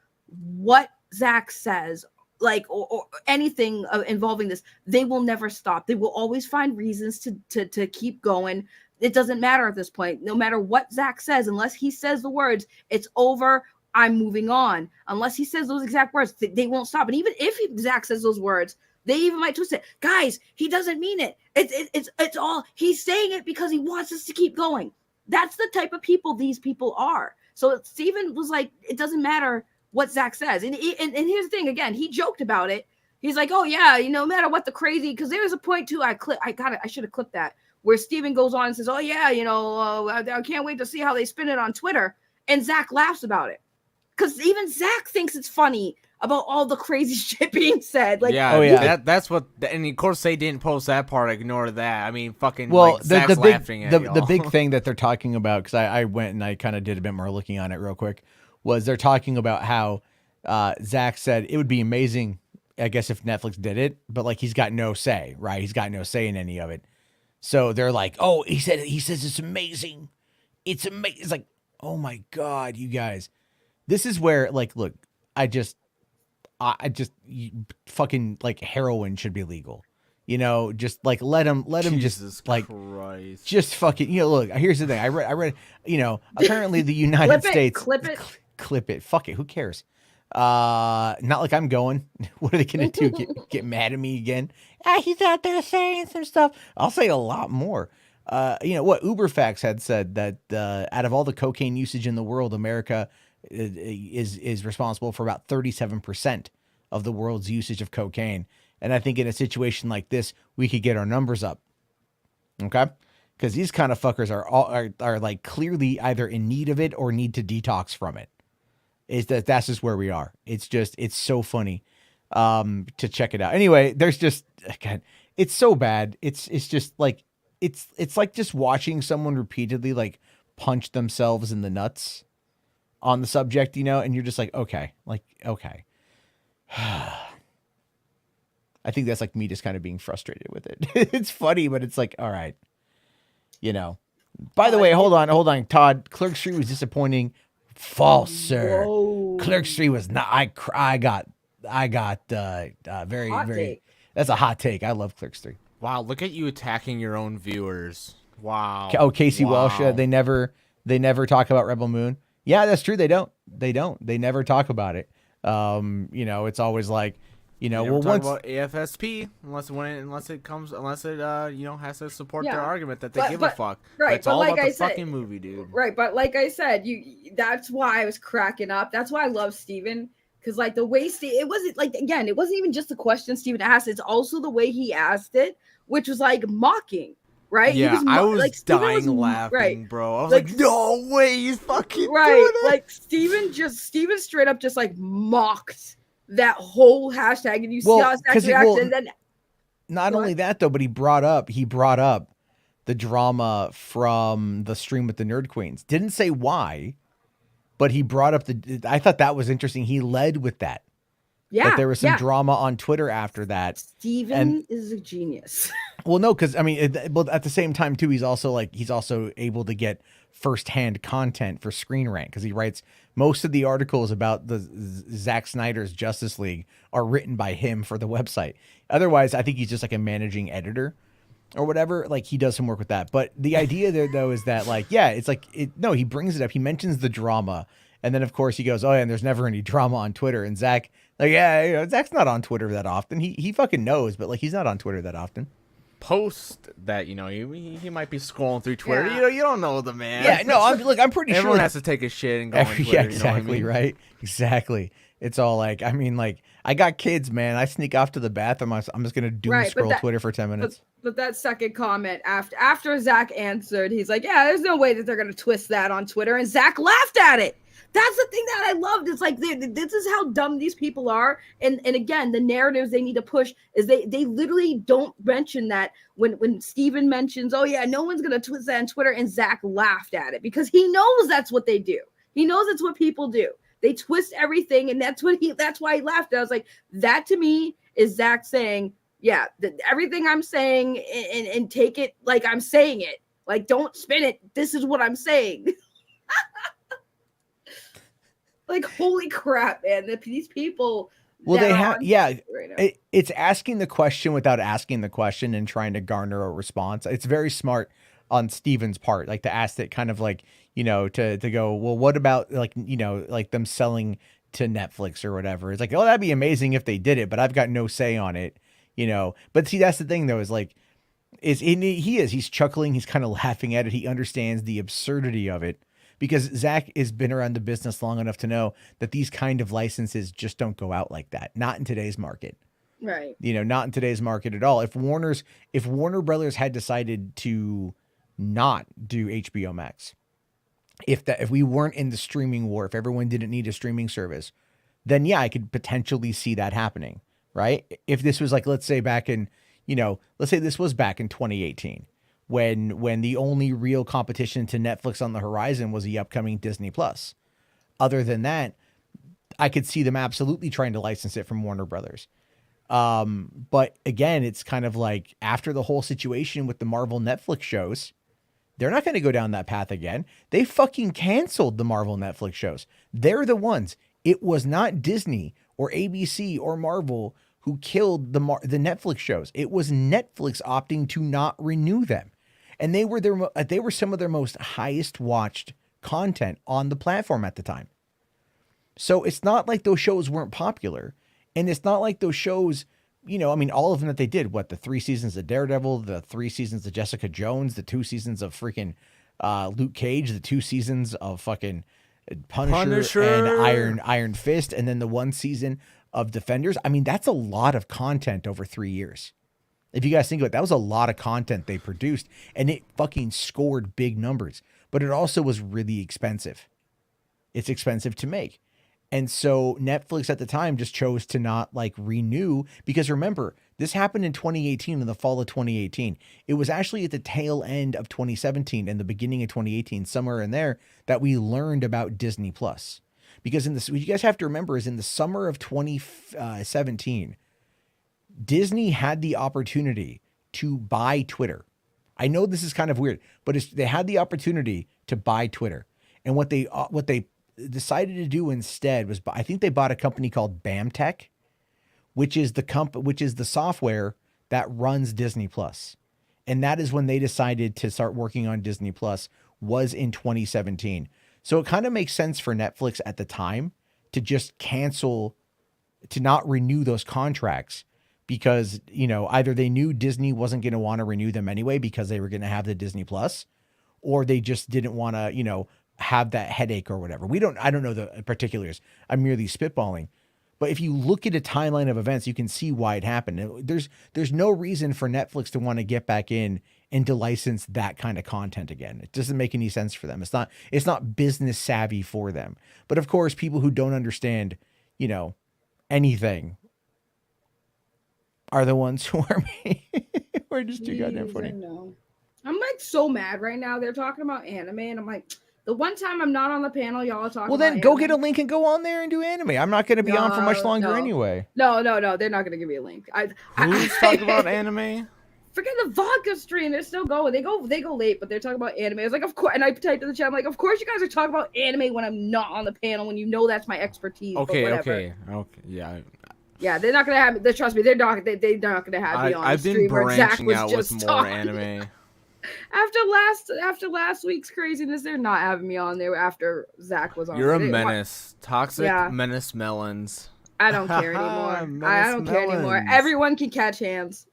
what Zack says, like or anything involving this, they will never stop. They will always find reasons to keep going. It doesn't matter at this point. No matter what Zack says, unless he says the words, it's over, I'm moving on. Unless he says those exact words, they won't stop. And even if Zack says those words, they even might twist it. Guys, he doesn't mean it. It's all, he's saying it because he wants us to keep going. That's the type of people these people are. So Steven was like, it doesn't matter what Zack says. And here's the thing, again, he joked about it. He's like, oh yeah, no matter what the crazy, because there was a point too, I should have clipped that, where Steven goes on and says, oh yeah, I can't wait to see how they spin it on Twitter. And Zack laughs about it. Because even Zack thinks it's funny about all the crazy shit being said. Like, yeah, oh, yeah. That's what, and of course they didn't post that part. Ignore that. I mean, fucking. Well, like, Zack's laughing at the big thing that they're talking about, because I went and I kind of did a bit more looking on it real quick, was they're talking about how Zack said it would be amazing, I guess, if Netflix did it, but like he's got no say, right? He's got no say in any of it. So they're like, oh, he says it's amazing. It's amazing. It's like, oh my God, you guys. This is where, like, look, I just fucking, like, heroin should be legal. You know, just like let him just like Christ. Just fucking, look, here's the thing. I read, apparently the United States clip it. Fuck it. Who cares? Not like I'm going. What are they gonna do? Get mad at me again? He's out there saying some stuff. I'll say a lot more. What Uberfax had said that out of all the cocaine usage in the world, America is responsible for about 37% of the world's usage of cocaine. And I think in a situation like this, we could get our numbers up. Okay, because these kind of fuckers are like clearly either in need of it or need to detox from it. That's just where we are. It's so funny to check it out. Anyway, there's just, again, it's so bad. It's just like, it's like just watching someone repeatedly like punch themselves in the nuts on the subject, and you're just like, okay. I think that's like me just kind of being frustrated with it. It's funny, but it's like, all right, By the way, hold on, Todd. Clerks 3 was disappointing. False, sir. Whoa. Clerks 3 was not. I got very Hot very. take. That's a hot take. I love Clerks 3. Wow, look at you attacking your own viewers. Wow. Oh, Casey Welsh. Wow. They never talk about Rebel Moon. Yeah, that's true. They don't. They never talk about it. It's always like, we'll talk about AFSP unless it has to support their argument that they give a fuck. Right, it's all about the fucking movie, dude. Right, but like I said, that's why I was cracking up. That's why I love Steven. Because like the way it wasn't like, again, it wasn't even just the question Steven asked, it's also the way he asked it, which was like mocking. Right? Yeah, I was like, dying laughing, bro. I was like, no way, he's fucking doing it. Like Steven straight up just like mocked that whole hashtag, and you see how Zach reacted. And then not only that though, but he brought up the drama from the stream with the Nerd Queens. Didn't say why, but he brought up I thought that was interesting. He led with that. Yeah. That there was some drama on Twitter after that. Steven is a genius. Well, no, because I mean, but at the same time too, he's also able to get firsthand content for Screen Rant, because he writes most of the articles about the Zack Snyder's Justice League are written by him for the website. Otherwise, I think he's just like a managing editor or whatever. Like, he does some work with that. But the idea there though is that, like, yeah, it's like he brings it up. He mentions the drama, and then of course he goes, oh yeah, and there's never any drama on Twitter. And Zack, like, yeah, Zack's not on Twitter that often. He fucking knows, but like, he's not on Twitter that often. Post that, he might be scrolling through Twitter. Yeah. You don't know the man. Yeah, no, I'm pretty sure everyone has to take a shit and go on Twitter. Yeah, exactly, you know what I mean? right? Exactly. It's all like, I mean, like, I got kids, man. I sneak off to the bathroom. I'm just gonna doom scroll Twitter for 10 minutes. But that second comment after Zack answered, he's like, yeah, there's no way that they're gonna twist that on Twitter, and Zack laughed at it. That's the thing that I loved. It's like, this is how dumb these people are. And again, the narratives they need to push is they literally don't mention that when Steven mentions, oh yeah, no one's going to twist that on Twitter. And Zack laughed at it because he knows that's what they do. He knows it's what people do. They twist everything. And that's why he laughed at it. I was like, that to me is Zack saying, yeah, everything I'm saying and take it like I'm saying it. Like, don't spin it. This is what I'm saying. Like, holy crap, man! These people. Well, they have, yeah. Right, it's asking the question without asking the question and trying to garner a response. It's very smart on Steven's part, like, to ask it, kind of like, to go, well, what about, like, like them selling to Netflix or whatever. It's like, oh, that'd be amazing if they did it, but I've got no say on it, But see, that's the thing though, is like, he's chuckling, he's kind of laughing at it. He understands the absurdity of it. Because Zack has been around the business long enough to know that these kind of licenses just don't go out like that. Not in today's market. Right. Not in today's market at all. If Warner Brothers had decided to not do HBO Max, if we weren't in the streaming war, if everyone didn't need a streaming service, then yeah, I could potentially see that happening. Right. If this was like, let's say back in, let's say this was back in 2018. When the only real competition to Netflix on the horizon was the upcoming Disney Plus. Other than that, I could see them absolutely trying to license it from Warner Brothers. But again, it's kind of like, after the whole situation with the Marvel Netflix shows, they're not going to go down that path again. They fucking canceled the Marvel Netflix shows. They're the ones. It was not Disney or ABC or Marvel who killed the Netflix shows. It was Netflix opting to not renew them. And they were some of their most highest watched content on the platform at the time. So it's not like those shows weren't popular. And it's not like those shows, all of them that they did, the 3 seasons of Daredevil, the 3 seasons of Jessica Jones, the 2 seasons of freaking Luke Cage, the 2 seasons of fucking Punisher. And Iron Fist, and then the 1 season of Defenders. That's a lot of content over 3 years. If you guys think about it, that was a lot of content they produced, and it fucking scored big numbers, but it also was really expensive. It's expensive to make. And so Netflix at the time just chose to not renew, because remember, this happened in 2018, in the fall of 2018. It was actually at the tail end of 2017 and the beginning of 2018, somewhere in there, that we learned about Disney Plus. Because what you guys have to remember is in the summer of 2017, Disney had the opportunity to buy Twitter. I know this is kind of weird, but they had the opportunity to buy Twitter. And what they decided to do instead was, I think they bought a company called BAMTech, which is the software that runs Disney Plus. And that is when they decided to start working on Disney Plus, was in 2017. So it kind of makes sense for Netflix at the time to just cancel, to not renew those contracts, because, either they knew Disney wasn't going to want to renew them anyway because they were going to have the Disney Plus, or they just didn't want to, have that headache or whatever. I don't know the particulars. I'm merely spitballing. But if you look at a timeline of events, you can see why it happened. There's no reason for Netflix to want to get back in and to license that kind of content again. It doesn't make any sense for them. It's not business savvy for them. But of course, people who don't understand, anything are the ones who are just too goddamn funny. I'm like so mad right now. They're talking about anime, and I'm like, the one time I'm not on the panel, y'all are talking. Well, then go get a link and go on there and do anime. I'm not going to be on for much longer anyway. No, they're not going to give me a link. Who's talking about anime? Forget the vodka stream. They're still going. They go late, but they're talking about anime. I was like, of course. And I typed in the chat, I'm like, of course you guys are talking about anime when I'm not on the panel, when you know that's my expertise. Okay, yeah. Yeah, they're not gonna have me. Trust me, they're not gonna have me on. I've been branching out with more anime. After last week's craziness, they're not having me on there after Zack was on. You're a menace. Toxic menace melons. I don't care anymore. I don't care anymore. Everyone can catch hands.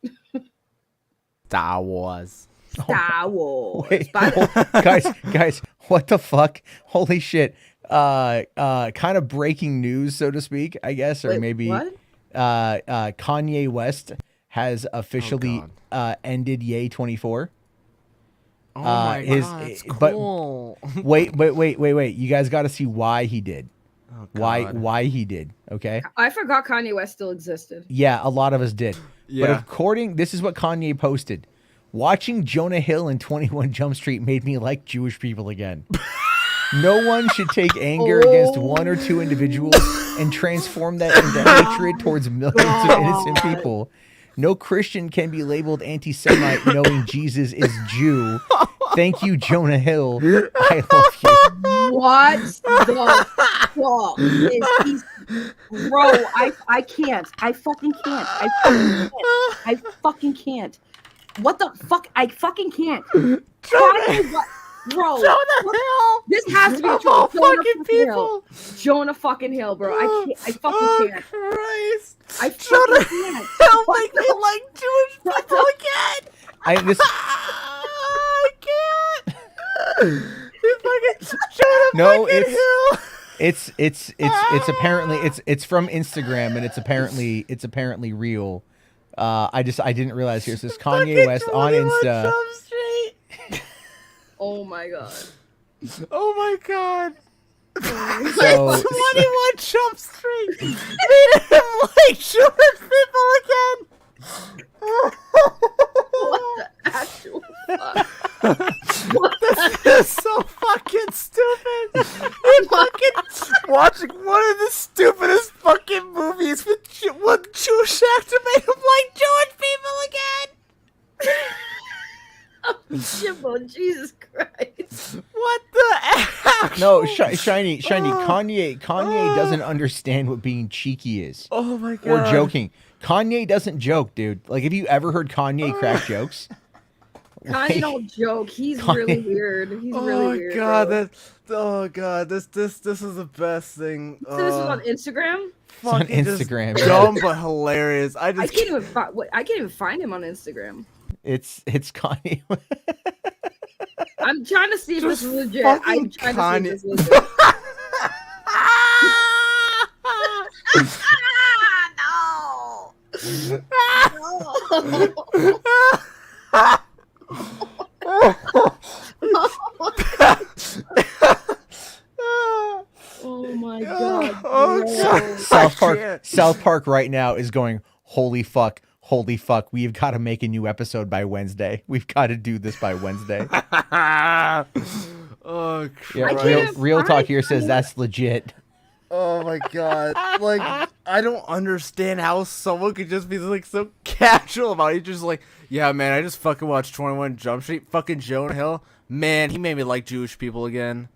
Star Wars. Star Wars. Wait, guys, what the fuck? Holy shit. Kind of breaking news, so to speak, I guess, or maybe what? Kanye West has officially ended Yay 24. Oh my god, that's cool. But wait. You guys got to see why he did. Oh, why he did, okay? I forgot Kanye West still existed. Yeah, a lot of us did. Yeah. But this is what Kanye posted. Watching Jonah Hill in 21 Jump Street made me like Jewish people again. No one should take anger against one or two individuals and transform that into hatred towards millions of innocent people. No Christian can be labeled anti-Semite knowing Jesus is Jew. Thank you, Jonah Hill. I love you. What the fuck is bro? I can't. I fucking can't. I fucking can't. What the fuck? I fucking can't. Bro, this has to be true. Jonah fucking Hill, bro. I fucking can't. Christ. I fucking can't. He'll make me like Jewish people again. I can't. No, it's apparently it's from Instagram and it's apparently real. I didn't realize here. It says Kanye West on Insta. Oh my god. Oh my god. So 21 Jump Street made him like Jewish people again. What the actual fuck? This is so fucking stupid. You're fucking watching one of the stupidest fucking movies with one Jewish actor made him like Jewish people again. Oh, Jimbo, Jesus Christ. What the heck? No, Shiny. Kanye doesn't understand what being cheeky is. Oh my god. Or joking. Kanye doesn't joke, dude. Like, have you ever heard Kanye crack jokes? Kanye don't joke. He's really weird. He's really weird. Oh god, this is the best thing. So this is on Instagram? It's on Instagram. Dumb but hilarious. I can't even find him on Instagram. It's Kanye. I'm trying to see if this is legit. I'm trying to see if this is legit. Oh my god. Oh, South Park right now is going, holy fuck, we've got to make a new episode by Wednesday. We've got to do this by Wednesday. Oh, yeah, real talk here says that's legit. Oh my god. Like, I don't understand how someone could just be like so casual about it. Just like, yeah, man, I just fucking watched 21 Jump Street. Fucking Jonah Hill. Man, he made me like Jewish people again.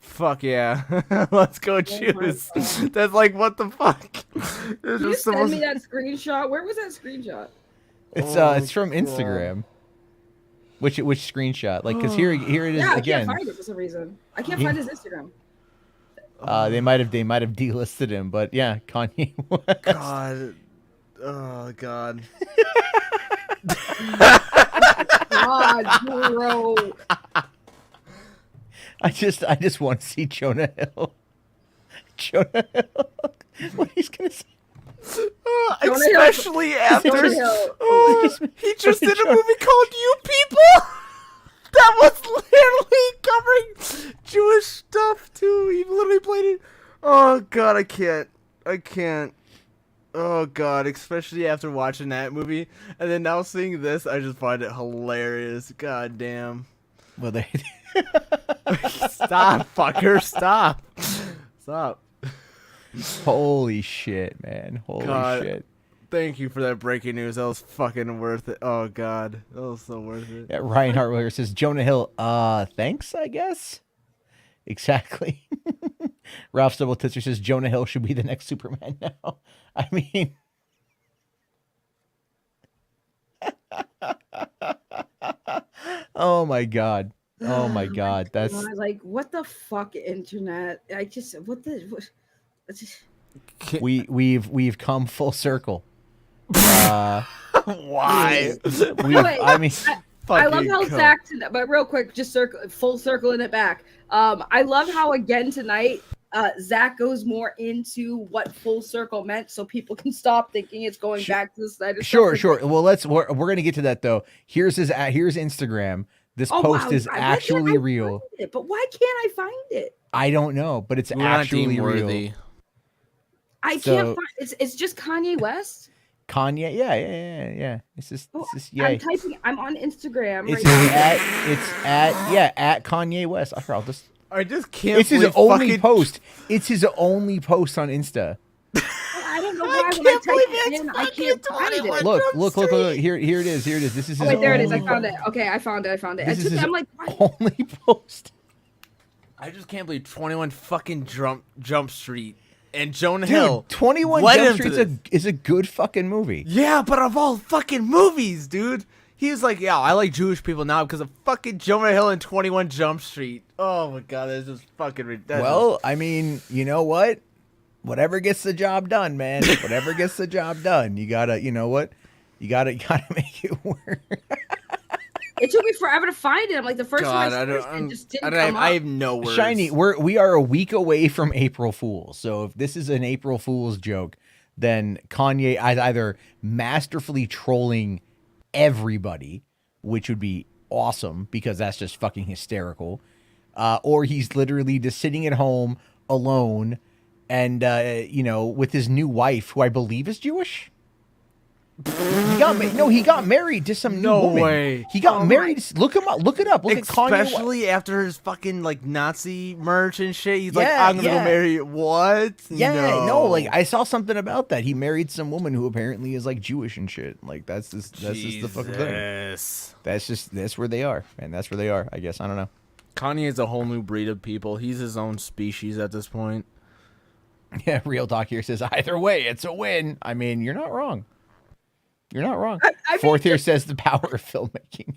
Fuck yeah. Let's go Jews. That's like, what the fuck? Can you send me that screenshot? Where was that screenshot? It's from Instagram. Which screenshot? Like, because here it is again. I can't find it for some reason. I can't find his Instagram. They might have delisted him, but yeah, Kanye West. God. Oh god. God, bro. I just want to see Jonah Hill. What he's gonna say? Especially after he just did a movie called You People that was literally covering Jewish stuff too. He literally played it. Oh god, I can't. Oh god, especially after watching that movie, and then now seeing this, I just find it hilarious. God damn. Well, they Stop, fucker, stop. Stop. Holy shit, man. Holy God, shit. Thank you for that breaking news. That was fucking worth it. Oh god, that was so worth it. Yeah, Ryan Hartwell says Jonah Hill. Thanks, I guess. Exactly. Ralph Stubble Titzer says Jonah Hill should be the next Superman now. I mean, oh my god. Oh my god. That's like, what the fuck, internet? I just we've come full circle. Why? I mean, I love how Zack, but real quick, just full circling it back. I love how again tonight, Zack goes more into what full circle meant, so people can stop thinking it's going back to the Snyder. Sure. Well, we're gonna get to that though. Here's Instagram. This post is actually real. But why can't I find it? I don't know, but it's actually real. I can't find it's just Kanye West. Kanye, yeah. It's just yeah. I'm typing. I'm on Instagram. It's right at Kanye West. I just can't. It's his only post. It's his only post on Insta. I don't know why when I type it in, I can't find it. Look. Here it is. This is his there it is. I found it. Okay, I found it. I'm like, only post. I just can't believe 21 fucking Jump Street and Jonah Hill. 21 Jump Street is a good fucking movie. Yeah, but of all fucking movies, dude. He was like, yeah, I like Jewish people now because of fucking Jonah Hill and 21 Jump Street. Oh my god, that's just fucking ridiculous. Well, I mean, you know what? Whatever gets the job done, man. Whatever gets the job done. You gotta, you know what? You gotta make it work. It took me forever to find it. I'm like, the first one it just didn't come up. I have no words. Shiny, we are a week away from April Fool's. So if this is an April Fool's joke, then Kanye is either masterfully trolling everybody, which would be awesome because that's just fucking hysterical, or he's literally just sitting at home alone and with his new wife, who I believe is Jewish. He got married to some new woman. Way. He got married. Look him up. Look it up. Look especially after his fucking like Nazi merch and shit. He's like, I'm gonna go marry. What? Yeah, no. Like I saw something about that. He married some woman who apparently is like Jewish and shit. Like that's just the fucking thing. That's where they are, man. That's where they are. I guess I don't know. Kanye is a whole new breed of people. He's his own species at this point. Yeah, Real Doc here says either way, it's a win. I mean, you're not wrong. You're not wrong. Fourth here says the power of filmmaking.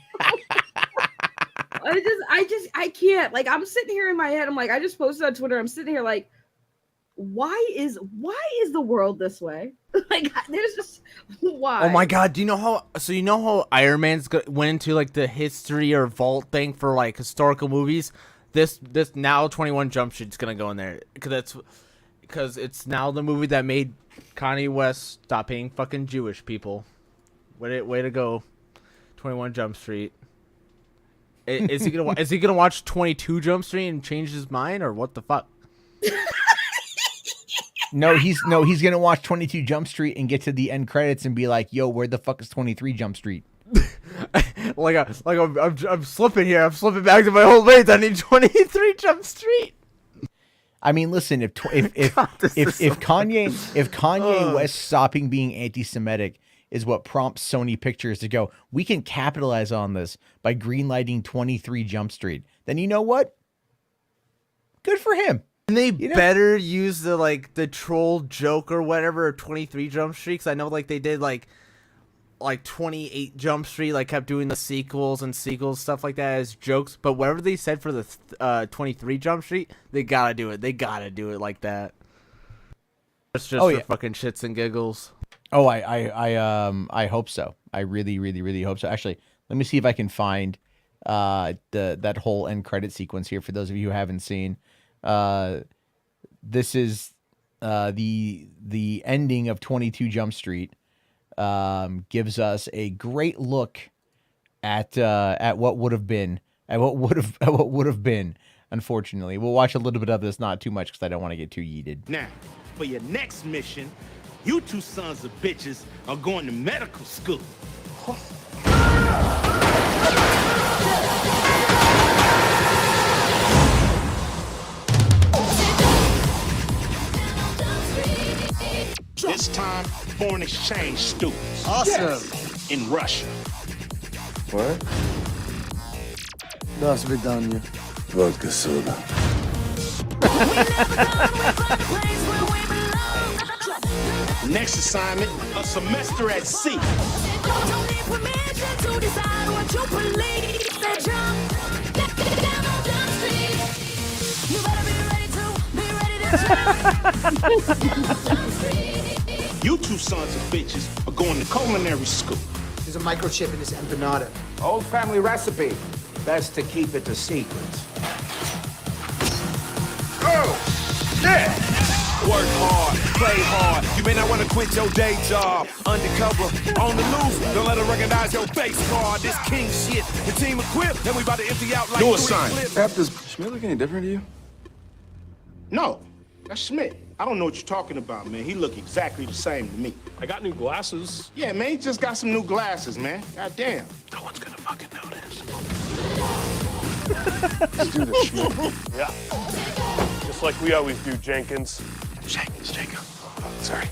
I can't. Like, I'm sitting here in my head. I'm like, I just posted on Twitter. I'm sitting here like, why is the world this way? Like, there's just why. Oh my god! Do you know how? So you know how Iron Man's went into like the history or vault thing for like historical movies. This now 21 Jump Street's gonna go in there because it's now the movie that made Kanye West stop paying fucking Jewish people. Way to go, 21 Jump Street. Is he gonna watch 22 Jump Street and change his mind, or what the fuck? No, he's gonna watch 22 Jump Street and get to the end credits and be like, "Yo, where the fuck is 23 Jump Street?" I'm slipping here. I'm slipping back to my old ways. I need 23 Jump Street. I mean, listen, if Kanye West stopping being anti-Semitic is what prompts Sony Pictures to go, we can capitalize on this by greenlighting 23 Jump Street, then you know what? Good for him. And they better use the troll joke or whatever of 23 Jump Street. 'Cause I know like they did like 28 Jump Street, like kept doing the sequels stuff like that as jokes. But whatever they said for the 23 Jump Street, they gotta do it. They gotta do it like that. It's just for fucking shits and giggles. Oh, I hope so. I really, really, really hope so. Actually, let me see if I can find that whole end credit sequence here for those of you who haven't seen. This is the ending of 22 Jump Street. Gives us a great look at what would have been, Unfortunately, we'll watch a little bit of this, not too much, because I don't want to get too yeeted. Now, for your next mission, You two sons of bitches are going to medical school. This time, foreign exchange students. Awesome. Yes. In Russia. What? До свидания. Водка сода. Next assignment, a semester at sea. You two sons of bitches are going to culinary school. There's a microchip in this empanada. Old family recipe. Best to keep it a secret. Oh, yeah! Work hard, play hard. You may not want to quit your day job. Undercover, on the loose. Don't let them recognize your face card. This king shit. The team equipped, and we about to empty out like New 3 assignment. clips. Does Schmidt look any different to you? No, that's Schmidt. I don't know what you're talking about, man. He look exactly the same to me. I got new glasses. Yeah, man, he just got some new glasses, man. God damn. No one's gonna fucking notice. Let's do this, Schmidt. Yeah. Just like we always do, Jenkins. Jenkins, Jacob. Oh, sorry.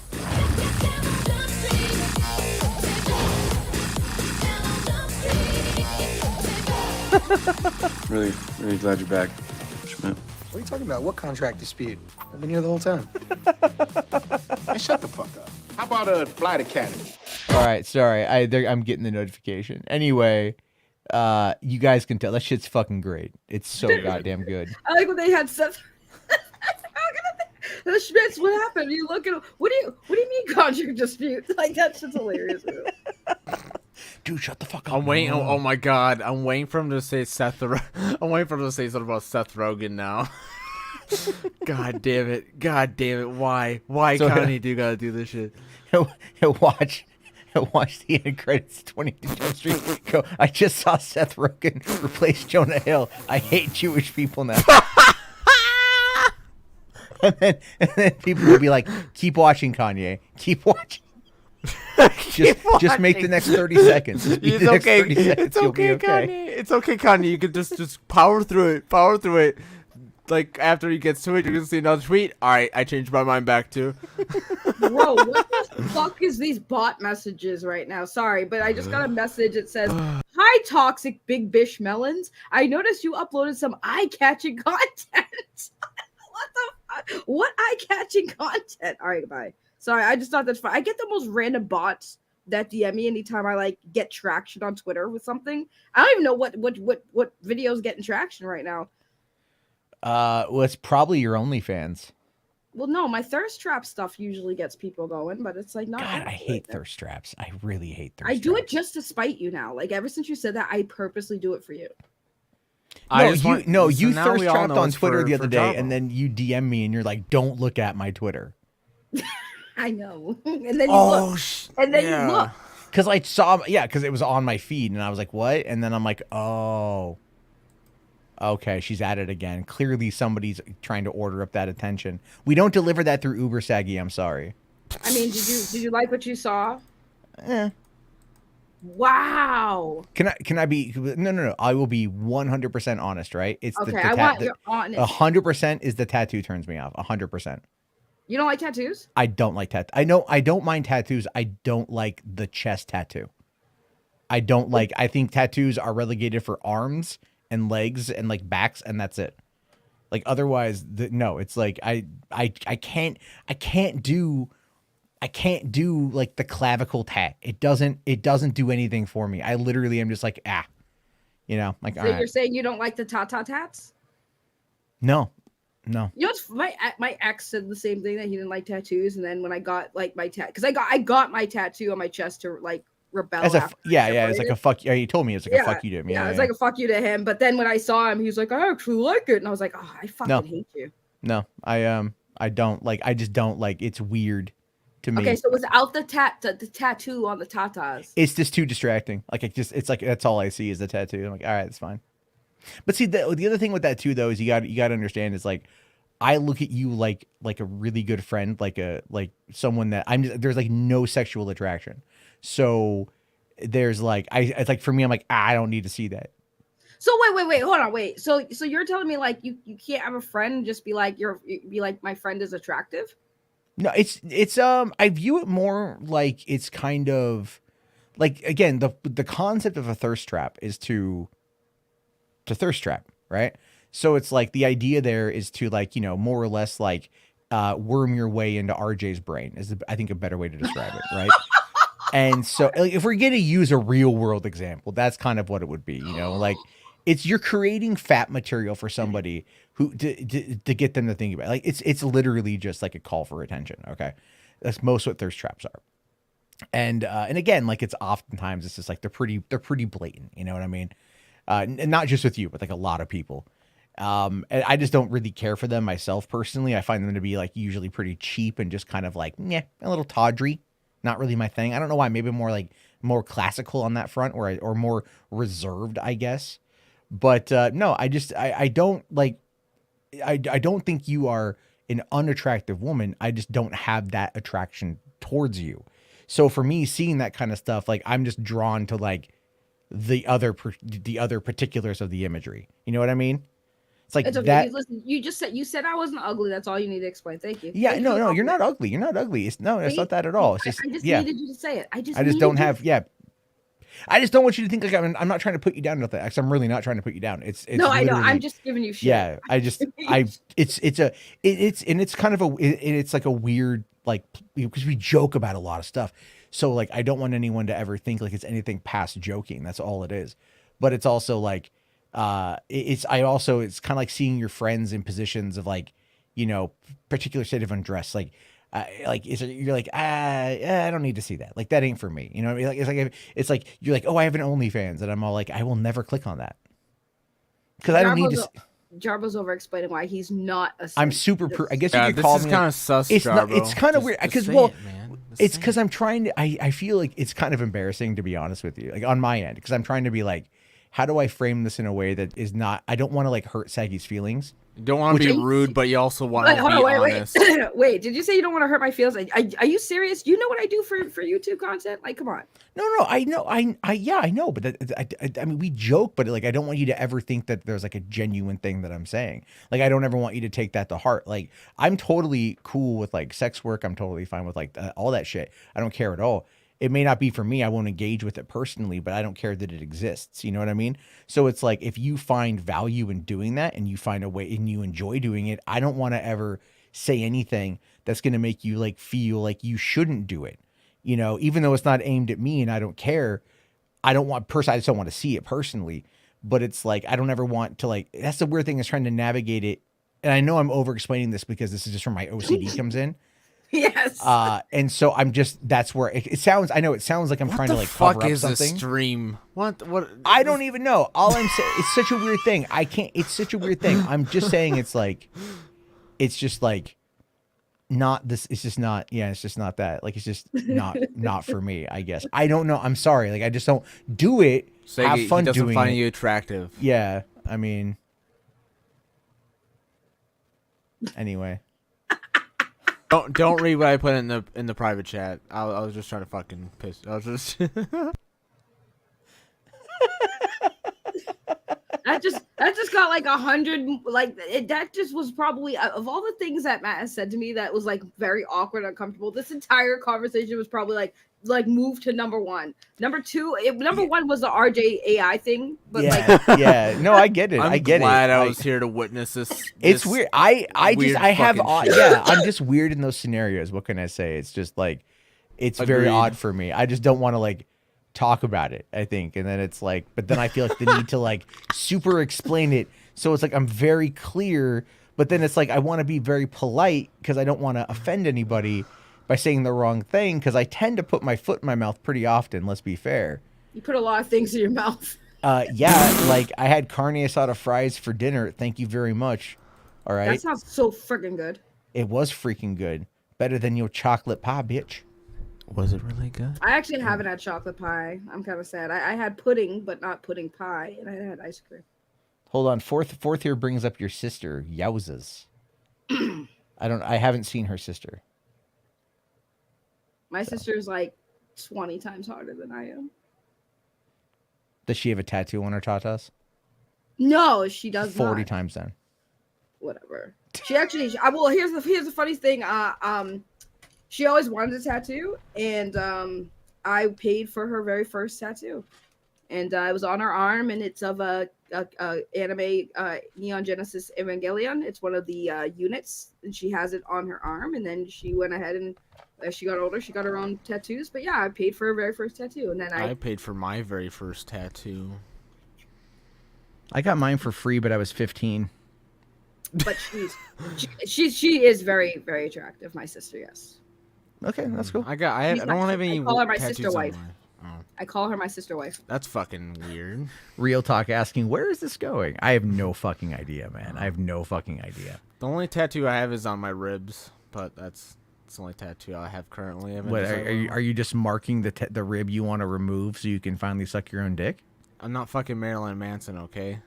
Really glad you're back, Schmidt. What are you talking about? What contract dispute? I've been here the whole time. Man, shut the fuck up. How about a flight academy? All right, sorry. I'm getting the notification. Anyway, you guys can tell that shit's fucking great. It's so goddamn good. I like when they had Seth. The Schmitz, what happened? You look at him. What do you mean contract dispute? Like that shit's hilarious. Dude, shut the fuck up. I'm waiting. Oh my god, I'm waiting for him to say I'm waiting for him to say something about Seth Rogen now. God damn it! God damn it! Why? Why So- Kanye do gotta do this shit? Watch the end credits 22 Jump Street. Go, I just saw Seth Rogen replace Jonah Hill. I hate Jewish people now. and then people will be like, keep watching, Kanye. Keep watching. Just make the next 30 seconds. Just be It's the next okay. 30 seconds, It's you'll be okay, Kanye. It's okay, Kanye. You can just power through it. Power through it. Like after he gets to it, you're gonna see another tweet. All right, I changed my mind back too. Bro, what the fuck is these bot messages right now? Sorry, but I just got a message. It says, "Hi, toxic big bish melons. I noticed you uploaded some eye-catching content." What the fuck? What eye-catching content? All right, bye. Sorry, I just thought that's fun. I get the most random bots that DM me anytime I like get traction on Twitter with something. I don't even know what videos getting traction right now. Well, it's probably your OnlyFans. Well, no, my thirst trap stuff usually gets people going, but it's like not. God, I hate thirst traps. I really hate thirst I traps. do it just to spite you now. Like ever since you said that, I purposely do it for you. You now thirst we all trapped know on it's Twitter for- the other for day, Java. and then you DM me, and you're like, "Don't look at my Twitter." I know. And then you look. And then you look. Because I saw, because it was on my feed, and I was like, "What?" And then I'm like, "Oh, okay, she's at it again. Clearly, somebody's trying to order up that attention. We don't deliver that through Uber, Saggy. I'm sorry." I mean, did you like what you saw? Eh. Wow. Can I be? No. I will be 100% honest. Right? It's Okay, I want your honest. 100% is the tattoo turns me off. 100%. You don't like tattoos? I don't like tattoos. I know I don't mind tattoos. I don't like the chest tattoo. I don't like. I think tattoos are relegated for arms and legs and like backs, and that's it. Like otherwise, no. It's like I can't do like the clavicle tat. It doesn't do anything for me. I literally am just like like So all you're right. saying you don't like the tats? No. You know, it's, my ex said the same thing, that he didn't like tattoos, and then when I got like my because I got my tattoo on my chest to like rebel. As a after we it's like separated. a fuck. Yeah, you told me it's like a fuck you to him. Yeah, it's like a fuck you to him. But then when I saw him, he was like, I actually like it, and I was like, oh, I fucking hate you. No, I don't like. I just don't like. It's weird to me. Okay, so without the tattoo on the tatas. It's just too distracting. Like it's like that's all I see is the tattoo. I'm like, all right, that's fine. But see, the other thing with that too, though, is you got to understand is like, I look at you like a really good friend, like someone that there's like no sexual attraction. So there's like it's like for me, I'm like, I don't need to see that. So wait, hold on, wait. So you're telling me like you can't have a friend and just be like my friend is attractive? No, it's I view it more like it's kind of like, again, the concept of a thirst trap is to thirst trap, right? So it's like the idea there is to, like, you know, more or less like worm your way into RJ's brain is I think a better way to describe it, right? And so like, if we're going to use a real world example, that's kind of what it would be, you know, like you're creating fat material for somebody who to get them to think about it. Like it's literally just like a call for attention. Okay. That's most what thirst traps are. And again, like it's oftentimes it's just like they're pretty blatant, you know what I mean? And not just with you, but like a lot of people. And I just don't really care for them myself personally. I find them to be like usually pretty cheap and just kind of like, a little tawdry. Not really my thing. I don't know why. Maybe more classical on that front, or more reserved, I guess. But no, I don't like. I don't think you are an unattractive woman. I just don't have that attraction towards you. So for me, seeing that kind of stuff, like I'm just drawn to like the other particulars of the imagery. You know what I mean? It's like it's okay. that. Listen, you said I wasn't ugly. That's all you need to explain. Thank you. Yeah, Thank no, you. you're not ugly. You're not ugly. It's not that at all. It's just I just yeah. needed you to say it. I just don't have I just don't want you to think like I'm not trying to put you down. Nothing. I'm really not trying to put you down. It's no, I know. I'm just giving you shit. Yeah, it's kind of it's like a weird, like, because we joke about a lot of stuff. So like I don't want anyone to ever think like it's anything past joking. That's all it is. But it's also like it's kind of like seeing your friends in positions of like, you know, particular state of undress, like you're like, I don't need to see that. Like that ain't for me. You know what I mean? Like it's like you're like, oh, I have an OnlyFans, and I'm all like, I will never click on that because I don't need to. Jarbo's over explaining why he's not a. I'm super. I guess you could call me. This is kind of sus. It's Jarbo. It's kind of weird because it's because I'm trying to. I feel like it's kind of embarrassing, to be honest with you, like on my end, because I'm trying to be like, how do I frame this in a way that is not? I don't want to like hurt Saggy's feelings. You don't want to be rude, but you also want to be honest. Wait, did you say you don't want to hurt my feelings? Are you serious? You know what I do for YouTube content? Like, come on. No, I know. I know. But I mean, we joke, but like, I don't want you to ever think that there's like a genuine thing that I'm saying. Like, I don't ever want you to take that to heart. Like, I'm totally cool with like sex work. I'm totally fine with like all that shit. I don't care at all. It may not be for me. I won't engage with it personally, but I don't care that it exists. You know what I mean? So it's like, if you find value in doing that and you find a way and you enjoy doing it, I don't want to ever say anything that's going to make you like feel like you shouldn't do it. You know, even though it's not aimed at me and I don't care, I just don't want to see it personally, but it's like, I don't ever want to like, that's the weird thing is trying to navigate it. And I know I'm over explaining this because this is just where my OCD comes in. Yes. And so I'm just, that's where it sounds, I know it sounds like I'm trying to like cover up something. What the fuck is a stream? What? I don't even know. All I'm saying, it's such a weird thing. It's such a weird thing. I'm just saying it's just like, not this, it's just not, it's just not that. Like, it's just not for me, I guess. I don't know. I'm sorry. Like, I just don't do it. Have fun doing it. He doesn't find you attractive. Yeah. I mean, anyway. Don't read what I put in the private chat. I was just trying to fucking piss. I was just that just got like 100. Like that just was probably of all the things that Matt has said to me that was like very awkward, uncomfortable. This entire conversation was probably like moved to number one. Number two, number one was the RJ AI thing. But yeah, no, I get it. I'm glad I was here to witness this. It's weird. I'm just weird in those scenarios. What can I say? It's just like, it's very odd for me. I just don't want to like talk about it, I think. And then it's like, but then I feel like the need to like super explain it. So it's like, I'm very clear, but then it's like, I want to be very polite because I don't want to offend anybody by saying the wrong thing, because I tend to put my foot in my mouth pretty often, let's be fair. You put a lot of things in your mouth. Yeah, like I had carne asada fries for dinner. Thank you very much. All right. That sounds so freaking good. It was freaking good. Better than your chocolate pie, bitch. Was it really good? I actually haven't had chocolate pie. I'm kind of sad. I had pudding, but not pudding pie, and I had ice cream. Hold on. Fourth here brings up your sister. Yowzas. I haven't seen her sister. My sister's like 20 times harder than I am. Does she have a tattoo on her tatas? No, she does 40 not. times then. Whatever. She actually, well, here's the funny thing. She always wanted a tattoo, and I paid for her very first tattoo, and it was on her arm, and it's of a anime Neon Genesis Evangelion. It's one of the units, and she has it on her arm. And then she went ahead and as she got older, she got her own tattoos. But yeah, I paid for her very first tattoo, and then I paid for my very first tattoo. I got mine for free, but I was 15. But she is very, very attractive. My sister, yes. Okay, that's cool. I don't have any. I call her my tattoos sister on wife. my- Oh. I call her my sister wife. That's fucking weird. Real talk asking, where is this going? I have no fucking idea, man. I have no fucking idea. The only tattoo I have is on my ribs, but that's the only tattoo I have currently. What are you just marking the rib you want to remove so you can finally suck your own dick? I'm not fucking Marilyn Manson, okay?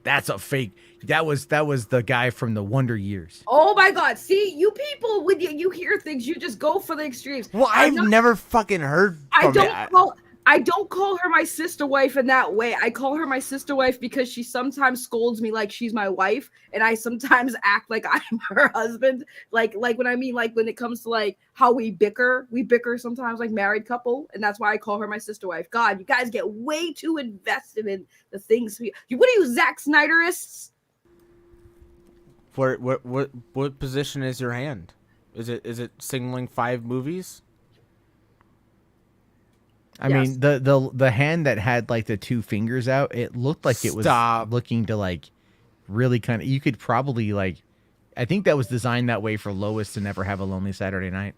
That's a fake. That was the guy from the Wonder Years. Oh my God! See, you people, when you hear things, you just go for the extremes. Well, I've never fucking heard. I don't call her my sister wife in that way. I call her my sister wife because she sometimes scolds me like she's my wife, and I sometimes act like I'm her husband. Like when I mean, like when it comes to like how we bicker sometimes like married couple, and that's why I call her my sister wife. God, you guys get way too invested in the things. What are you, Zack Snyderists? What position is your hand? Is it signaling 5 movies? I mean, the hand that had like the 2 fingers out, it looked like it was looking to like really kind of. You could probably like, I think that was designed that way for Lois to never have a lonely Saturday night.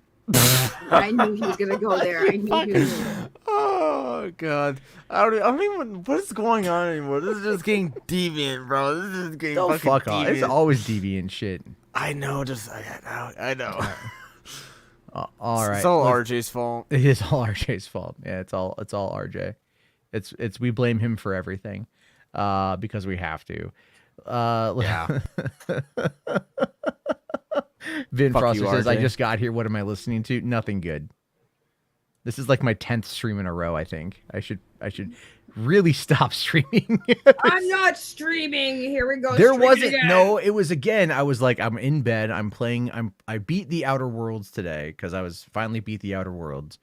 I knew he was gonna go there. I knew he was gonna... Oh God, I don't even. What is going on anymore? This is just getting deviant, bro. This is just getting Don't fucking fuck off. deviant. It's always deviant shit. I know. I know. All right. It's all RJ's fault. It is all RJ's fault. Yeah, it's all RJ. It's we blame him for everything, because we have to. Yeah. Vin Fuck Froster you, says, RJ. "I just got here. What am I listening to? Nothing good. This is like my 10th stream in a row. I think I should really stop streaming." I'm not streaming. Here we go. There Streaming wasn't. again. No, it was again. I was like, I'm in bed. I'm playing. I beat the Outer Worlds today because I was finally beat the Outer Worlds,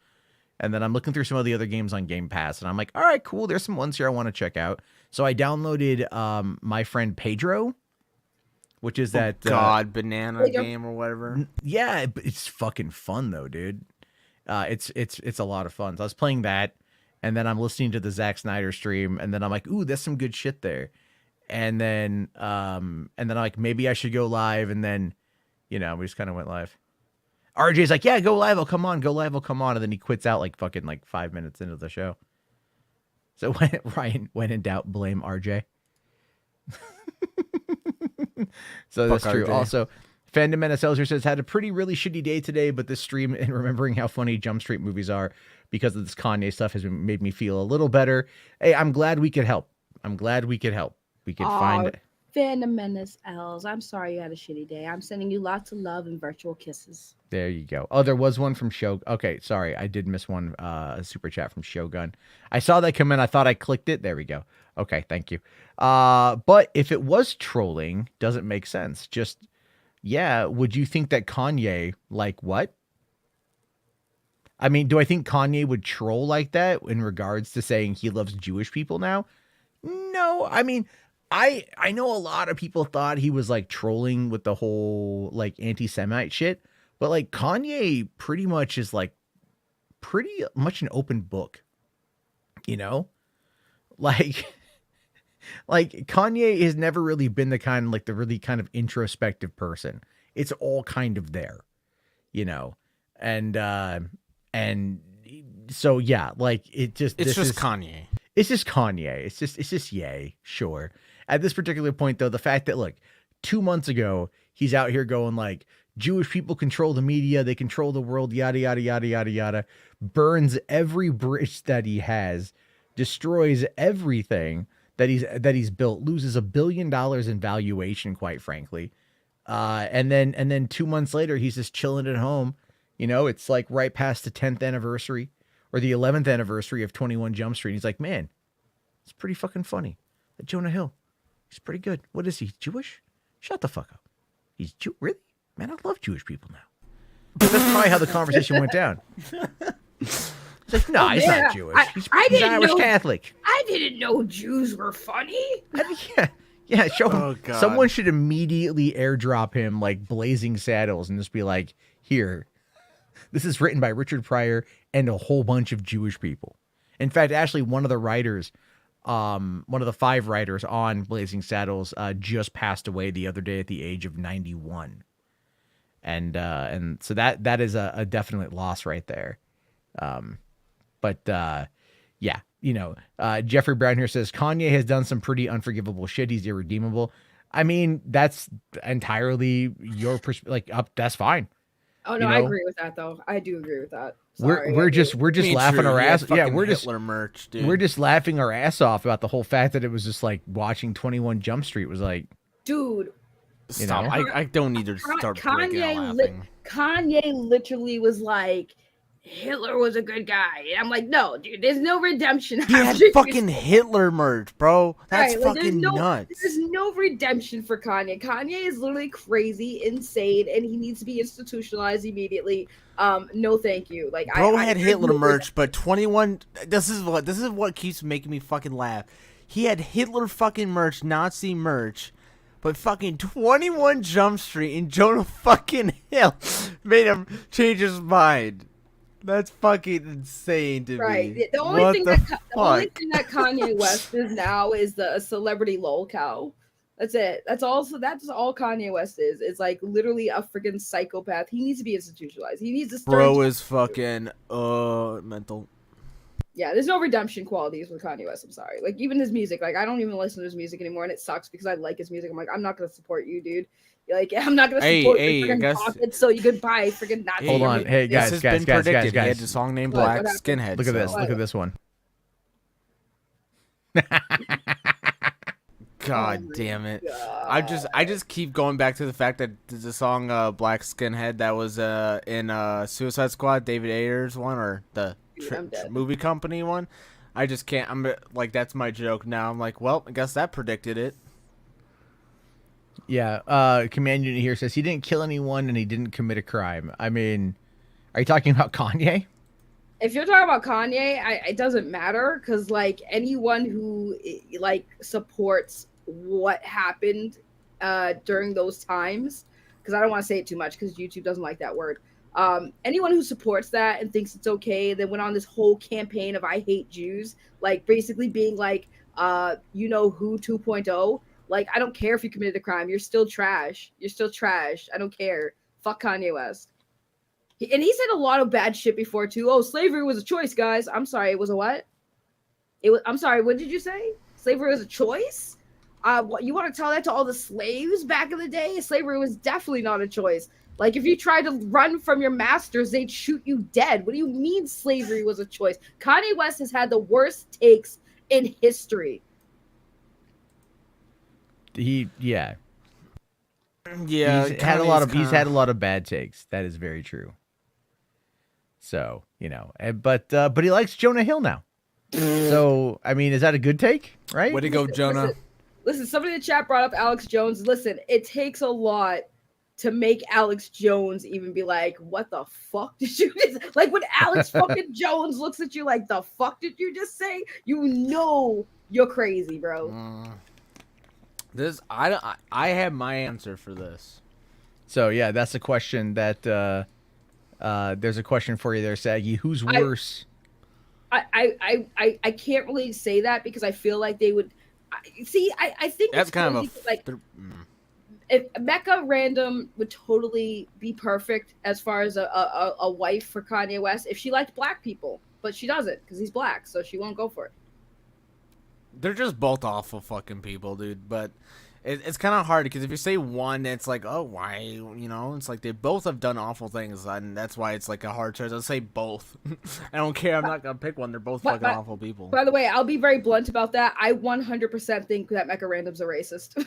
and then I'm looking through some of the other games on Game Pass, and I'm like, all right, cool. There's some ones here I want to check out. So I downloaded My Friend Pedro, which is that banana game or whatever. Yeah, it's fucking fun though, dude. It's a lot of fun. So I was playing that, and then I'm listening to the Zack Snyder stream, and then I'm like, ooh, there's some good shit there. And then I'm like, maybe I should go live, and then, we just kind of went live. RJ's like, yeah, go live, I'll come on, and then he quits out like fucking like 5 minutes into the show. So when in doubt, blame RJ. So Fuck that's true. RJ. Also, Fandom NSL says, had a really shitty day today, but this stream and remembering how funny Jump Street movies are because of this Kanye stuff has made me feel a little better. Hey, I'm glad we could help. We could find Fandom Menace L's. I'm sorry you had a shitty day. I'm sending you lots of love and virtual kisses. There you go. Oh, there was one from Show. Okay, sorry. I did miss one super chat from Shogun. I saw that come in. I thought I clicked it. There we go. Okay, thank you. But if it was trolling, doesn't make sense. Just, yeah, would you think that Kanye, like what? I mean, do I think Kanye would troll like that in regards to saying he loves Jewish people now? No. I mean, I know a lot of people thought he was like trolling with the whole like anti-Semite shit, but like Kanye pretty much is like pretty much an open book, like Kanye has never really been the kind like the really kind of introspective person. It's all kind of there, and so yeah, like it's just Kanye. It's just Kanye. It's just yay, sure. At this particular point, though, the fact that, look, 2 months ago, he's out here going like, Jewish people control the media, they control the world, yada, yada, yada, yada, yada, burns every bridge that he has, destroys everything that he's built, loses $1 billion in valuation, quite frankly. And then 2 months later, he's just chilling at home. You know, it's like right past the 10th anniversary or the 11th anniversary of 21 Jump Street. He's like, man, it's pretty fucking funny. That Jonah Hill, he's pretty good. What is he, Jewish? Shut the fuck up. He's really? Man, I love Jewish people now. That's probably how the conversation went down. It's like, no, he's not Jewish. He's Irish Catholic. I didn't know Jews were funny. Yeah, show him. God. Someone should immediately airdrop him like Blazing Saddles and just be like, here, this is written by Richard Pryor and a whole bunch of Jewish people. In fact, actually, one of the writers, one of the 5 writers on Blazing Saddles just passed away the other day at the age of 91. And so that is a definite loss right there. Yeah, you know, Jeffrey Brown here says Kanye has done some pretty unforgivable shit. He's irredeemable. I mean, that's entirely your perspective. Like, that's fine. Oh no, I agree with that though. I do agree with that. Sorry, we're just laughing our ass. Yeah, we're just Hitler merch, dude. We're just laughing our ass off about the whole fact that it was just like watching 21 Jump Street was like, dude. Stop. I don't need to start breaking out laughing. Kanye literally was like, Hitler was a good guy. And I'm like, no, dude, there's no redemption. He had fucking Hitler merch, bro. That's fucking nuts. There's no redemption for Kanye. Kanye is literally crazy, insane, and he needs to be institutionalized immediately. No, thank you. Like, bro had Hitler merch, but 21. This is what keeps making me fucking laugh. He had Hitler fucking merch, Nazi merch. But fucking 21 Jump Street and Jonah fucking Hill made him change his mind. That's fucking insane to me. The only thing that Kanye West is now is the celebrity lol cow. That's it. That's all Kanye West is. It's like literally a freaking psychopath. He needs to be institutionalized. He needs to start. Bro is fucking mental. Yeah, there's no redemption qualities with Kanye West. I'm sorry. Like, even his music, like, I don't even listen to his music anymore, and it sucks because I like his music. I'm like, I'm not gonna support you, dude. Like, I'm not gonna support your freaking pockets, so you could buy freaking Nazi. Hold on, hey guys. He had a song named Black Skinhead. Look at this. Look at this one. God damn it! I just keep going back to the fact that there's a song Black Skinhead that was in Suicide Squad, David Ayer's one, or the movie company one. I just can't. I'm like, that's my joke now. I'm like, well, I guess that predicted it. Yeah. Command Unit here says he didn't kill anyone and he didn't commit a crime. I mean, are you talking about Kanye? If you're talking about Kanye, it doesn't matter, because like anyone who like supports what happened during those times, because I don't want to say it too much because YouTube doesn't like that word. Anyone who supports that and thinks it's okay, then went on this whole campaign of I hate Jews, like basically being like, you know who 2.0. Like, I don't care if you committed a crime. You're still trash. You're still trash. I don't care. Fuck Kanye West. And he said a lot of bad shit before too. Oh, slavery was a choice, guys. I'm sorry. It was a what? I'm sorry. What did you say? Slavery was a choice? What, you want to tell that to all the slaves back in the day? Slavery was definitely not a choice. Like, if you tried to run from your masters, they'd shoot you dead. What do you mean slavery was a choice? Kanye West has had the worst takes in history. He's had a lot of bad takes. That is very true. So, you know, but he likes Jonah Hill now. So, I mean, is that a good take, right? Way to go, Jonah. Listen, somebody in the chat brought up Alex Jones. Listen, it takes a lot to make Alex Jones even be like, what the fuck did you just... Like, when Alex fucking Jones looks at you like, the fuck did you just say? You know you're crazy, bro. I have my answer for this. So yeah, that's a question that there's a question for you there, Saggy. Who's worse? I can't really say that because I feel like they would see. I think that's kind of if Mecca Random would totally be perfect as far as a wife for Kanye West if she liked black people, but she doesn't because he's black, so she won't go for it. They're just both awful fucking people, dude. But it's kind of hard because if you say one, it's like, oh, why? You know, it's like they both have done awful things, and that's why it's like a hard choice. I'll say both. I don't care. I'm not gonna pick one. They're both fucking awful people. By the way, I'll be very blunt about that. I 100% think that Mecca Random's a racist.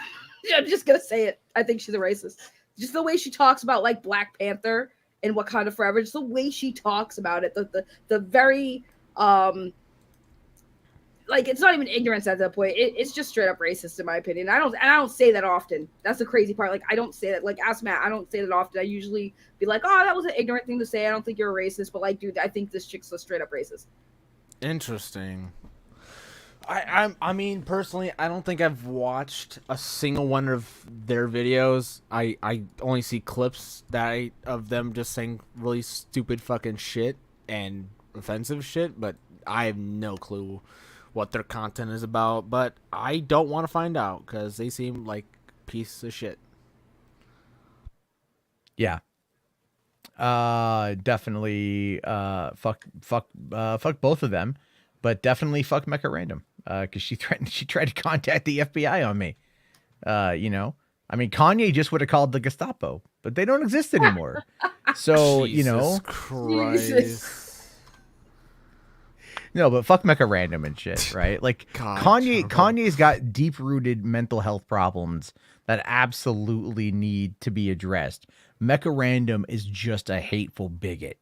I'm just gonna say it. I think she's a racist. just the way she talks about like Black Panther and Wakanda Forever, just the way she talks about it, the very like it's not even ignorance at that point. It's just straight up racist in my opinion. I don't say that often. That's the crazy part. Like I don't say that. Like ask Matt, I don't say that often. I usually be like, oh, that was an ignorant thing to say. I don't think you're a racist, but like, dude, I think this chick's a straight up racist. Interesting. I mean, personally, I don't think I've watched a single one of their videos. I only see clips of them just saying really stupid fucking shit and offensive shit, but I have no clue what their content is about. But I don't want to find out because they seem like pieces of shit. Yeah. Definitely fuck both of them, but definitely fuck Mecha Random. Because she tried to contact the FBI on me. You know, I mean, Kanye just would have called the Gestapo, but they don't exist anymore. So Jesus you know, Christ. No, but fuck Mecha Random and shit, right? Like God, Kanye's got deep rooted mental health problems that absolutely need to be addressed. Mecha Random is just a hateful bigot.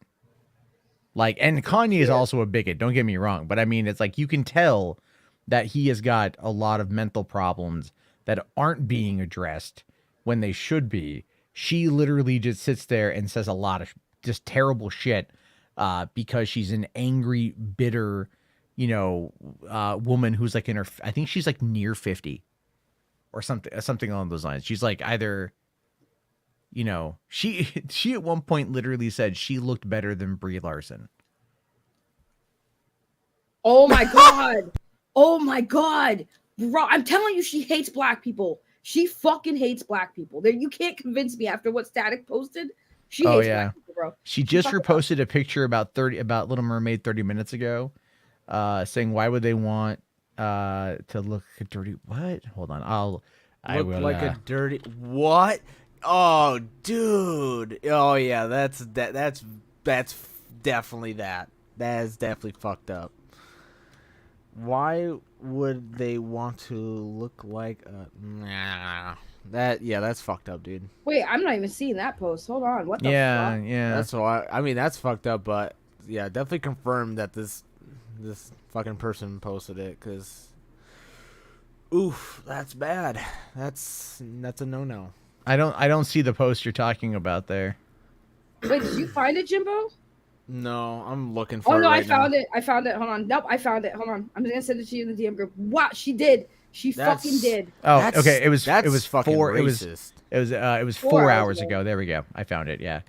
Like, and Kanye is also a bigot. Don't get me wrong, but I mean, it's like you can tell that he has got a lot of mental problems that aren't being addressed when they should be. She literally just sits there and says a lot of just terrible shit because she's an angry, bitter, you know, woman who's like in her, I think she's like near 50 or something along those lines. She's like either, you know, she at one point literally said she looked better than Brie Larson. Oh my God. Oh my God. Bro, I'm telling you, she hates black people. She fucking hates black people. There, you can't convince me after what Static posted. She hates black people, bro. She just reposted a picture about Little Mermaid 30 minutes ago, saying why would they want to look like a dirty what? Hold on. I Look will like a dirty what? Oh, dude. Oh yeah, that's definitely that. That is definitely fucked up. Why would they want to look like a that's fucked up, dude. Wait, I'm not even seeing that post. Hold on. What the fuck? Yeah. That's why I mean that's fucked up, but yeah, definitely confirmed that this fucking person posted it cuz oof, that's bad. That's a no-no. I don't see the post you're talking about there. Wait, did you find it, Jimbo? No, I'm looking for it. Oh no, right I found now. it. I found it. Hold on. Nope, I found it. Hold on. I'm gonna send it to you in the DM group. Wow, she did. She fucking did. Oh, okay. It was fucking four. racist. It was 4 hours ago. There we go. I found it. Yeah.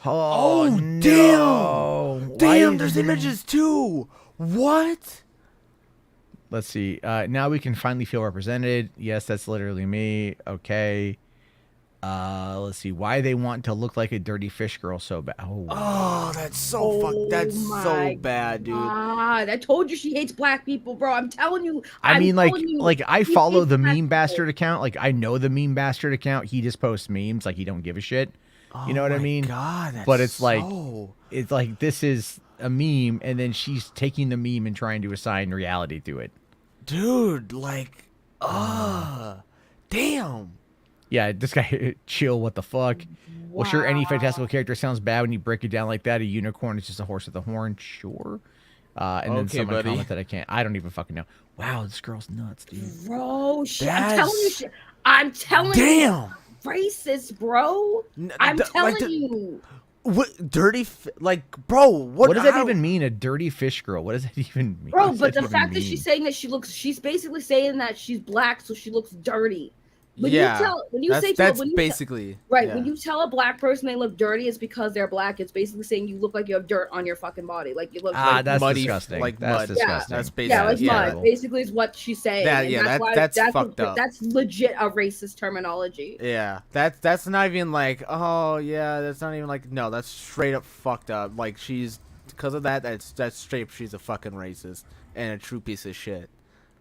Oh no. Damn, there's images too. What? Let's see. Now we can finally feel represented. Yes, that's literally me. Okay. Let's see. Why they want to look like a dirty fish girl so bad. Oh, that's so That's so bad, dude. God, I told you she hates black people, bro. I'm telling you. I mean, like I she follow hates the black meme people. bastard account. Like I know the meme bastard account. He just posts memes. Like he don't give a shit. You know what I mean? God, that's but it's like this is a meme, and then she's taking the meme and trying to assign reality to it. Dude, like, damn. Yeah, this guy, chill, what the fuck? Well, sure, any fantastical character sounds bad when you break it down like that. A unicorn is just a horse with a horn, sure. And then someone commented, I don't even fucking know. Wow, this girl's nuts, dude. Bro, I'm telling you. Damn. Racist, bro. I'm telling you. What dirty, bro? What does that even mean? A dirty fish girl? What does that even mean? Bro, but the fact that she's saying that she's basically saying that she's black, so she looks dirty. When you tell a black person they look dirty, it's because they're black. It's basically saying you look like you have dirt on your fucking body, like you look like that's muddy, disgusting. like that's mud. disgusting. Yeah, that's basically mud. Basically, is what she's saying. That's fucked up. That's legit a racist terminology. Yeah, that's not even like that's not even like no, that's straight up fucked up. Like she's because of that. That's straight up. She's a fucking racist and a true piece of shit.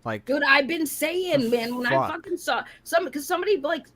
Like, dude, I've been saying, man, when I fucking saw because somebody like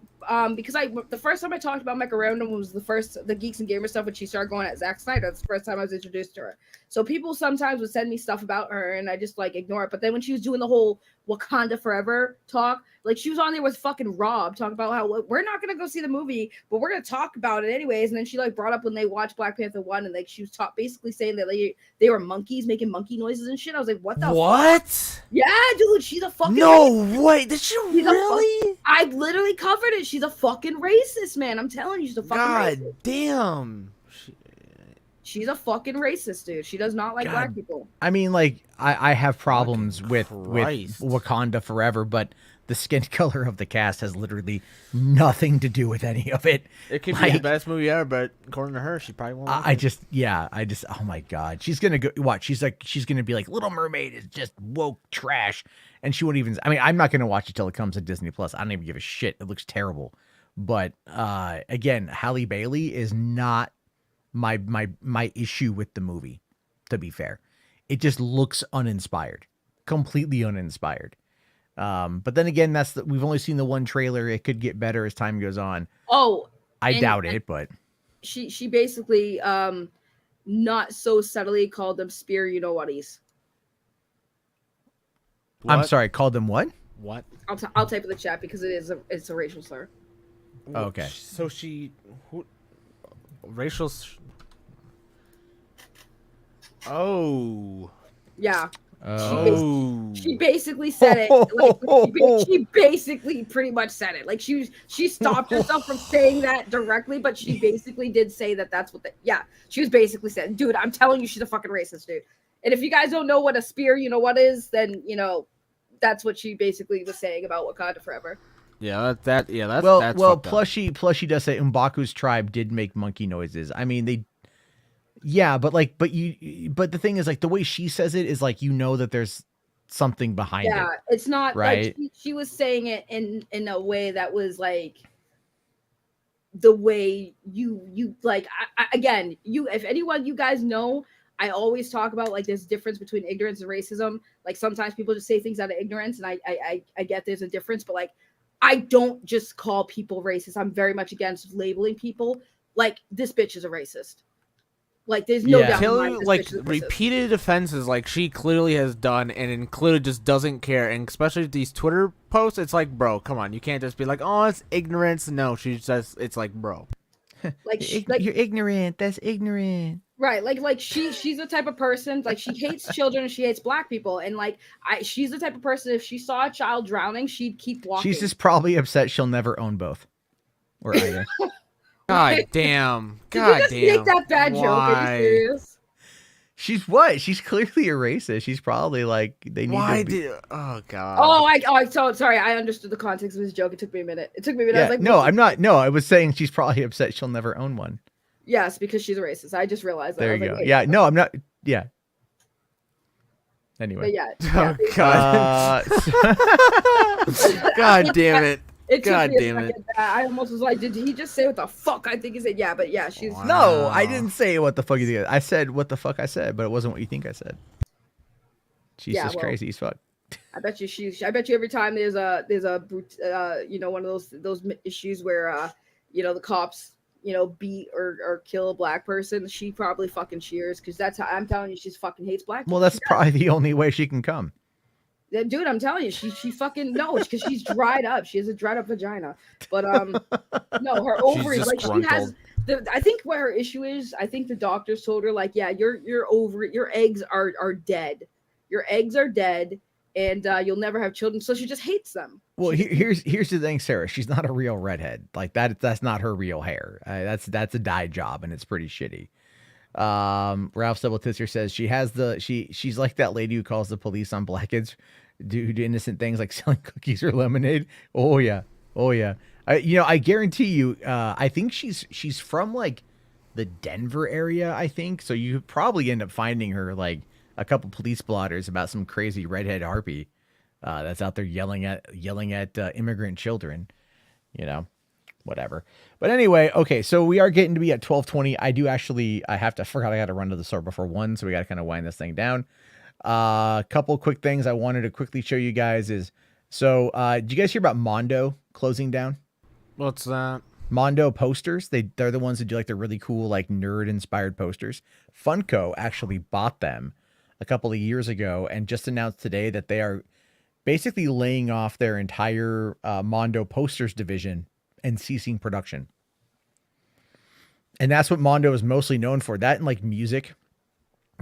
because the first time I talked about Mecha Random was the Geeks and Gamer stuff when she started going at Zack Snyder. That's the first time I was introduced to her. So people sometimes would send me stuff about her and I just like ignore it. But then when she was doing the whole Wakanda Forever talk, like she was on there with fucking Rob talking about how we're not gonna go see the movie, but we're gonna talk about it anyways. And then she like brought up when they watched Black Panther 1 and like she was basically saying that they were monkeys making monkey noises and shit. I was like, what the fuck? Yeah, dude, she's a fucking way. Did she really? I literally covered it. She's a fucking racist, man. I'm telling you, she's a fucking racist. God damn. She's a fucking racist, dude. She does not like black people. I mean, like, I have problems with Wakanda Forever, but the skin color of the cast has literally nothing to do with any of it. It could be Like, the best movie ever, but according to her, she probably won't. like I it. just, oh my God. She's going to go, watch, she's going to be like, Little Mermaid is just woke trash. And she won't even, I mean, I'm not going to watch it till it comes to Disney Plus. I don't even give a shit. It looks terrible. But again, Halle Bailey is not my issue with the movie, to be fair. It just looks uninspired, completely uninspired. But then again, we've only seen the one trailer. It could get better as time goes on. Oh, I doubt it, but she basically not so subtly called them spear you know whaties. I'm sorry, called them what? What? I'll type in the chat because it's a racial slur. Oh, okay. So racial. Oh. Yeah. Oh. She basically said it. Like, she basically pretty much said it. Like she stopped herself from saying that directly, but she basically did say that that's what she was basically saying, dude, I'm telling you, she's a fucking racist, dude. And if you guys don't know what a spear, you know what is, then that's what she basically was saying about Wakanda Forever. Yeah, that's well. Plus she does say M'Baku's tribe did make monkey noises. I mean, they. Yeah, but the thing is, like, the way she says it is like, that there's something behind it. Yeah, it's not right. Like she was saying it in a way that was like the way you like. Again, if anyone you guys know, I always talk about like there's a difference between ignorance and racism. Like sometimes people just say things out of ignorance, and I get there's a difference, but like I don't just call people racist. I'm very much against labeling people. Like this bitch is a racist. Like there's no doubt. Like repeated offenses, like she clearly has done, and clearly just doesn't care. And especially these Twitter posts, it's like, bro, come on, you can't just be like, oh, it's ignorance. No, she says it's like, bro, you're ignorant. That's ignorant. Right, like she's the type of person, like she hates children and she hates black people, and like she's the type of person, if she saw a child drowning, she'd keep walking. She's just probably upset she'll never own both or either. God damn! God damn! Did you just make that bad joke? Are you serious? She's what? She's clearly a racist. She's probably like they need. Oh god! Oh, sorry. I understood the context of his joke. It took me a minute. Yeah, I was like, no, I'm not. No, I was saying she's probably upset she'll never own one. Yes, because she's a racist. I just realized that. There you go. Yeah, no, I'm not. Yeah. Anyway. But yeah. Oh god. God damn it. God damn it. I almost was like, did he just say what the fuck I think he said? Yeah, but yeah, she's. Wow. No, I didn't say what the fuck you think. I said what the fuck I said, but it wasn't what you think I said. She's just crazy as fuck. I bet you every time there's a one of those issues where the cops beat or kill a black person, she probably fucking cheers, because that's how I'm telling you, she's fucking hates black people. Well, that's probably the only way she can come. Dude, I'm telling you, she fucking knows, because she's dried up. She has a dried up vagina. But no, her ovaries, like she has. I think what her issue is, I think the doctors told her, like, yeah, your eggs are dead. Your eggs are dead, and you'll never have children. So she just hates them. Well, here's the thing, Sarah. She's not a real redhead. Like that's not her real hair. That's a dye job, and it's pretty shitty. Ralph Stubbletisser says she's like that lady who calls the police on black kids do innocent things like selling cookies or lemonade. Oh yeah. I guarantee you. I think she's from like the Denver area. I think so. You probably end up finding her like a couple police blotters about some crazy redhead harpy that's out there yelling at immigrant children. Whatever. But anyway, okay, so we are getting to be at 12:20. I forgot I got to run to the store before 1, so we got to kind of wind this thing down. A couple quick things I wanted to quickly show you guys is, so did you guys hear about Mondo closing down? What's that? Mondo posters. They're the ones that do like the really cool, like nerd inspired posters. Funko actually bought them a couple of years ago and just announced today that they are basically laying off their entire Mondo posters division and ceasing production. And that's what Mondo is mostly known for. That and like music,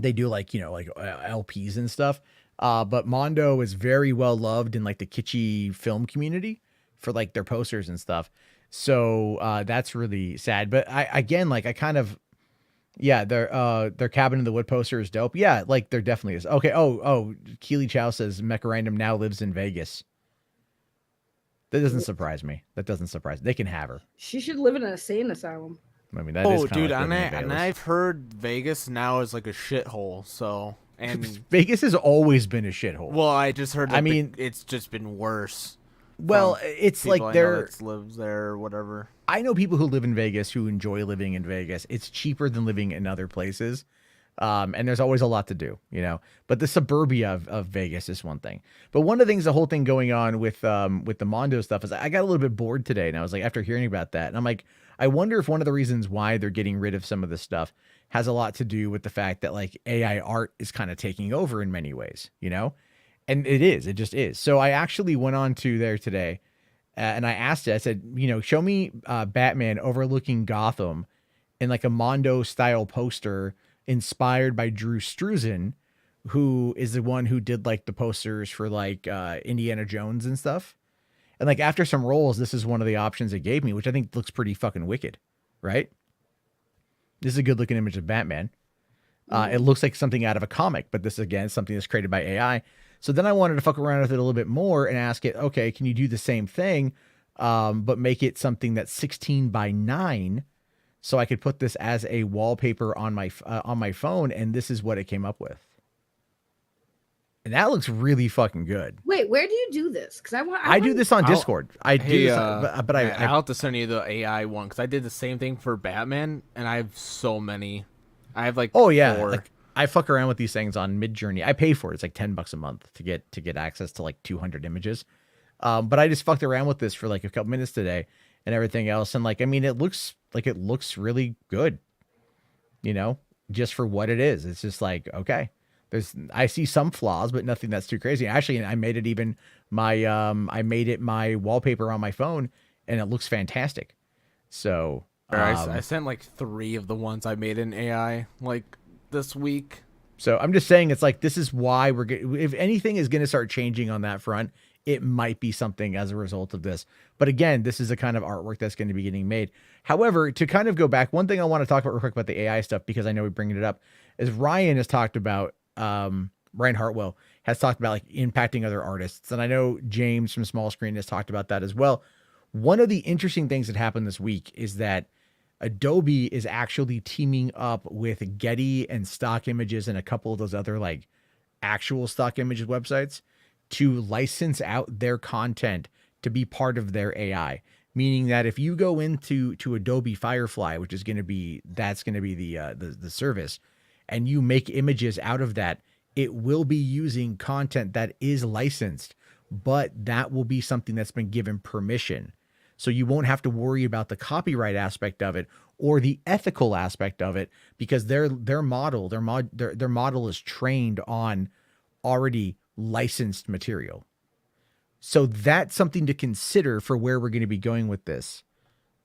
they do like, you know, like LPs and stuff. But Mondo is very well loved in like the kitschy film community for like their posters and stuff. So that's really sad. But I kind of, yeah, their Cabin in the Wood poster is dope. Yeah, like there definitely is. Okay. Oh, Keely Chow says Mecha Random now lives in Vegas. That doesn't surprise me. They can have her. She should live in an insane asylum. I mean, that is kind dude, of like and I've heard Vegas now is like a shithole. So and Vegas has always been a shithole. Well, I just heard. That it's just been worse. Well, it's like lives there or whatever. I know people who live in Vegas who enjoy living in Vegas. It's cheaper than living in other places. And there's always a lot to do, you know, but the suburbia of Vegas is one thing. But one of the things, the whole thing going on with the Mondo stuff is I got a little bit bored today. And I was like, after hearing about that, and I'm like, I wonder if one of the reasons why they're getting rid of some of this stuff has a lot to do with the fact that like AI art is kind of taking over in many ways, you know? And it just is. So I actually went on to there today and I asked it, I said, you know, show me Batman overlooking Gotham in like a Mondo style poster inspired by Drew Struzan, who is the one who did like the posters for like Indiana Jones and stuff. And like after some rolls, this is one of the options it gave me, which I think looks pretty fucking wicked, right? This is a good looking image of Batman. It looks like something out of a comic, but this again is something that's created by AI. So then I wanted to fuck around with it a little bit more and ask it, okay, can you do the same thing, but make it something that's 16 by 9, so I could put this as a wallpaper on my phone, and this is what it came up with. And that looks really fucking good. Wait, where do you do this? Because I do this on Discord. I do this, but I'll have to send you the AI one because I did the same thing for Batman, and I have so many. I have like 4. Like, I fuck around with these things on Midjourney. I pay for it. It's like $10 a month to get access to like 200 images. But I just fucked around with this for like a couple minutes today and everything else. And like, I mean, it looks really good, you know, just for what it is. It's just like, okay, I see some flaws, but nothing that's too crazy. Actually, I made it even I made it my wallpaper on my phone and it looks fantastic. So I sent like 3 of the ones I made in AI like this week. So I'm just saying, it's like, this is why if anything is going to start changing on that front, it might be something as a result of this. But again, this is the kind of artwork that's going to be getting made. However, to kind of go back, one thing I want to talk about real quick about the AI stuff, because I know we're bringing it up, is Ryan has talked about, Ryan Hartwell has talked about like impacting other artists. And I know James from Small Screen has talked about that as well. One of the interesting things that happened this week is that Adobe is actually teaming up with Getty and Stock Images and a couple of those other like actual stock images websites to license out their content to be part of their AI. Meaning that if you go into Adobe Firefly, which is going to be the service, and you make images out of that, it will be using content that is licensed, but that will be something that's been given permission. So you won't have to worry about the copyright aspect of it or the ethical aspect of it, because their model is trained on already licensed material. So that's something to consider for where we're going to be going with this.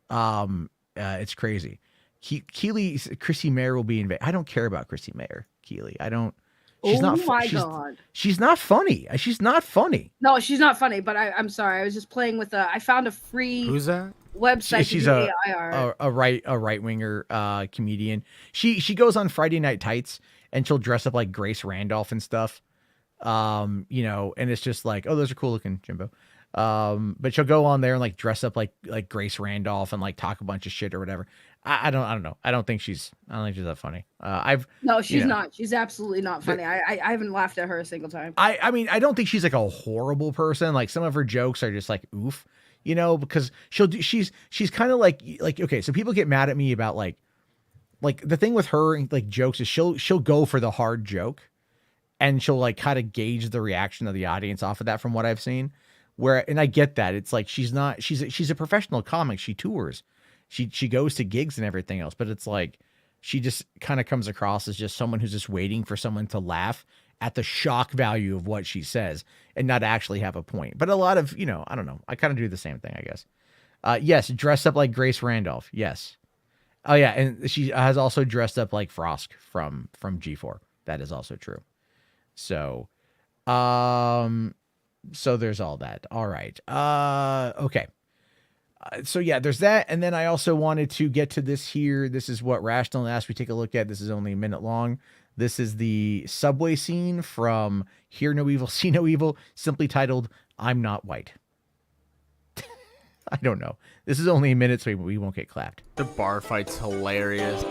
It's crazy. Chrissy Mayer will be in. I don't care about Chrissy Mayer, Keely. I don't. She's God. She's not funny. She's not funny. No, she's not funny, but I'm sorry. I was just playing with I found a free Who's that? website. She's to do AI art. a right winger comedian. She goes on Friday Night Tights and she'll dress up like Grace Randolph and stuff. You know, and it's just like, oh, those are cool looking, Jimbo. But she'll go on there and like dress up like Grace Randolph and like talk a bunch of shit or whatever. I don't know. I don't think she's that funny. She's not. She's absolutely not funny. I haven't laughed at her a single time. I mean, I don't think she's like a horrible person. Like some of her jokes are just like oof, you know, because she's kind of like okay, so people get mad at me about like the thing with her like jokes is she'll go for the hard joke and she'll like kind of gauge the reaction of the audience off of that from what I've seen. and I get that. It's like she's a professional comic. She tours. She goes to gigs and everything else, but it's like she just kind of comes across as just someone who's just waiting for someone to laugh at the shock value of what she says and not actually have a point. But a lot of, I don't know. I kind of do the same thing, I guess. Yes, dress up like Grace Randolph. Yes. Oh yeah, and she has also dressed up like Frosk from G4. That is also true. So, so there's all that. All right. Okay. So yeah, there's that. And then I also wanted to get to this here. This is what Rational asked we take a look at. This is only a minute long. This is the subway scene from Hear No Evil, See No Evil, simply titled, I'm Not White. I don't know. This is only a minute, so we won't get clapped. The bar fight's hilarious.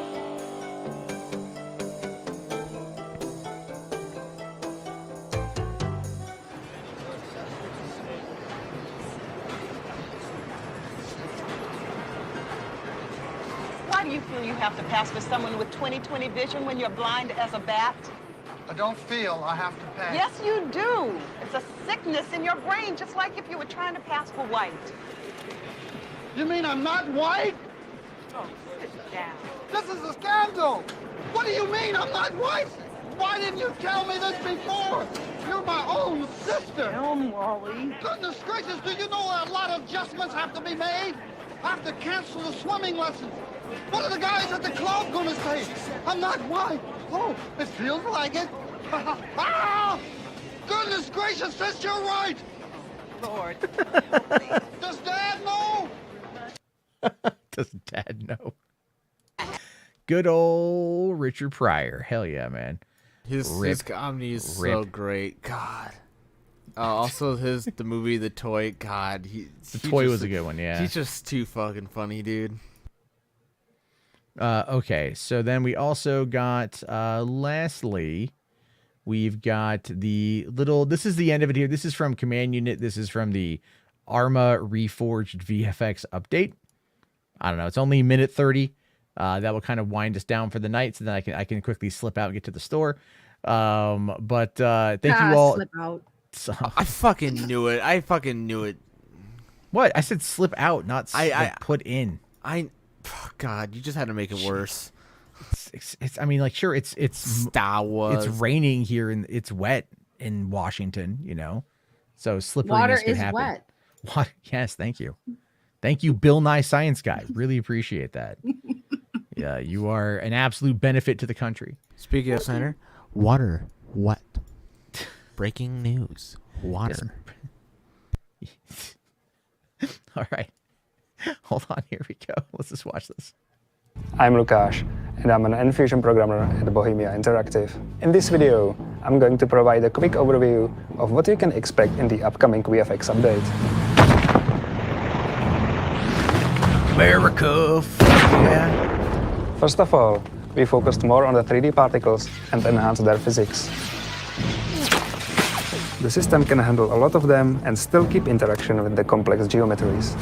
Why do you feel you have to pass for someone with 20/20 vision when you're blind as a bat? I don't feel I have to pass. Yes, you do. It's a sickness in your brain, just like if you were trying to pass for white. You mean I'm not white? Oh, sit down. This is a scandal. What do you mean I'm not white? Why didn't you tell me this before? You're my own sister. Oh, Wally. Goodness gracious, do you know a lot of adjustments have to be made? I have to cancel the swimming lessons. What are the guys at the club going to say? I'm not white. Oh, it feels like it. Ah! Goodness gracious, sis, you're right. Lord. Does Dad know? Does Dad know? Good old Richard Pryor. Hell yeah, man. His comedy is so great. God. Also, the movie, The Toy. God, The Toy was a good one. Yeah, he's just too fucking funny, dude. Okay, so then we also got, lastly, we've got the little, this is the end of it here. This is from Command Unit. This is from the Arma Reforged VFX update. I don't know. It's only minute 30. That will kind of wind us down for the night, so then I can quickly slip out and get to the store. But thank you all. Slip out. So, I fucking knew it. I knew it. What? I said slip out, not put in. God, you just had to make it worse. It's I mean, like, sure, it's Star Wars. It's raining here and it's wet in Washington, so slipperiness Water can is happen. wet. What? Yes, thank you, Bill Nye Science Guy. Really appreciate that. Yeah, you are an absolute benefit to the country. Speaking of Snyder, water wet. Breaking news. Water. Yes. All right. Hold on, here we go. Let's just watch this. I'm Lukáš, and I'm an Enfusion programmer at Bohemia Interactive. In this video, I'm going to provide a quick overview of what you can expect in the upcoming VFX update. America, yeah. First of all, we focused more on the 3D particles and enhanced their physics. The system can handle a lot of them and still keep interaction with the complex geometries.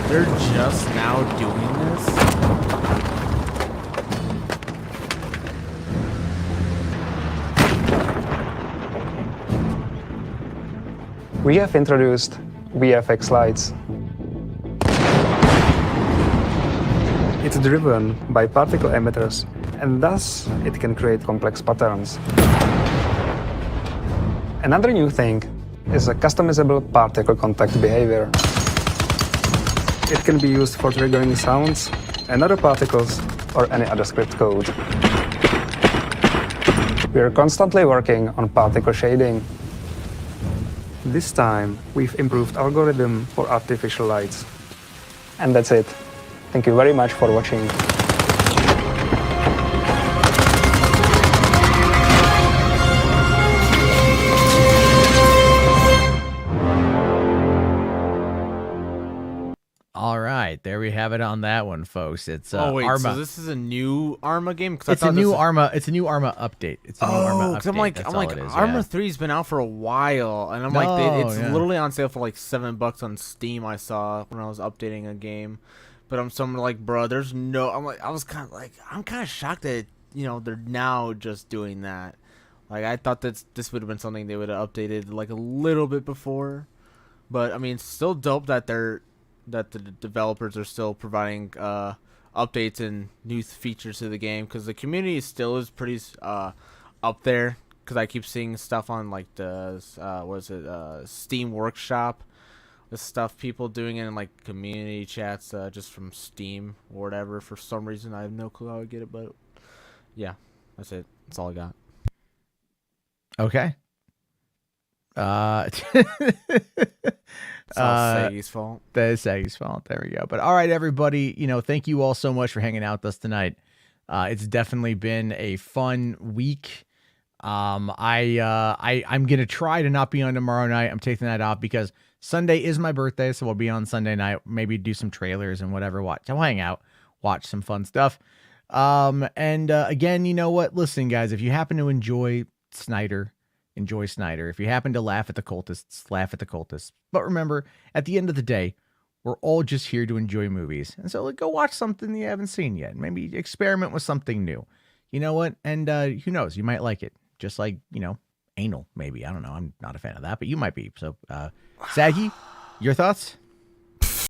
They're just now doing this? We have introduced VFX lights. It's driven by particle emitters, and thus it can create complex patterns. Another new thing is a customizable particle contact behavior. It can be used for triggering sounds and other particles or any other script code. We are constantly working on particle shading. This time, we've improved algorithm for artificial lights. And that's it. Thank you very much for watching. All right, there we have it on that one, folks. It's Arma. so this is a new Arma game? It's a new Arma. It's a new Arma update. It's a new Arma update. I'm like, Arma 3's been out for a while, and I'm like, it's literally on sale for like $7 on Steam. I saw when I was updating a game, but I'm like, bro, there's no. I'm kind of shocked that they're now just doing that. Like, I thought that this would have been something they would have updated like a little bit before. But I mean, it's still dope that the developers are still providing updates and new features to the game, because the community still is pretty up there. Because I keep seeing stuff on like the Steam Workshop, the stuff people doing it in like community chats just from Steam or whatever. For some reason, I have no clue how I get it, but yeah, that's it. That's all I got. Okay. It's all Saggy's fault. That is Saggy's fault. There we go. But all right, everybody, thank you all so much for hanging out with us tonight. It's definitely been a fun week. I'm gonna try to not be on tomorrow night. I'm taking that off because Sunday is my birthday, so we'll be on Sunday night. Maybe do some trailers and whatever. I'll hang out, watch some fun stuff. Again, you know what? Listen, guys, if you happen to enjoy Snyder. If you happen to laugh at the cultists, laugh at the cultists. But remember, at the end of the day, we're all just here to enjoy movies. And so go watch something you haven't seen yet. Maybe experiment with something new. You know what? And who knows? You might like it. Just like, anal, maybe. I don't know. I'm not a fan of that, but you might be. So, Saggy, your thoughts?